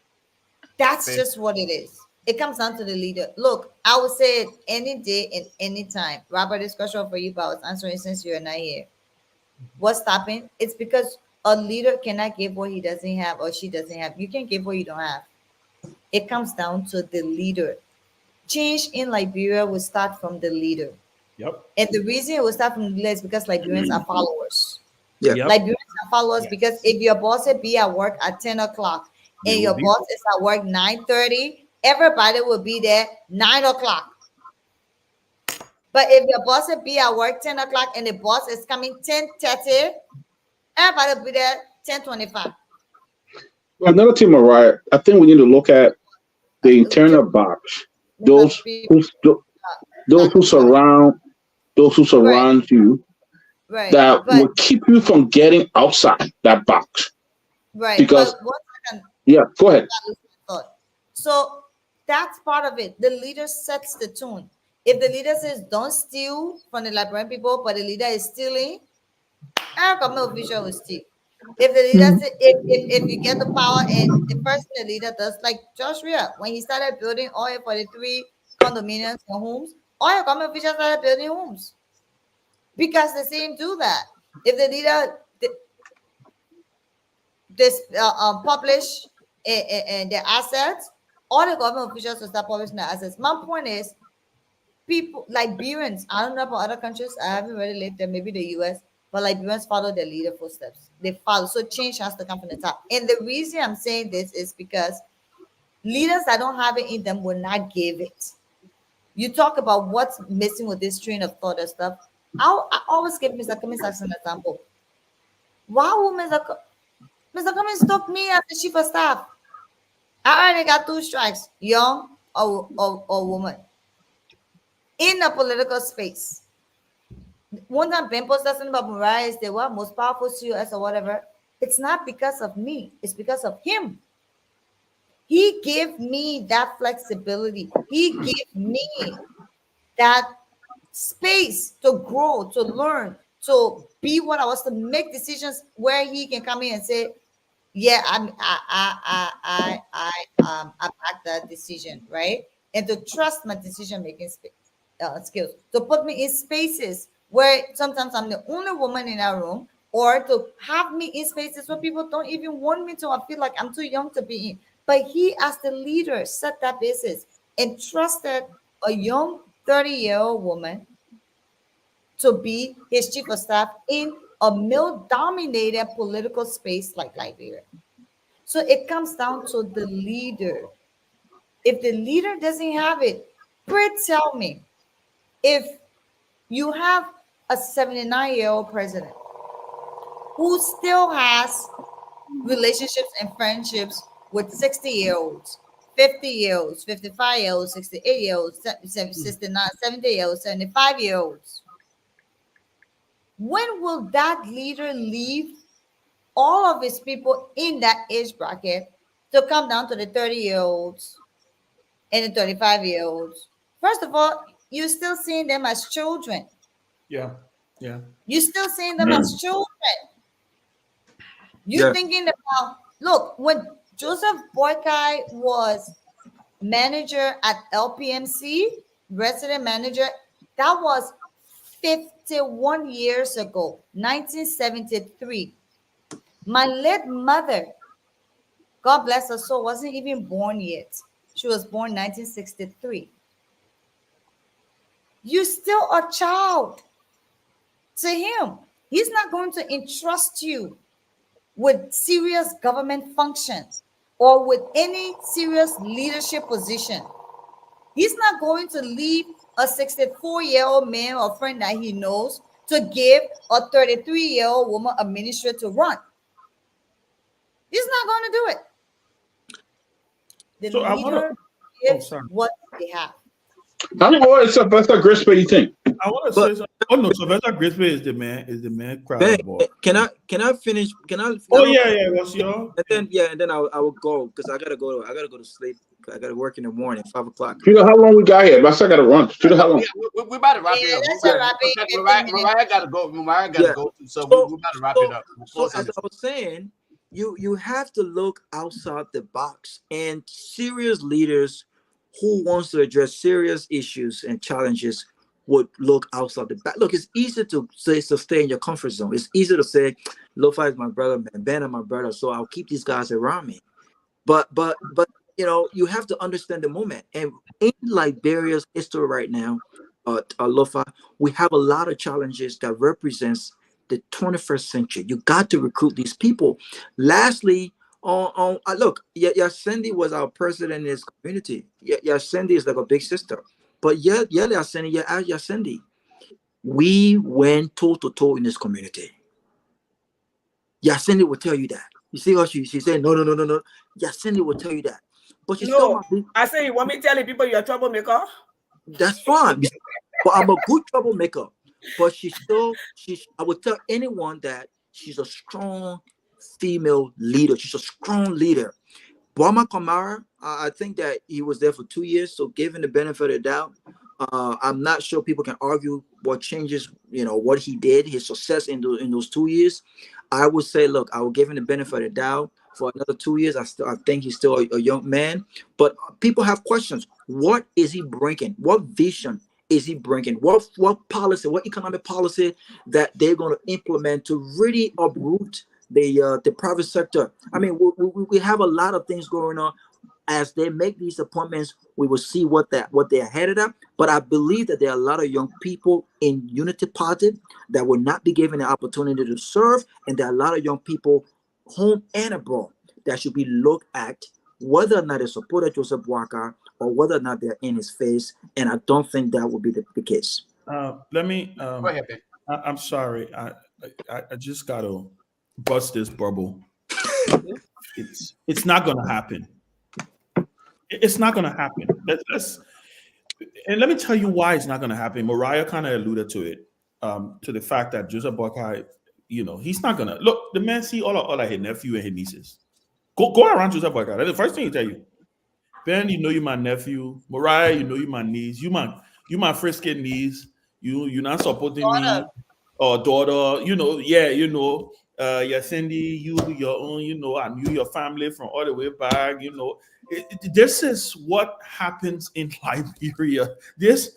Speaker 7: That's just what it is. It comes down to the leader. Look, I would say it any day and any time. Robert, this question for you, but I was answering since you're not here. What's stopping? It's because a leader cannot give what he doesn't have or she doesn't have. You can give what you don't have. It comes down to the leader. Change in Liberia will start from the leader.
Speaker 8: Yep.
Speaker 7: And the reason it will start from the leader is because Liberians are followers.
Speaker 4: Yeah.
Speaker 8: Yep.
Speaker 7: Liberians are followers because if your boss said be at work at 10 o'clock and
Speaker 8: You
Speaker 7: your
Speaker 8: will be
Speaker 7: boss is at work 9:30, everybody will be there 9 o'clock. But if your boss said be at work 10 o'clock and the boss is coming 10:30, everybody will be there 10:25.
Speaker 9: Another thing, Mariah, I think we need to look at the internal box. Those who surround you
Speaker 7: Right.
Speaker 9: that will keep you from getting outside that box.
Speaker 7: Right.
Speaker 9: Because
Speaker 7: but 1 second.
Speaker 9: yeah, go ahead.
Speaker 7: So that's part of it. The leader sets the tone. If the leader says don't steal from the Liberian people, but the leader is stealing, our government official will steal. If the leader says, if you get the power and the first thing the leader does, like Josh Ria, when he started building oil for the 3 condominiums and homes, all government officials started building homes because they see him do that. If the leader publish their assets, all the government officials will start publishing their assets. My point is, people Liberians, I don't know about other countries, I haven't really lived there, maybe the US, but Liberians follow their leader footsteps. They follow. So change has to come from the top. And the reason I'm saying this is because leaders that don't have it in them will not give it. You talk about what's missing with this train of thought and stuff. I always give Mr. Cummings as an example. Why would Mr. Cummings took me as the chief of staff? I already got 2 strikes, young or woman, in the political space. One time Ben posted something about Mariah is the most powerful COS or whatever. It's not because of me. It's because of him. He gave me that flexibility. He gave me that space to grow, to learn, to be what I was, to make decisions where he can come in and say, yeah, I back that decision, right? And to trust my decision making skills, to put me in spaces where sometimes I'm the only woman in our room, or to have me in spaces where people don't even want me to. I feel like I'm too young to be in. But he, as the leader, set that basis and trusted a young 30-year-old woman to be his chief of staff in a male-dominated political space like Liberia. So it comes down to the leader. If the leader doesn't have it, please tell me, if you have a 79-year-old president who still has relationships and friendships with 60-year-olds, 50-year-olds, 55-year-olds, 68-year-olds, 69, 70-year-olds, 75-year-olds, when will that leader leave all of his people in that age bracket to come down to the 30-year-olds and the 35-year-olds? First of all, you're still seeing them as children.
Speaker 8: Yeah.
Speaker 7: You're still seeing them as children. You're thinking about, look, when Joseph BOAKAI was manager at LPMC, resident manager, that was 51 years ago, 1973. My late mother, God bless her soul, wasn't even born yet. She was born 1963. You're still a child to him. He's not going to entrust you with serious government functions or with any serious leadership position. He's not going to leave a 64-year-old man or friend that he knows to give a 33-year-old woman a ministry to run. He's not going to do it. The leader gives what they have.
Speaker 9: I don't know. That's a great space thing.
Speaker 8: I want to
Speaker 4: But
Speaker 8: say something. Oh no, Sylvester Grisby is the man. Is the man crowd
Speaker 4: Ben,
Speaker 8: boy.
Speaker 4: can I finish? Can I?
Speaker 8: Oh yeah. What's your?
Speaker 4: And then I will go because I gotta go. I gotta go to sleep. I gotta work in the morning, 5 o'clock.
Speaker 9: Judah, how long we got here? I still got to run. Judah, how long?
Speaker 2: We about to wrap it
Speaker 7: Yeah,
Speaker 2: up.
Speaker 7: let's
Speaker 4: Yeah.
Speaker 7: wrap it.
Speaker 2: Mariah got to go. Mariah got to
Speaker 4: Yeah.
Speaker 2: go. So we about to wrap it up. We'll
Speaker 4: So
Speaker 2: close on
Speaker 4: as
Speaker 2: this.
Speaker 4: I was saying, you have to look outside the box, and serious leaders who wants to address serious issues and challenges would look outside the back. Look, it's easy to say to stay in your comfort zone. It's easy to say, Lo-Fi is my brother, man, Ben is my brother, so I'll keep these guys around me. But you know, you have to understand the moment. And in Liberia's history right now, Lo-Fi, we have a lot of challenges that represents the 21st century. You got to recruit these people. Lastly, look, Yasendi was our president in his community. Yasendi is like a big sister. But Yasendi, we went toe to toe in this community. Yasendi will tell you that. You see how she said no. Yasendi will tell you that. But she's still
Speaker 10: No, I say, you want me to tell the people you're a troublemaker?
Speaker 4: That's fine. But I'm a good troublemaker. But I would tell anyone that she's a strong female leader. She's a strong leader. Bama Kamara, I think that he was there for 2 years. So given the benefit of the doubt, I'm not sure people can argue what changes, what he did, his success in those 2 years. I would say, look, I will give him the benefit of the doubt for another 2 years. I think he's still a young man. But people have questions. What is he bringing? What vision is he bringing? What policy, what economic policy that they're going to implement to really uproot the private sector? I mean, we have a lot of things going on. As they make these appointments, we will see what they're headed up. But I believe that there are a lot of young people in Unity Party that will not be given the opportunity to serve, and there are a lot of young people home and abroad that should be looked at, whether or not they supported Joseph BOAKAI or whether or not they're in his face. And I don't think that would be the case.
Speaker 8: Let me.
Speaker 2: Go ahead, Ben.
Speaker 8: I'm sorry. I just got to bust this bubble. It's not going to happen. It's not going to happen. And let me tell you why it's not going to happen. Mariah kind of alluded to it, to the fact that Joseph BOAKAI, he's not going to look. The man see all of his nephew and his nieces. Go around Joseph BOAKAI. That's the first thing he tell you. Ben, you my nephew. Mariah, you my niece. You my frisky niece. You not supporting me or daughter. Cindy, you your own. I knew your family from all the way back. This is what happens in Liberia. These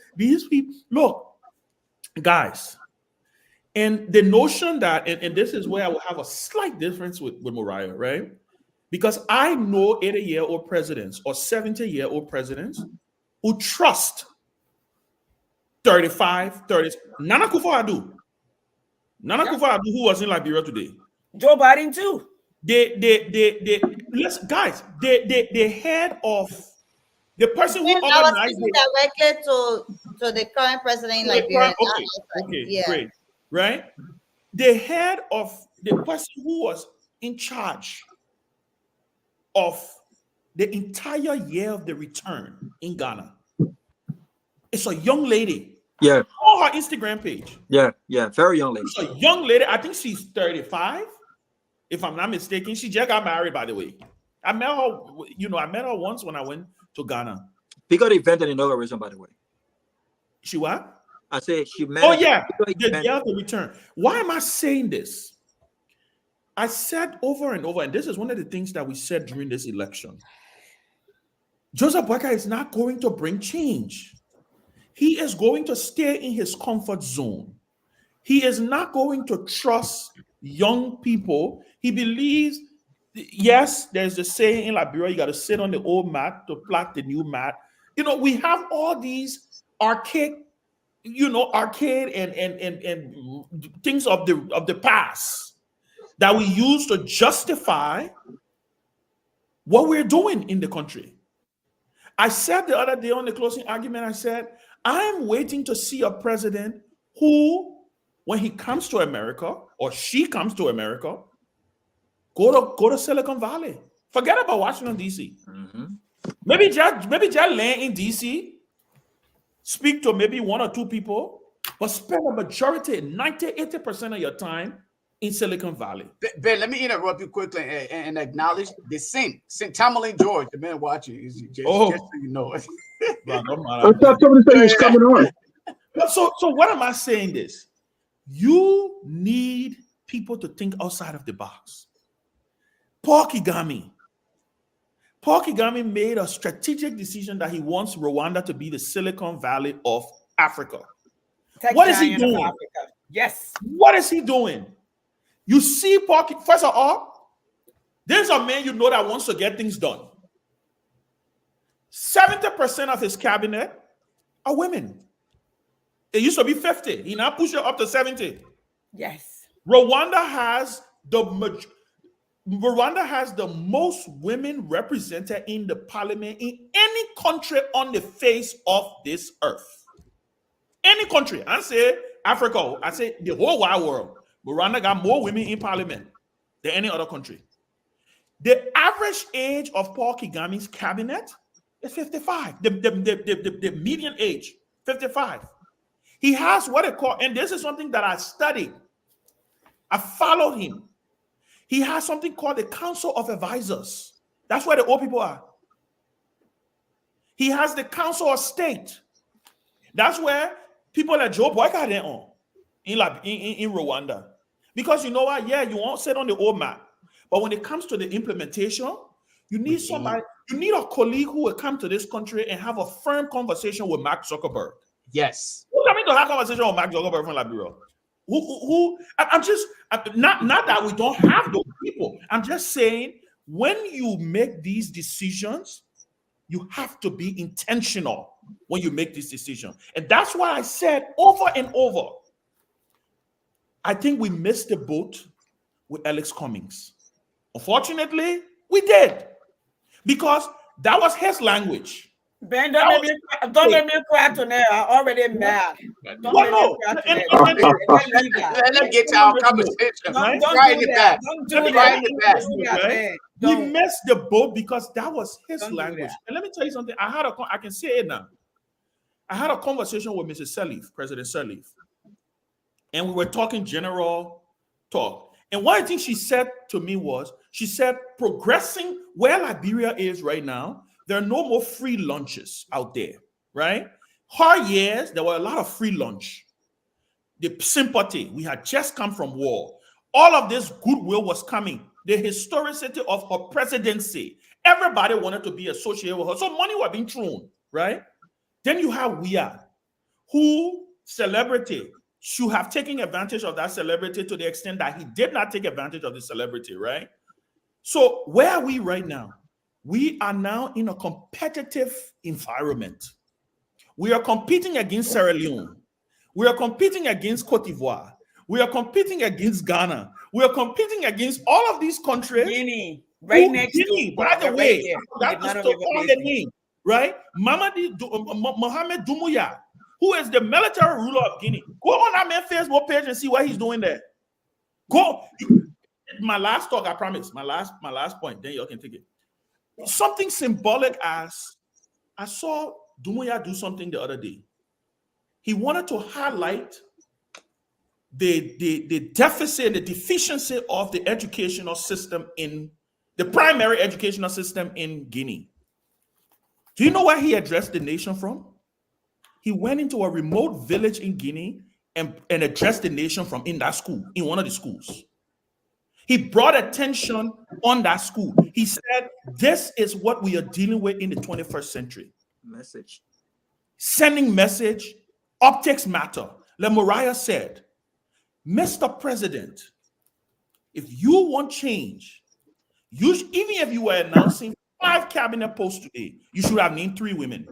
Speaker 8: people, look, guys, and the notion that, and this is where I will have a slight difference with Mariah, right? Because I know 80-year-old presidents or 70-year-old presidents who trust 35, 30. Nana Akufo-Addo, who was in Liberia today.
Speaker 10: Joe Biden too.
Speaker 8: The head of the person who organized
Speaker 7: it directly to the current president in Liberia.
Speaker 8: Okay,
Speaker 7: yeah.
Speaker 8: Great, right? The head of the person who was in charge of the entire year of the return in Ghana. It's a young lady.
Speaker 4: Yeah.
Speaker 8: On her Instagram page.
Speaker 4: Yeah, very young lady.
Speaker 8: It's a young lady. I think she's 35. If I'm not mistaken, she just got married, by the way. I met her once when I went to Ghana.
Speaker 4: She got invented in inauguration, by the way.
Speaker 8: She what?
Speaker 4: I said she met.
Speaker 8: Oh, yeah. The year of the return. Why am I saying this? I said over and over, and this is one of the things that we said during this election. Joseph BOAKAI is not going to bring change. He is going to stay in his comfort zone. He is not going to trust young people. He believes, yes, there's a saying in Liberia, you got to sit on the old mat to plot the new mat. We have all these archaic and things of the past that we use to justify what we're doing in the country. I said the other day on the closing argument, I said, I'm waiting to see a president who, when he comes to America or she comes to America, go to Silicon Valley. Forget about Washington, D.C.
Speaker 4: Mm-hmm.
Speaker 8: Maybe just land in D.C., speak to maybe one or two people, but spend a majority, 90, 80% of your time in Silicon Valley.
Speaker 2: Ben, let me interrupt you quickly and acknowledge the Saint Tamerlane George, the man watching. Just so you know.
Speaker 9: I thought somebody said he was coming on.
Speaker 8: So what am I saying this? You need people to think outside of the box. Paul Kagame made a strategic decision that he wants Rwanda to be the Silicon Valley of Africa. What is he doing?
Speaker 10: Yes.
Speaker 8: What is he doing? You see, first of all, there's a man you know that wants to get things done. 70% of his cabinet are women. It used to be 50. He now pushed it up to 70.
Speaker 10: Yes.
Speaker 8: Rwanda has the most women represented in the parliament in any country on the face of this earth. Any country. I say Africa. I say the whole wide world. Rwanda got more women in parliament than any other country. The average age of Paul Kagame's cabinet is 55. The median age, 55. He has what they call, and this is something that I studied. I followed him. He has something called the Council of Advisors. That's where the old people are. He has the Council of State. That's where people like Joe BOAKAI are on in Rwanda. Because you know what? Yeah, you won't sit on the old map. But when it comes to the implementation, you need somebody, you need a colleague who will come to this country and have a firm conversation with Mark Zuckerberg.
Speaker 2: Yes.
Speaker 8: Who's coming to have a conversation with Mark Zuckerberg from Liberia? Not that we don't have those people. I'm just saying, when you make these decisions, you have to be intentional when you make this decision. And that's why I said over and over, I think we missed the boat with Alex Cummings. Unfortunately, we did. Because that was his language.
Speaker 10: Ben, don't let me cry tonight. I'm already mad. Don't let me cry tonight.
Speaker 2: Let's get to our conversation.
Speaker 10: Don't do that.
Speaker 8: We missed the boat because that was his language. And let me tell you something. I can say it now. I had a conversation with Mrs. Sirleaf, President Sirleaf. And we were talking general talk. And one thing she said to me was, she said, progressing where Liberia is right now, there are no more free lunches out there, right? Hard years, there were a lot of free lunch. The sympathy, we had just come from war. All of this goodwill was coming. The historicity of her presidency. Everybody wanted to be associated with her. So money was being thrown, right? Then you have Weah, who celebrity should have taken advantage of that celebrity to the extent that he did not take advantage of the celebrity, right? So where are we right now? We are now in a competitive environment. We are competing against Sierra Leone. We are competing against Cote d'Ivoire. We are competing against Ghana. We are competing against all of these countries.
Speaker 10: Guinea, right next
Speaker 8: Guinea, by the way, that's the name, right? Mohamed Doumbouya, who is the military ruler of Guinea. Go on that man's Facebook page and see what he's doing there. Go. My last talk, I promise. My last point. Then you can take it. Something symbolic as I saw Doumbouya do something the other day. He wanted to highlight the deficit, the deficiency of the educational system in the primary educational system in Guinea. Do you know where he addressed the nation from? He went into a remote village in Guinea and addressed the nation from in that school, in one of the schools. He brought attention on that school. He said, this is what we are dealing with in the 21st century.
Speaker 4: Message.
Speaker 8: Sending message, optics matter. Like Mariah said, Mr. President, if you want change, even if you were announcing 5 cabinet posts today, you should have named 3 women.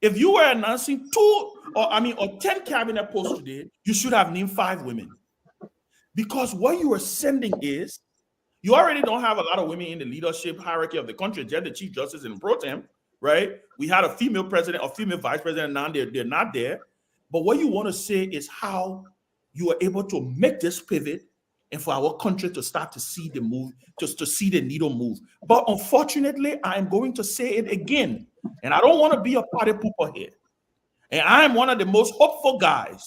Speaker 8: If you were announcing 10 cabinet posts today, you should have named 5 women. Because what you are sending is, you already don't have a lot of women in the leadership hierarchy of the country, just the Chief Justice in pro tem, right? We had a female president or female vice president, now they're not there. But what you want to say is how you are able to make this pivot and for our country to start to see the move, just to see the needle move. But unfortunately, I am going to say it again, and I don't want to be a party pooper here. And I am one of the most hopeful guys.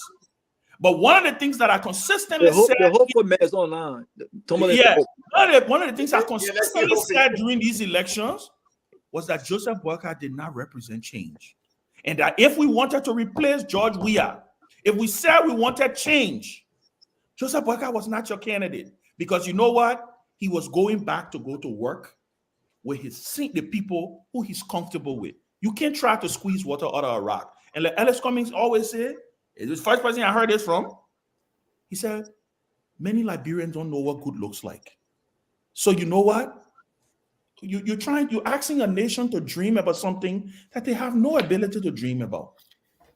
Speaker 8: But one of the things that I consistently said,
Speaker 4: the hopeful man is online.
Speaker 8: yeah, one of the things I consistently said during these elections was that Joseph BOAKAI did not represent change. And that if we wanted to replace George Weah, if we said we wanted change, Joseph BOAKAI was not your candidate. Because you know what? He was going back to go to work with the people who he's comfortable with. You can't try to squeeze water out of a rock. And like Ellis Cummings always said, the first person I heard this from, he said, many Liberians don't know what good looks like. So you know what? You're asking a nation to dream about something that they have no ability to dream about.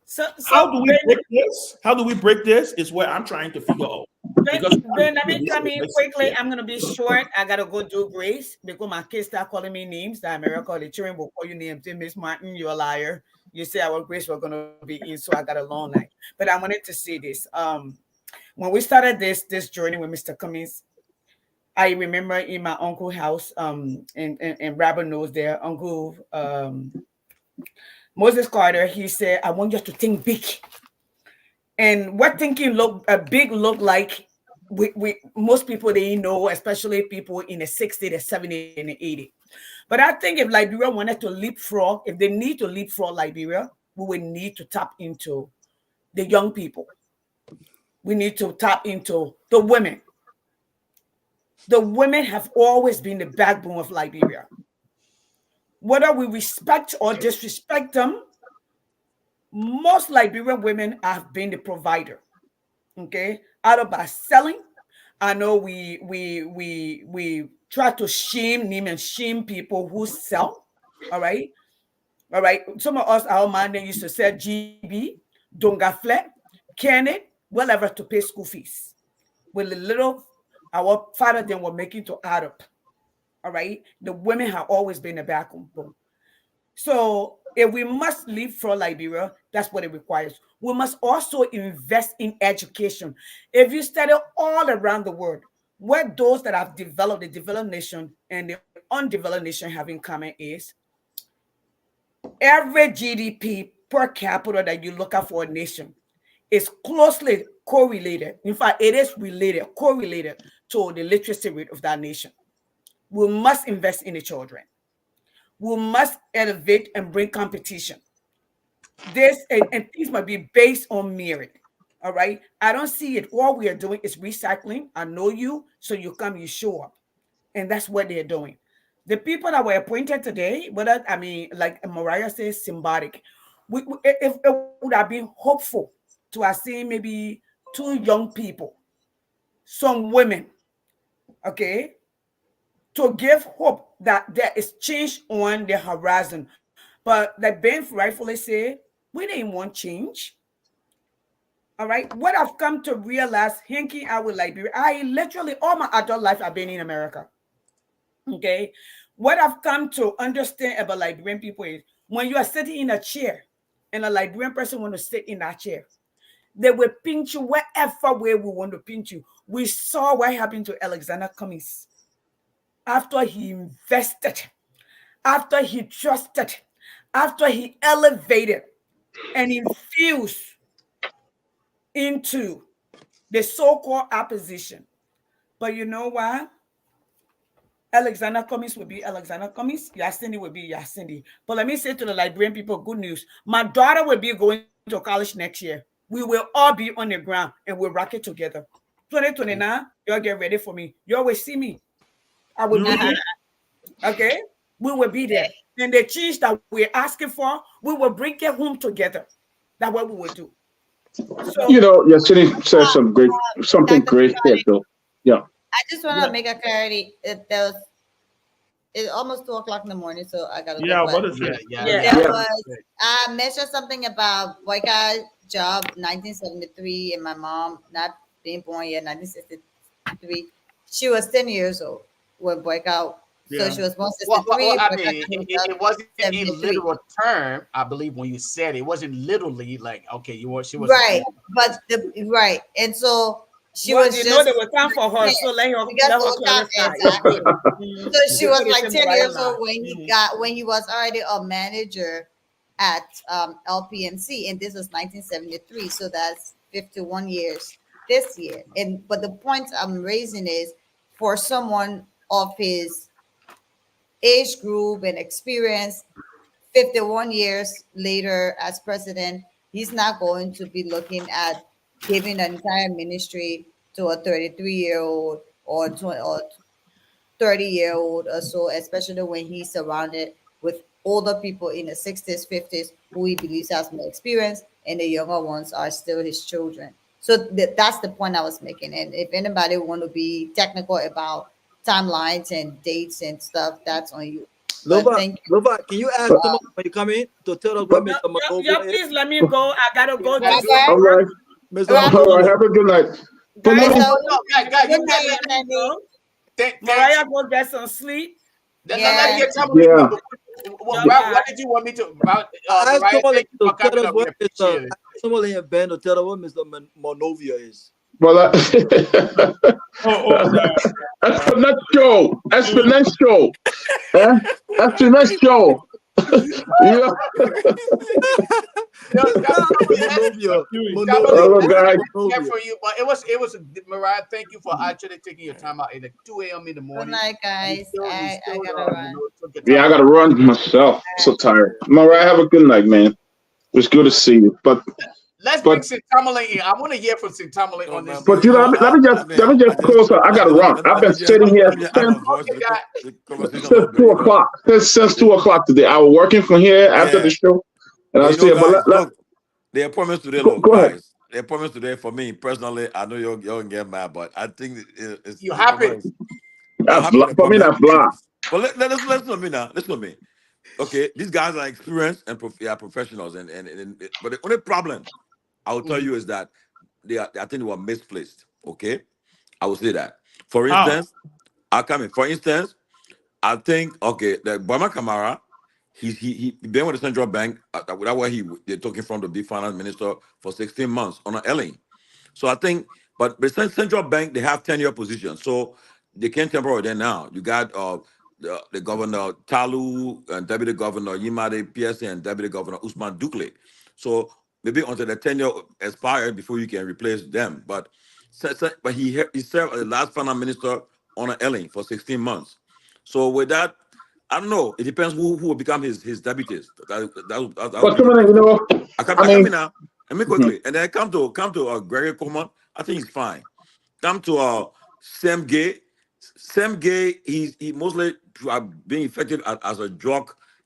Speaker 10: So
Speaker 8: how do we break this? How do we break this? Is where I'm trying to figure out.
Speaker 10: Then let me come in quickly. I'm gonna be short. I gotta go do Grace because my kids start calling me names. The America, the children will call you names. Miss Martin, you're a liar. You say our Grace were gonna be in, so I got a long night. But I wanted to say this. When we started this journey with Mr. Cummings, I remember in my uncle's house, and Robert knows their uncle, Moses Carter. He said, "I want you to think big." And what thinking big look like, we most people they know, especially people in the 60s, the 70s, and the 80s. But I think if Liberia wanted to leapfrog, if they need to leapfrog Liberia, we would need to tap into the young people. We need to tap into the women. The women have always been the backbone of Liberia. Whether we respect or disrespect them, most Liberian women have been the provider. Okay, either by selling. I know we try to name and shame people who sell. All right. Some of us, our man, they used to sell GB, Dongafle, Kenneth, whatever to pay school fees. With the little our father then were making to add up. All right. The women have always been the backbone. So if we must live for Liberia, that's what it requires. We must also invest in education. If you study all around the world, what those that have developed, the developed nation and the undeveloped nation have in common is every GDP per capita that you look at for a nation is closely correlated. In fact, it is correlated to the literacy rate of that nation. We must invest in the children. We must elevate and bring competition. This and things might be based on merit. All right. I don't see it. All we are doing is recycling. I know you, so you come, you show up. And that's what they're doing. The people that were appointed today, like Mariah says, symbolic. If it would have been hopeful to have seen maybe 2 young people, some women, okay, to give hope that there is change on the horizon. But like Ben rightfully said, we didn't want change. All right. What I've come to realize, hanging out with Liberia, I literally all my adult life I've been in America. Okay. What I've come to understand about Liberian people is when you are sitting in a chair and a Liberian person want to sit in that chair, they will pinch you wherever way we want to pinch you. We saw what happened to Alexander Cummings. After he invested, after he trusted, after he elevated and infused into the so-called opposition. But you know why? Alexander Cummings will be Alexander Cummings. Yasindi will be Yasindi. But let me say to the Liberian people, good news. My daughter will be going to college next year. We will all be on the ground and we'll rock it together. 2029, y'all get ready for me. You always see me. I will be there. Okay? We will be there. And the change that we're asking for, we will bring it home together. That's what we will do. So,
Speaker 9: Yasini said something great here, though. Yeah.
Speaker 7: I just want to make a clarity. It's almost 2:00 in the morning, so I gotta go.
Speaker 8: What is it?
Speaker 7: I mentioned something about BOAKAI job 1973 and my mom not being born yet, 1963. She was 10 years old when BOAKAI. So she was born 63.
Speaker 2: It wasn't in literal term, I believe, when you said it. It wasn't literally like, okay, she was
Speaker 7: right, but and so she was just,
Speaker 10: there was time for her, so let her
Speaker 7: exactly. So she was like 10 years old when he was already a manager at LPMC, and this was 1973, so that's 51 years this year. And but the point I'm raising is, for someone of his age group and experience, 51 years later as president, he's not going to be looking at giving an entire ministry to a 33-year-old or 20 or 30-year-old or so, especially when he's surrounded with older people in the 60s, 50s, who he believes has more experience, and the younger ones are still his children. So that's the point I was making. And if anybody want to be technical about timelines and dates and stuff, that's on you. But
Speaker 4: Lova,
Speaker 7: thank you.
Speaker 4: Lova, can you ask someone when you come in to tell us what Mr.
Speaker 10: Yeah,
Speaker 4: Manovia is?
Speaker 10: please let me go. I gotta go.
Speaker 7: Robert,
Speaker 9: All right.
Speaker 4: Mr.
Speaker 7: Robert,
Speaker 9: All right.
Speaker 4: Manovia.
Speaker 9: Have a good night. For
Speaker 7: guys,
Speaker 9: me,
Speaker 7: so
Speaker 2: Guy, you
Speaker 7: good
Speaker 2: get
Speaker 7: night,
Speaker 2: that.
Speaker 10: Go.
Speaker 2: Thank
Speaker 10: Mariah, go get some sleep.
Speaker 2: Let's
Speaker 7: yeah.
Speaker 2: get somebody.
Speaker 9: Yeah.
Speaker 2: What did you want me to about
Speaker 4: I asked
Speaker 2: Mariah?
Speaker 4: someone
Speaker 2: Thank you
Speaker 4: to
Speaker 2: for coming
Speaker 4: tell us
Speaker 2: up. We
Speaker 4: what Mr.
Speaker 2: appreciate
Speaker 4: I
Speaker 2: it.
Speaker 4: asked someone here, Ben, to tell us what Mr. Manovia is.
Speaker 9: well,
Speaker 8: Oh,
Speaker 9: exponential. Exponential. Eh? Exponential. Yeah.
Speaker 4: Manovia.
Speaker 9: Hello, guys.
Speaker 2: Care for you, but it was Mariah. Thank you for actually taking your time out at 2 a.m. in the
Speaker 7: Good
Speaker 2: morning.
Speaker 7: night, guys. I gotta run.
Speaker 2: Took your
Speaker 9: Yeah, I
Speaker 2: time
Speaker 9: gotta run myself. So tired. Mariah, have a good night, man. It's good to see you. But
Speaker 2: Let's bring Sintamale in. I want to hear from Sintamale on this.
Speaker 9: But you know, let me just close up. I gotta run. I've been sitting here since 2 o'clock. Since 2 o'clock today. I was working from here after the show, and I was here. But
Speaker 11: look, the appointments today, look,
Speaker 9: go ahead.
Speaker 11: guys. The appointments today for me personally, I know you're gonna get mad, but I think it's
Speaker 2: you happy.
Speaker 9: For me, that's blah.
Speaker 11: But listen to me now. Listen to me. Okay, these guys are experienced and professionals, and but the only problem I will tell you is that I think they were misplaced. Okay, I will say that. For instance, For instance, I think the Bama Kamara, he been with the central bank. That's where they're talking from, the big finance minister for 16 months on an L. So I think, but the central bank, they have 10-year positions, so they can't temper with them now. You got the governor Talu and deputy governor Yimade PSA and deputy governor Usman Dukle. So maybe until the tenure expired before you can replace them. But he served as the last finance minister on an L for 16 months. So with that, I don't know. It depends who will become his deputies.
Speaker 9: But you know,
Speaker 11: I come in now. Let me quickly, and then come to Gregory Coleman. I think he's fine. Come to Sam Gay. Sam Gay, he mostly being effective as a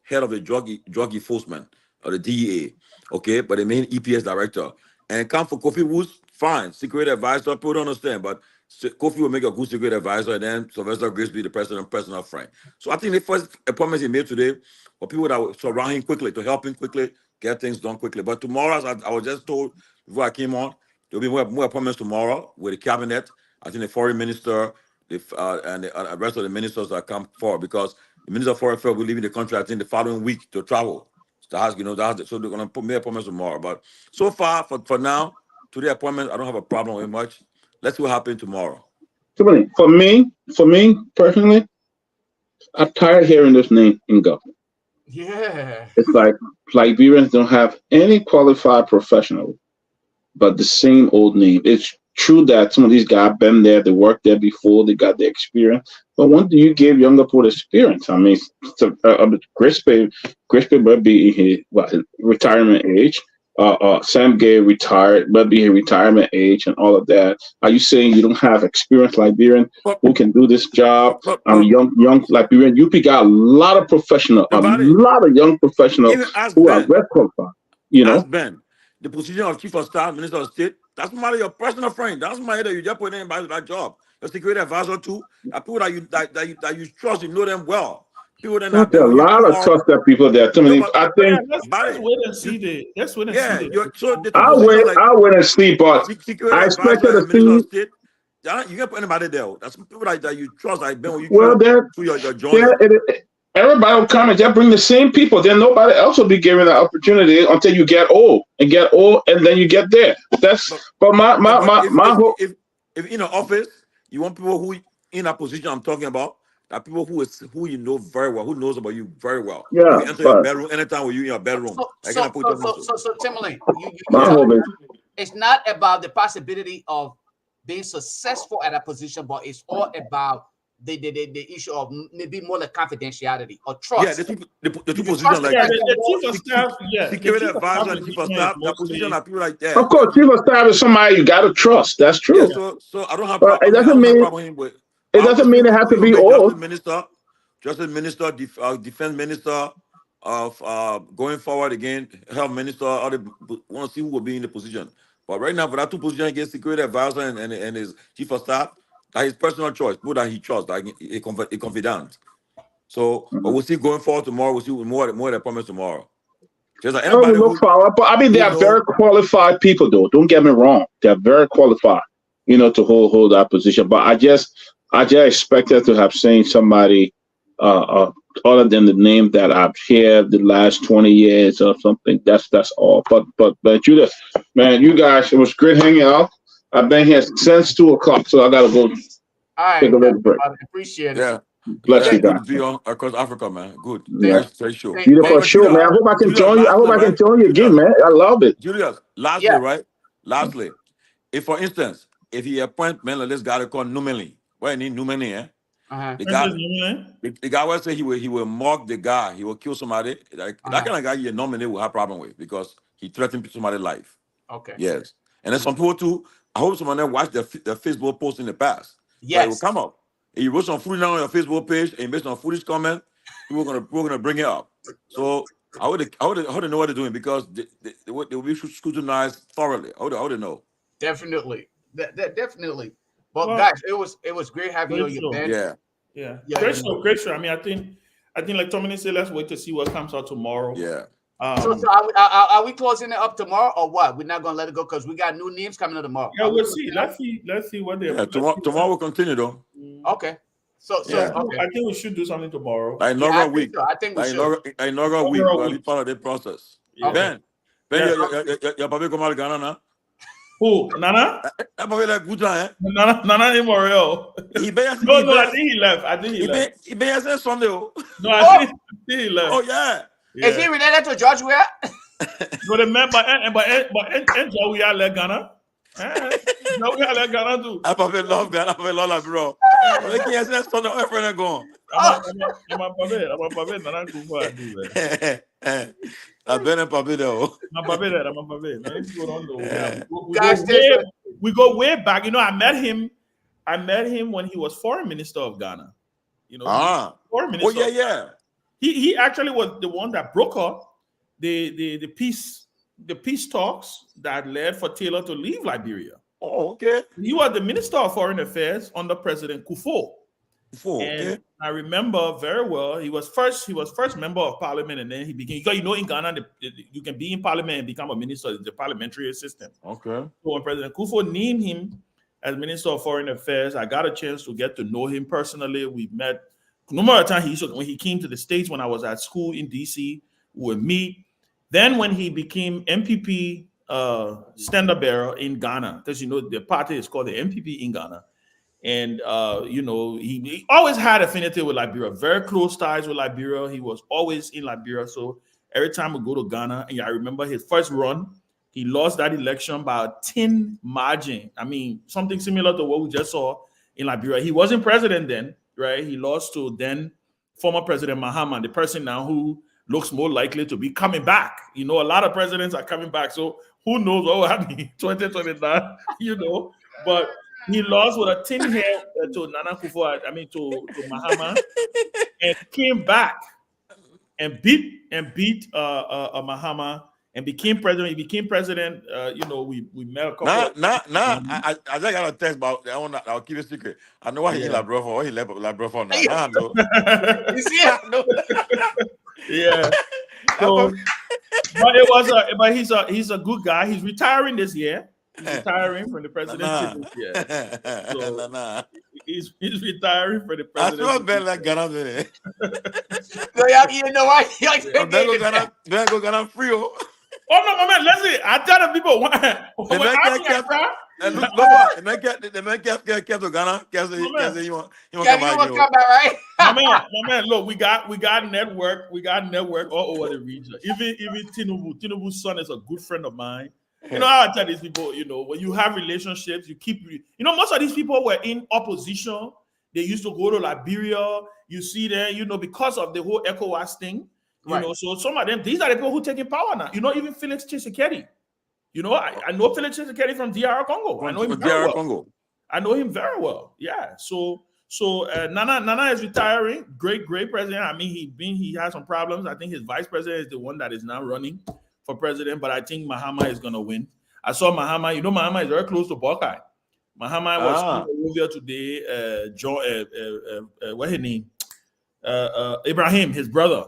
Speaker 11: head of the drug enforcement or the DEA. Okay, but the main EPS director. And come for Kofi Woods, fine, security advisor. People don't understand, but Kofi will make a good security advisor, and then Sylvester Grace be the personal friend. So I think the first appointments he made today for people that will surround him quickly, to help him quickly get things done quickly. But tomorrow, as I was just told before I came on, there'll be more appointments tomorrow with the cabinet. I think the foreign minister and the rest of the ministers that come forward, because the minister of foreign affairs will leave the country, I think, the following week to travel. So they're going to put me appointments tomorrow. But so far, for now, today appointment, I don't have a problem with much. Let's see what happens tomorrow.
Speaker 9: For me personally, I'm tired hearing this name in government.
Speaker 2: Yeah.
Speaker 9: It's like Liberians don't have any qualified professional, but the same old name. It's true that some of these guys been there, they worked there before, they got the experience. But when do you give younger people experience? I mean, Grisby might be in his retirement age. Sam Gay retired, might be his retirement age and all of that. Are you saying you don't have experienced Liberian who can do this job? Young Liberian. UP got a lot of professionals, a lot of young professionals who are well qualified. You know,
Speaker 11: ask Ben, the position of chief of staff, minister of state, that's somebody your personal friend. That's somebody that you just put in by that job. Your security advisor too. People that you trust, you know them well. People that have
Speaker 9: there are a lot of trusted people there. Too many. I think.
Speaker 8: Let's wait and see. Let's wait and see.
Speaker 9: I'll wait and see, but I expect to see.
Speaker 11: You can't put anybody there. That's people that you trust. Like Ben, you
Speaker 9: through
Speaker 11: your journey.
Speaker 9: Everybody will come and just bring the same people. Then nobody else will be given the opportunity until you get old, and then you get there. But my hope.
Speaker 11: If in an office you want people who in a position I'm talking about, That people who you know very well, who knows about you very well. You
Speaker 9: Yeah,
Speaker 11: can enter your
Speaker 9: but
Speaker 11: bedroom anytime when you in your bedroom.
Speaker 2: So Timberlane, you
Speaker 9: my
Speaker 2: tell
Speaker 9: hope
Speaker 2: me
Speaker 9: is
Speaker 2: it's not about the possibility of being successful at a position, but it's all about the issue of maybe more like confidentiality or
Speaker 11: Yeah,
Speaker 2: trust.
Speaker 11: the two
Speaker 2: You
Speaker 11: positions
Speaker 2: trust the
Speaker 11: like
Speaker 8: Yeah,
Speaker 2: person
Speaker 8: the
Speaker 2: more.
Speaker 8: chief of staff, the
Speaker 11: security
Speaker 8: chief of staff
Speaker 11: advisor and chief of
Speaker 8: position is
Speaker 11: staff, that position
Speaker 8: mostly.
Speaker 11: are people like
Speaker 9: of
Speaker 11: that.
Speaker 9: course chief of staff is somebody you gotta trust. That's
Speaker 11: Yeah,
Speaker 9: true.
Speaker 11: so I don't have
Speaker 9: But
Speaker 11: problem. I mean, I don't have problem with him. But
Speaker 9: it
Speaker 11: I
Speaker 9: doesn't
Speaker 11: always
Speaker 9: mean
Speaker 11: think
Speaker 9: it has
Speaker 11: he
Speaker 9: to
Speaker 11: will
Speaker 9: be
Speaker 11: be
Speaker 9: all.
Speaker 11: justice minister, defense minister, of going forward again, health minister. Want to see who will be in the position. But right now, for that two positions, against security advisor and his chief of staff, that his personal choice, people that he trusts, like a confidant. So, but we'll see going forward tomorrow. We'll see more of the promise tomorrow. Just like
Speaker 9: Oh, we
Speaker 11: anybody
Speaker 9: look forward. But I mean, they
Speaker 11: who
Speaker 9: are very
Speaker 11: know,
Speaker 9: qualified people, though. Don't get me wrong; they are very qualified, to hold that position. But I just expected to have seen somebody other than the name that I've heard the last 20 years or something. That's all. But Judah, man, you guys, it was great hanging out. I've been here since 2 o'clock, so I gotta go
Speaker 2: All
Speaker 9: take
Speaker 2: right,
Speaker 9: a little break.
Speaker 2: I appreciate it.
Speaker 11: yeah,
Speaker 9: Bless you
Speaker 11: good
Speaker 9: guys.
Speaker 11: to be on across Africa, man. Good,
Speaker 9: Yeah,
Speaker 11: very sure.
Speaker 2: Thank,
Speaker 9: Judah
Speaker 11: But
Speaker 2: thank
Speaker 9: for
Speaker 11: but
Speaker 2: you.
Speaker 9: sure, man. I
Speaker 11: Julius,
Speaker 9: hope I can
Speaker 11: Julius,
Speaker 9: join you. I hope
Speaker 11: lastly,
Speaker 9: I can
Speaker 11: right?
Speaker 9: join you again,
Speaker 11: Julius,
Speaker 9: man. I love it.
Speaker 11: Julius, lastly,
Speaker 2: Yeah.
Speaker 11: right? Lastly, if for instance, if he appoint men like this guy they call Numeli, what I need Numeli, eh?
Speaker 2: Uh-huh.
Speaker 11: The
Speaker 8: Princess
Speaker 11: guy,
Speaker 8: Yumile?
Speaker 11: the guy will say he will mock the guy, he will kill somebody. Like that kind of guy you normally will have problem with because he threatened somebody's life.
Speaker 2: Okay.
Speaker 11: Yes. And then some people too, I hope someone there watched the Facebook post in the past. So it will
Speaker 2: Yes.
Speaker 11: come up. If you wrote some foolish on your Facebook page and you made some foolish comment, people are gonna bring it up. So I would know what they're doing because they will be scrutinized thoroughly. I would know.
Speaker 2: Definitely. Definitely. But
Speaker 8: Well,
Speaker 2: guys, it was great having you
Speaker 8: great
Speaker 2: on your
Speaker 8: show.
Speaker 2: band.
Speaker 11: Yeah.
Speaker 8: Yeah,
Speaker 2: Yeah,
Speaker 8: great
Speaker 2: you
Speaker 8: show,
Speaker 2: know.
Speaker 8: great show. I mean, I think like Tommy said, let's wait to see what comes out tomorrow.
Speaker 11: Yeah.
Speaker 2: So are we closing it up tomorrow or what? We're not gonna let it go because we got new names coming up tomorrow.
Speaker 8: Yeah, we'll see. Let's see what they.
Speaker 11: Yeah, tomorrow we'll continue though.
Speaker 2: Okay. So
Speaker 11: Yeah.
Speaker 2: okay.
Speaker 8: I think we should do something tomorrow.
Speaker 11: Like
Speaker 2: Yeah, I
Speaker 11: inaugural
Speaker 2: think
Speaker 11: week.
Speaker 2: so. I think we
Speaker 11: Like
Speaker 2: should.
Speaker 11: inaugural week. We'll be part of the process.
Speaker 8: Yeah.
Speaker 2: Okay.
Speaker 11: Ben,
Speaker 2: Yeah.
Speaker 11: your probably come out of Ghana now.
Speaker 8: Who? Nana?
Speaker 11: That probably like good time, eh?
Speaker 8: Nana Imoriel. No, I think he left.
Speaker 11: He been here Sunday.
Speaker 8: No, I think he left.
Speaker 11: Oh yeah.
Speaker 2: Is he related to George Weah?
Speaker 8: But remember, but we are like Ghana. We are like Ghana too.
Speaker 11: I probably love Ghana. I probably love bro. Like he has Sunday. My friend gone.
Speaker 8: I'm a puppet. Nana Kufa do that.
Speaker 11: I've been in Papi though.
Speaker 8: I'm a puppet. We go way back. You know, I met him when he was foreign minister of Ghana. You know, foreign minister.
Speaker 11: Oh yeah.
Speaker 8: He actually was the one that broke up the peace talks that led for Taylor to leave Liberia.
Speaker 11: Oh, okay.
Speaker 8: He was the Minister of Foreign Affairs under President Kufuor. And I remember very well, he was first member of parliament, and then he became, because you know in Ghana, you can be in parliament and become a minister, the parliamentary system.
Speaker 11: Okay.
Speaker 8: So when President Kufuor named him as Minister of Foreign Affairs, I got a chance to get to know him personally. We met no matter the time when he came to the States when I was at school in DC, we would meet. Then when he became MPP standard bearer in Ghana, because you know the party is called the MPP in Ghana. And you know, he always had affinity with Liberia, very close ties with Liberia. He was always in Liberia. So every time we go to Ghana, and I remember his first run, he lost that election by a 10 margin. I mean, something similar to what we just saw in Liberia. He wasn't president then, right? He lost to then former President Mahama, the person now who looks more likely to be coming back. You know, a lot of presidents are coming back. So who knows what will happen in 2029, you know. But he lost with a tin hair to Nana Kufuor, to Mahama, and came back and beat Mahama and became president. He became president. You know, we met a couple.
Speaker 11: I just got a text about. I'll keep it secret. I know why he Labro for. What he Labro for now. Nah, no.
Speaker 2: You see it?
Speaker 8: Yeah. So, but he's a good guy. He's retiring this year. He's retiring from the presidency this year. So he's retiring from the presidency.
Speaker 11: I feel better like Ghana today.
Speaker 2: You know why?
Speaker 11: Go Ghana free.
Speaker 8: Oh no, my man! Listen, I tell the people when I
Speaker 11: And look, the man kept to Ghana. Can't say you want come back.
Speaker 2: Right?
Speaker 8: my man, look, we got network all over the region. Even Tinubu's son is a good friend of mine. You know, I tell these people, you know, when you have relationships, you keep, you know, most of these people were in opposition. They used to go to Liberia. You see there, you know, because of the whole ECOWAS thing, you know, so some of them, these are the people who taking power now. You know, even Felix Tshisekedi. You know, I know Felix Tshisekedi from DR Congo. I know him very well. I know him very well. Yeah. So Nana is retiring. Great president. I mean, he has some problems. I think his vice president is the one that is now running for president, but I think Mahama is gonna win. I saw Mahama. You know, Mahama is very close to BOAKAI. Mahama was over today. What's his name? Ibrahim, his brother,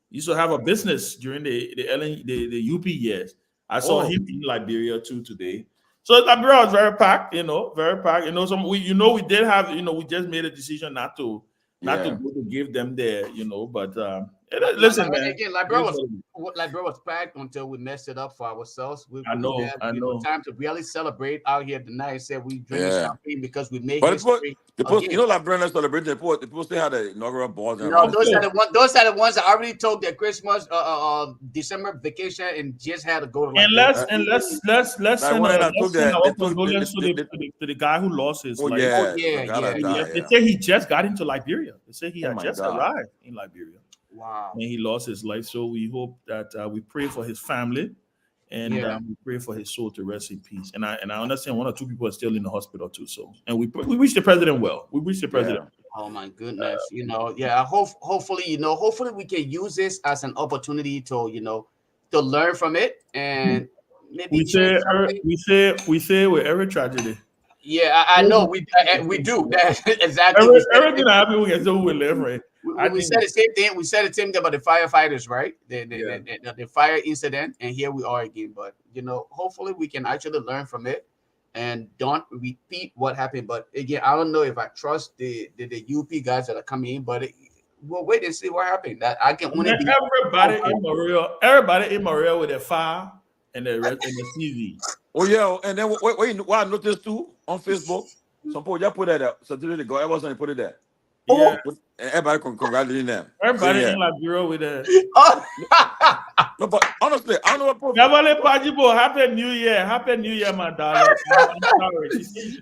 Speaker 8: used to have a business during the UP years. I saw him in Liberia too today. So Liberia was very packed, you know, very packed. You know, we did have, you know, we just made a decision not to go to give them there, you know, but listen, man.
Speaker 2: Again, Liberia was packed until we messed it up for ourselves. I know. Time to really celebrate out here tonight. Said we drink champagne because we made history.
Speaker 11: You know, Liberians celebrating. People still had the inaugural balls.
Speaker 2: No, those are the ones that already took their Christmas, December vacation and just had to go to.
Speaker 8: And let's send our condolence to the guy who lost his life. They say he just got into Liberia. They say he had just arrived in Liberia.
Speaker 2: Wow.
Speaker 8: And he lost his life. So we hope that we pray for his family and we pray for his soul to rest in peace. And I understand one or two people are still in the hospital too. So, and we wish the president well. We wish the president.
Speaker 2: Oh my goodness. You know, hopefully we can use this as an opportunity to, you know, to learn from it. And maybe
Speaker 8: we say with every tragedy.
Speaker 2: Yeah, I know we do. Exactly.
Speaker 8: Everything that happens, we can do with live, right?
Speaker 2: We said the same thing. We said the same thing about the firefighters, right? The fire incident, and here we are again. But you know, hopefully we can actually learn from it and don't repeat what happened. But again, I don't know if I trust the UP guys that are coming in, but we'll wait and see what happened. That I can only
Speaker 8: everybody in Maria with a fire and the rest in the CV.
Speaker 11: Oh yeah, and then what I noticed too on Facebook, some people just put that up. So today they go, everyone put it there.
Speaker 8: Yeah.
Speaker 11: Everybody congratulating them.
Speaker 8: Everybody in Liberia with a.
Speaker 11: No, but honestly, I don't know what.
Speaker 8: Happy New Year, my darling. I'm sorry. She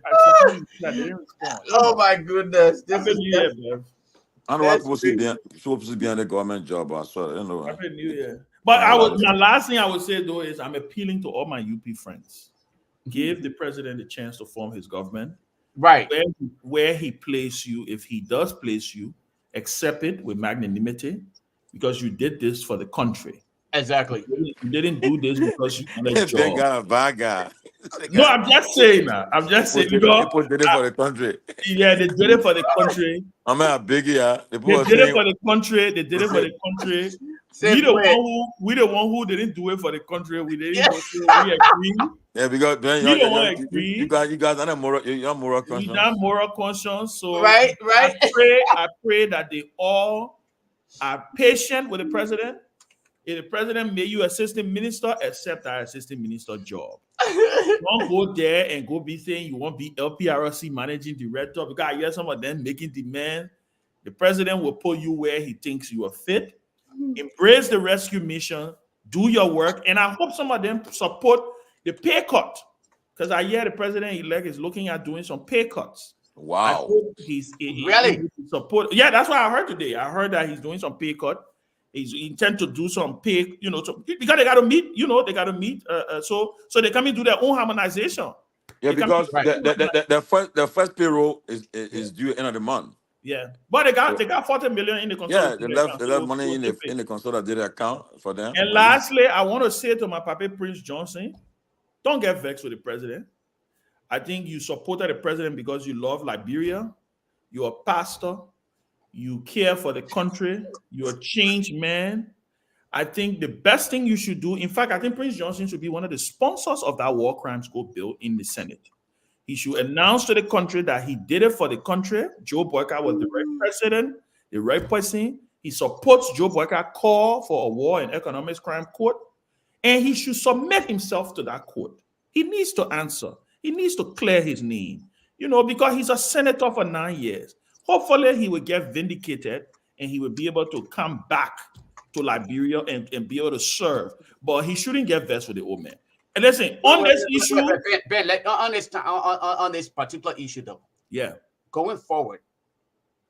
Speaker 8: didn't respond.
Speaker 2: Oh my goodness!
Speaker 8: Happy New Year, man.
Speaker 11: I don't know what supposed to be on the government job. I saw it. I know.
Speaker 8: Happy New Year. But my last thing I would say though is I'm appealing to all my UP friends. Give the president a chance to form his government.
Speaker 2: Right.
Speaker 8: Where he places you, if he does place you, accept it with magnanimity because you did this for the country.
Speaker 2: Exactly.
Speaker 8: You didn't do this because you wanted a job.
Speaker 11: Got a bad guy.
Speaker 8: No, I'm just saying that. I'm just saying.
Speaker 11: People did it for the country.
Speaker 8: Yeah, they did it for the country.
Speaker 11: I'm a biggie.
Speaker 8: They did it for the country. They did it for the country. We the one who didn't do it for the country. We didn't. We agree.
Speaker 11: Yeah, because you guys are not moral conscious.
Speaker 8: You're not moral conscious. So
Speaker 2: right.
Speaker 8: I pray that they all are patient with the president. If the president made you assistant minister, accept that assistant minister job. Don't go there and go be saying you want to be LPRC managing director because I hear some of them making demands. The president will put you where he thinks you are fit. Embrace the rescue mission. Do your work, and I hope some of them support the pay cut because I hear the president-elect is looking at doing some pay cuts.
Speaker 11: Wow.
Speaker 8: I hope he's
Speaker 2: really
Speaker 8: support. Yeah, that's what I heard today. I heard that he's doing some pay cut. He's intent to do some pay, you know, because they got to meet, you know, so they come and do their own harmonization.
Speaker 11: Yeah, because the first payroll is due end of the month.
Speaker 8: Yeah, but they got 40 million in the consolidated
Speaker 11: account. They left money in the consolidated account for them.
Speaker 8: And lastly, I want to say to my Papa Prince Johnson, don't get vexed with the president. I think you supported the president because you love Liberia. You're a pastor. You care for the country. You're a changed man. I think the best thing you should do, in fact, I think Prince Johnson should be one of the sponsors of that war crimes court bill in the Senate. He should announce to the country that he did it for the country. Joe BOAKAI was the right president, the right person. He supports Joe BOAKAI's call for a war and economic crime court, and he should submit himself to that court. He needs to answer. He needs to clear his name, because he's a senator for 9 years. Hopefully, he will get vindicated and he will be able to come back to Liberia and be able to serve. But he shouldn't get vexed with the old man. And listen, on this issue,
Speaker 2: Ben, on this particular issue, though.
Speaker 8: Yeah.
Speaker 2: Going forward,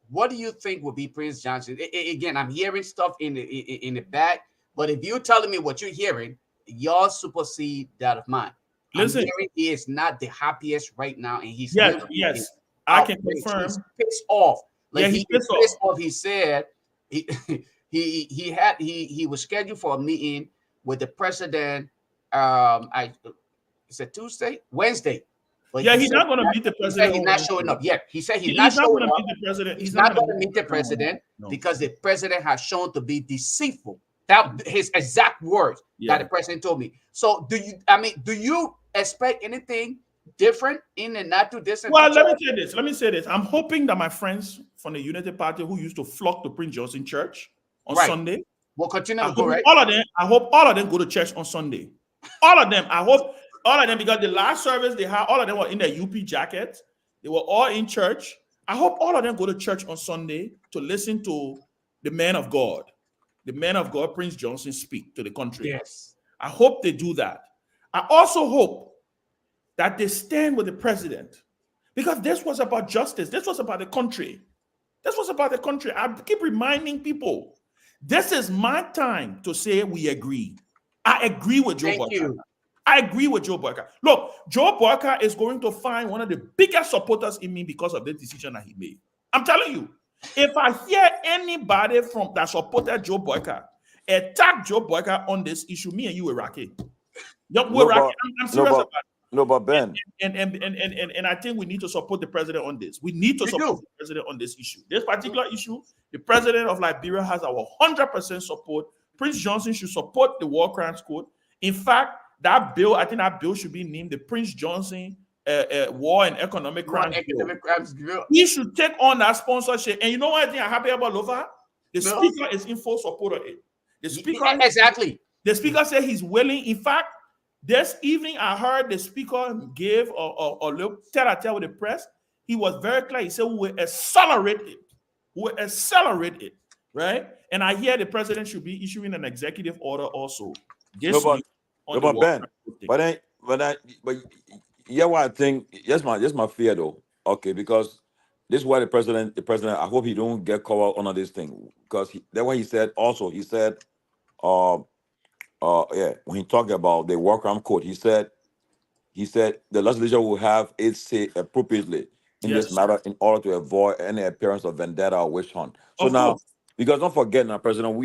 Speaker 2: what do you think will be Prince Johnson? Again, I'm hearing stuff in the back, but if you're telling me what you're hearing, y'all supersede that of mine.
Speaker 8: Listen,
Speaker 2: I'm hearing he is not the happiest right now, and he's
Speaker 8: yes, I can confirm.
Speaker 2: He's pissed off. Like
Speaker 8: he's
Speaker 2: pissed off. He said he was scheduled for a meeting with the president. It's a Tuesday, Wednesday. But
Speaker 8: he's not going to meet the president.
Speaker 2: He's not showing up yet. He said he's not showing up.
Speaker 8: Meet the president.
Speaker 2: He's not going to meet the president because the president has shown to be deceitful. That his exact words that the president told me. So do you expect anything different in the not too distant
Speaker 8: future?
Speaker 2: Let
Speaker 8: me say this. I'm hoping that my friends from the Unity Party who used to flock to Prince Johnson Church on Sunday
Speaker 2: will continue to go, right?
Speaker 8: I hope all of them go to church on Sunday. All of them. I hope all of them, because the last service they had, all of them were in their UP jackets. They were all in church. I hope all of them go to church on Sunday to listen to the man of God, Prince Johnson, speak to the country.
Speaker 2: Yes. I
Speaker 8: hope they do that. I also hope that they stand with the president, because this was about justice. This was about the country. I keep reminding people, this is my time to say we agree. I agree with Joe BOAKAI. I agree with Joe BOAKAI. Look, Joe BOAKAI is going to find one of the biggest supporters in me because of the decision that he made. I'm telling you, if I hear anybody from that supported Joe BOAKAI attack Joe BOAKAI on this issue, me and you will rock it. I'm serious about it.
Speaker 11: No, but Ben.
Speaker 8: And I think we need to support the president on this. We need to support the president on this issue. This particular issue, the president of Liberia has our 100% support. Prince Johnson should support the War Crimes Code. In fact, I think that bill should be named the Prince Johnson War and Economic Crimes Bill. He should take on that sponsorship. And you know what I think I'm happy about, Lova? The speaker is in full support of it. The speaker
Speaker 2: exactly.
Speaker 8: The speaker said he's willing. In fact, this evening I heard the speaker gave a little tete-a-tete with the press. He was very clear. He said we will accelerate it. Right? And I hear the president should be issuing an executive order also.
Speaker 11: But Ben, but yeah, what I think, yes, my fear though. Okay, because this is why the president, I hope he don't get caught on this thing, because that's what he said. Also, he said, when he talked about the War Crime Code, he said the legislature will have its say appropriately in this matter in order to avoid any appearance of vendetta or witch hunt. So now, because don't forget now, President,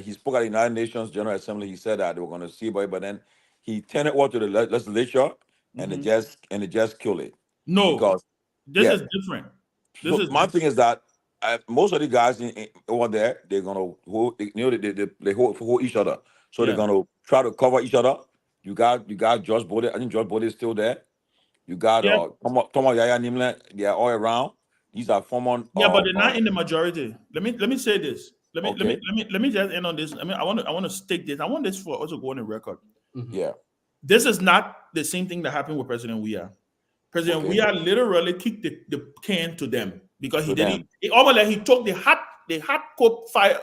Speaker 11: he spoke at the United Nations General Assembly. He said that they were going to see about it, but then he turned it over to the legislature, and it just killed it.
Speaker 8: No, because this is different.
Speaker 11: My thing is that most of the guys over there, they're gonna hold, they hold each other, so they're gonna try to cover each other. You got George Bode. I think George Bode is still there. You got Thomas Yaya Nimle. They are all around. These are former.
Speaker 8: But they're not in the majority. Let me say this. Let me just end on this. I want to stake this. I want this for also go on the record.
Speaker 11: Mm-hmm. Yeah.
Speaker 8: This is not the same thing that happened with President Weah. President Weah literally kicked the can to them because he almost like he took the hot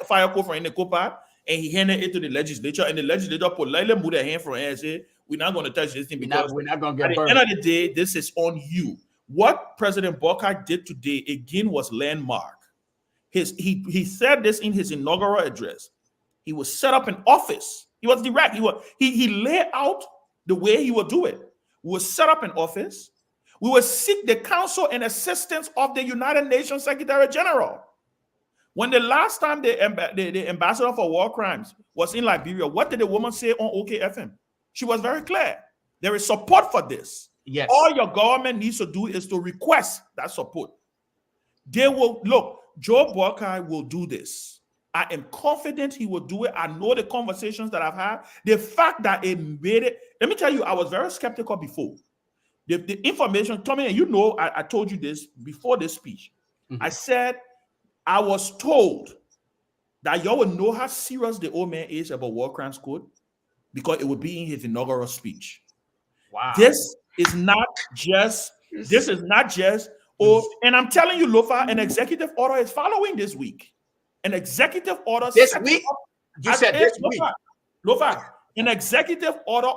Speaker 8: fire code from the Copa and he handed it to the legislature, and the legislature politely moved their hand from it and said, "We're not going to touch this thing because
Speaker 2: we're not going to get
Speaker 8: at
Speaker 2: burned."
Speaker 8: the end of the day, this is on you." What President BOAKAI did today again was landmark. He said this in his inaugural address. He will set up an office. He was direct. He laid out the way he will do it. We will set up an office. We will seek the counsel and assistance of the United Nations Secretary General. When the last time the ambassador for war crimes was in Liberia, what did the woman say on OKFM? She was very clear. There is support for this.
Speaker 2: Yes.
Speaker 8: All your government needs to do is to request that support. They will look. Joe BOAKAI will do this. I am confident he will do it. I know the conversations that I've had. The fact that it made it. Let me tell you, I was very skeptical before. The information, Tommy, and you know, I told you this before this speech. Mm-hmm. I said, I was told that y'all would know how serious the old man is about War Crimes Code because it would be in his inaugural speech.
Speaker 2: Wow.
Speaker 8: This is not just, this is not just, and I'm telling you, Lofa, an executive order is following this week. An executive order
Speaker 2: This week? You said this week.
Speaker 8: Lofa, an executive order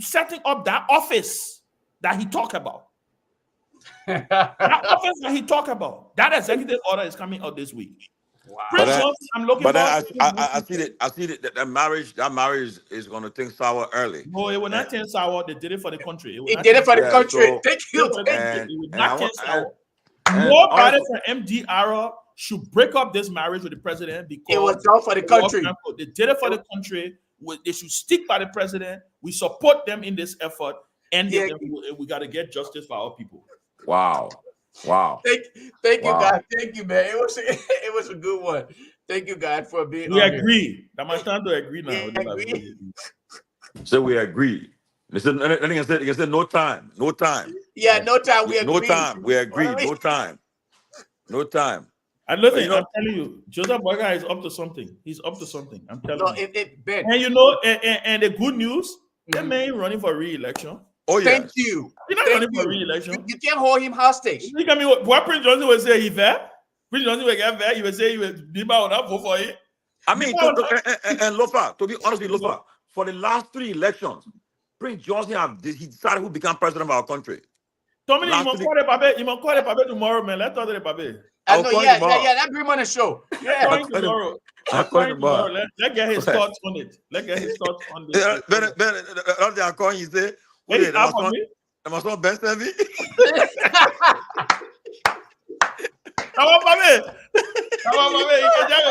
Speaker 8: setting up that office that he talked about. That office that he talked about, that executive order is coming out this week.
Speaker 2: Wow.
Speaker 8: Prince Johnson, I'm looking for.
Speaker 11: I see that marriage is going to think sour early.
Speaker 8: No, it will not turn sour. They did it for the country.
Speaker 2: He did it for the country.
Speaker 11: So,
Speaker 2: Thank you.
Speaker 8: It will not turn sour. Nobody from MDR should break up this marriage with the president because
Speaker 2: it was done for the country.
Speaker 8: They did it for the country. They should stick by the president. We support them in this effort, and we got to get justice for our people.
Speaker 11: Wow.
Speaker 2: Thank you, God. Thank you, man. It was a good one. Thank you, God, for being.
Speaker 8: We agree. That much time to agree now.
Speaker 11: So we agree. They said no time.
Speaker 2: Yeah, no time. We agree.
Speaker 11: No time. We agree. No time.
Speaker 8: And listen, I'm telling you, Joseph BOAKAI is up to something. He's up to something. I'm telling you.
Speaker 2: Ben.
Speaker 8: And you know, and the good news, that man ain't running for re-election.
Speaker 11: Oh, yeah.
Speaker 2: Thank you.
Speaker 8: He's not running for re-election.
Speaker 2: You can't hold him hostage.
Speaker 8: Look at me. What Prince Johnson will say, he fair. Prince Johnson will get fair. He will say, he will be bound up for it.
Speaker 11: I mean, and Lofa, to be honest with you, Lofa, for the last 3 elections, Prince Johnson he decided who become president of our country.
Speaker 8: Tommy, you must call the paper tomorrow, man. Let's talk to the paper.
Speaker 2: I know, yeah, that bring on the show. Yeah,
Speaker 8: tomorrow. Let's get his thoughts on it. Let's get his thoughts on this.
Speaker 11: Ben, they are calling you say,
Speaker 8: hey,
Speaker 11: I must not best of it.
Speaker 8: Come on, baby. You can just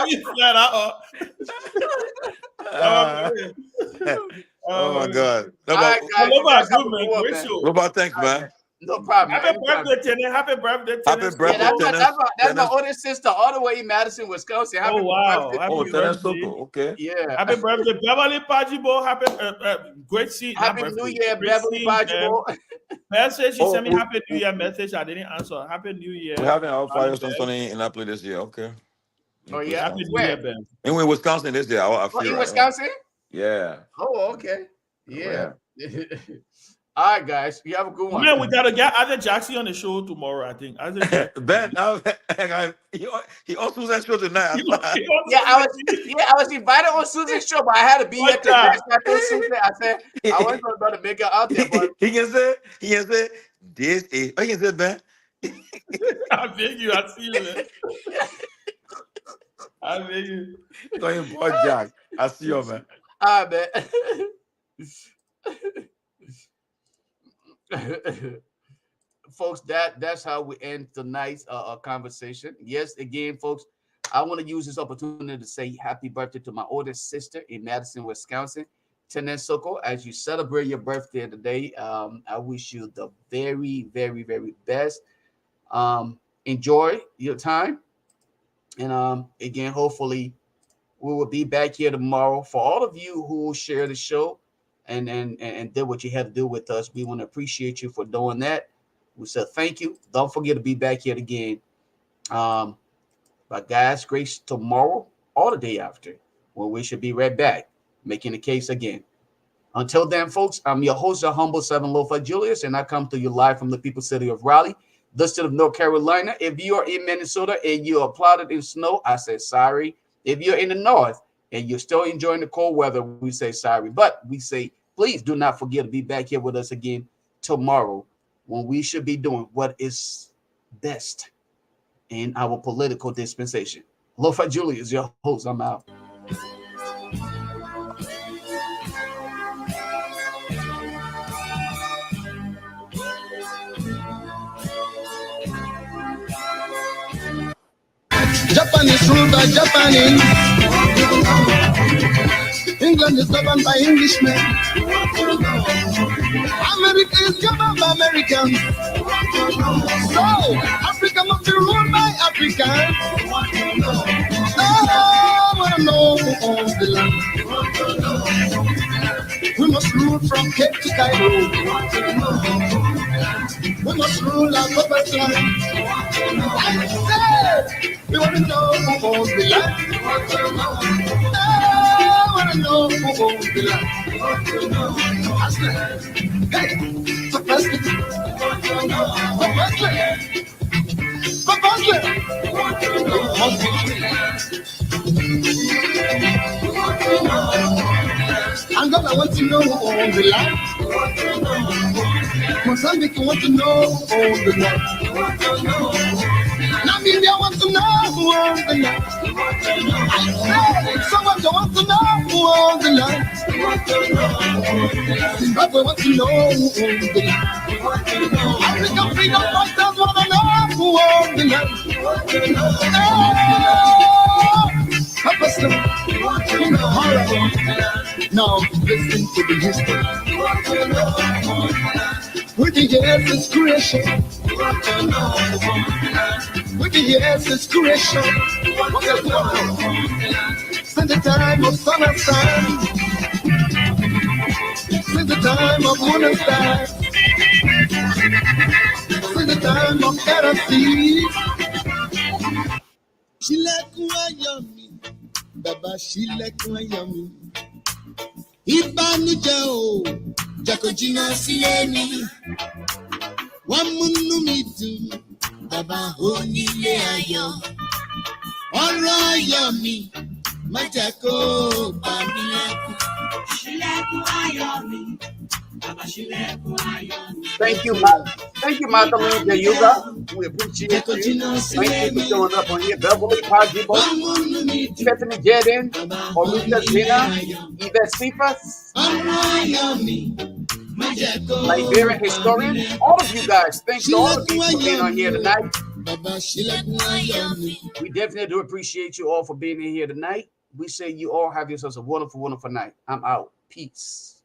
Speaker 11: oh my God.
Speaker 8: Robert,
Speaker 11: thanks, man.
Speaker 2: No problem.
Speaker 8: Happy birthday, Tenny. Happy birthday,
Speaker 11: Tenny.
Speaker 2: That's my older sister, all the way in Madison, Wisconsin. Happy
Speaker 11: birthday. Okay.
Speaker 2: Yeah.
Speaker 8: Happy birthday, Beverly Pajibo. Happy great seat.
Speaker 2: Happy New Year, Beverly Pajibo.
Speaker 8: Message. She sent me Happy New Year message. I didn't answer. Happy New Year.
Speaker 11: We're having our fire Sunday in Apple this year. Okay.
Speaker 2: Oh yeah.
Speaker 8: Happy New Year, Ben.
Speaker 11: In Wisconsin this year. I feel
Speaker 2: in Wisconsin?
Speaker 11: Yeah.
Speaker 2: Oh, okay. Yeah. All right, guys. You have a good one.
Speaker 8: Man, we gotta get Isaac Jackson on the show tomorrow. I think.
Speaker 11: Ben, he on Susan's show tonight.
Speaker 2: I was invited on Susan's show, but I had to be here today. I told Susan, I said I wasn't going to make her out there. But
Speaker 11: he can say this is. He can say Ben.
Speaker 8: I beg you. I see you, man. I beg you.
Speaker 11: Going boy Jack. I see you, man.
Speaker 2: All right, man. Folks, that's how we end tonight's conversation. Yes, again, folks, I want to use this opportunity to say happy birthday to my oldest sister in Madison, Wisconsin, Tenen Soko. As you celebrate your birthday today, I wish you the very, very, very best. Enjoy your time, and again, hopefully, we will be back here tomorrow. For all of you who share the show and did what you had to do with us, we want to appreciate you for doing that. We said thank you. Don't forget to be back here again. By God's grace, tomorrow or the day after, when we should be right back, making the case again. Until then, folks, I'm your host, the humble Seven Lofa Julius, and I come to you live from the People's City of Raleigh, the state of North Carolina. If you are in Minnesota and you are plotted in snow, I say sorry. If you're in the north and you're still enjoying the cold weather, we say sorry. But we say, please do not forget to be back here with us again tomorrow, when we should be doing what is best in our political dispensation. Lofa Julius is your host. I'm out.
Speaker 1: Japan is ruled by Japanese. England is governed by Englishmen. America is governed by Americans. So Africa must be ruled by Africans. I want to know who owns the land. We must rule from Cape to Cairo. We must rule our property land. I said, we want to know who owns the land. I want to know who owns the land. Hey, Angola want to know all the land. Mozambique want to know all the land. Namibia want to know all the land. Somalia want to know all the land. Zimbabwe want to know all the land. African freedom fighters want to know all the land. Papa Stone, now listen to the history. With the years is creation. With the years is creation. Since the time of sun and sun. Since the time of moon and stars. Since the time of heresy. Ṣílẹ̀kùn ayọ̀ mi, bàbá ṣílẹ̀kùn ayọ̀ mi. Ìbànújẹ́ o, jẹ́ kó jìnnà sílé mi. Wọ́n múnú mi dùn, bàbá onílé ayọ̀. Ọ̀rọ̀ ayọ̀ mi, má jẹ́ kó bà mí lẹ́kùn. Ṣílẹ̀kùn ayọ̀ mi, bàbá ṣílẹ̀kùn ayọ̀ mi.
Speaker 2: Thank you, Madam Yuga. We appreciate you. Thank you for showing up on here. Beverly Pajibo, Stephanie Jedin, Olivia Zina, Yvette Cephas, Liberian historian. All of you guys, thanks to all of you for being on here tonight. We definitely do appreciate you all for being in here tonight. We say you all have yourselves a wonderful, wonderful night. I'm out. Peace.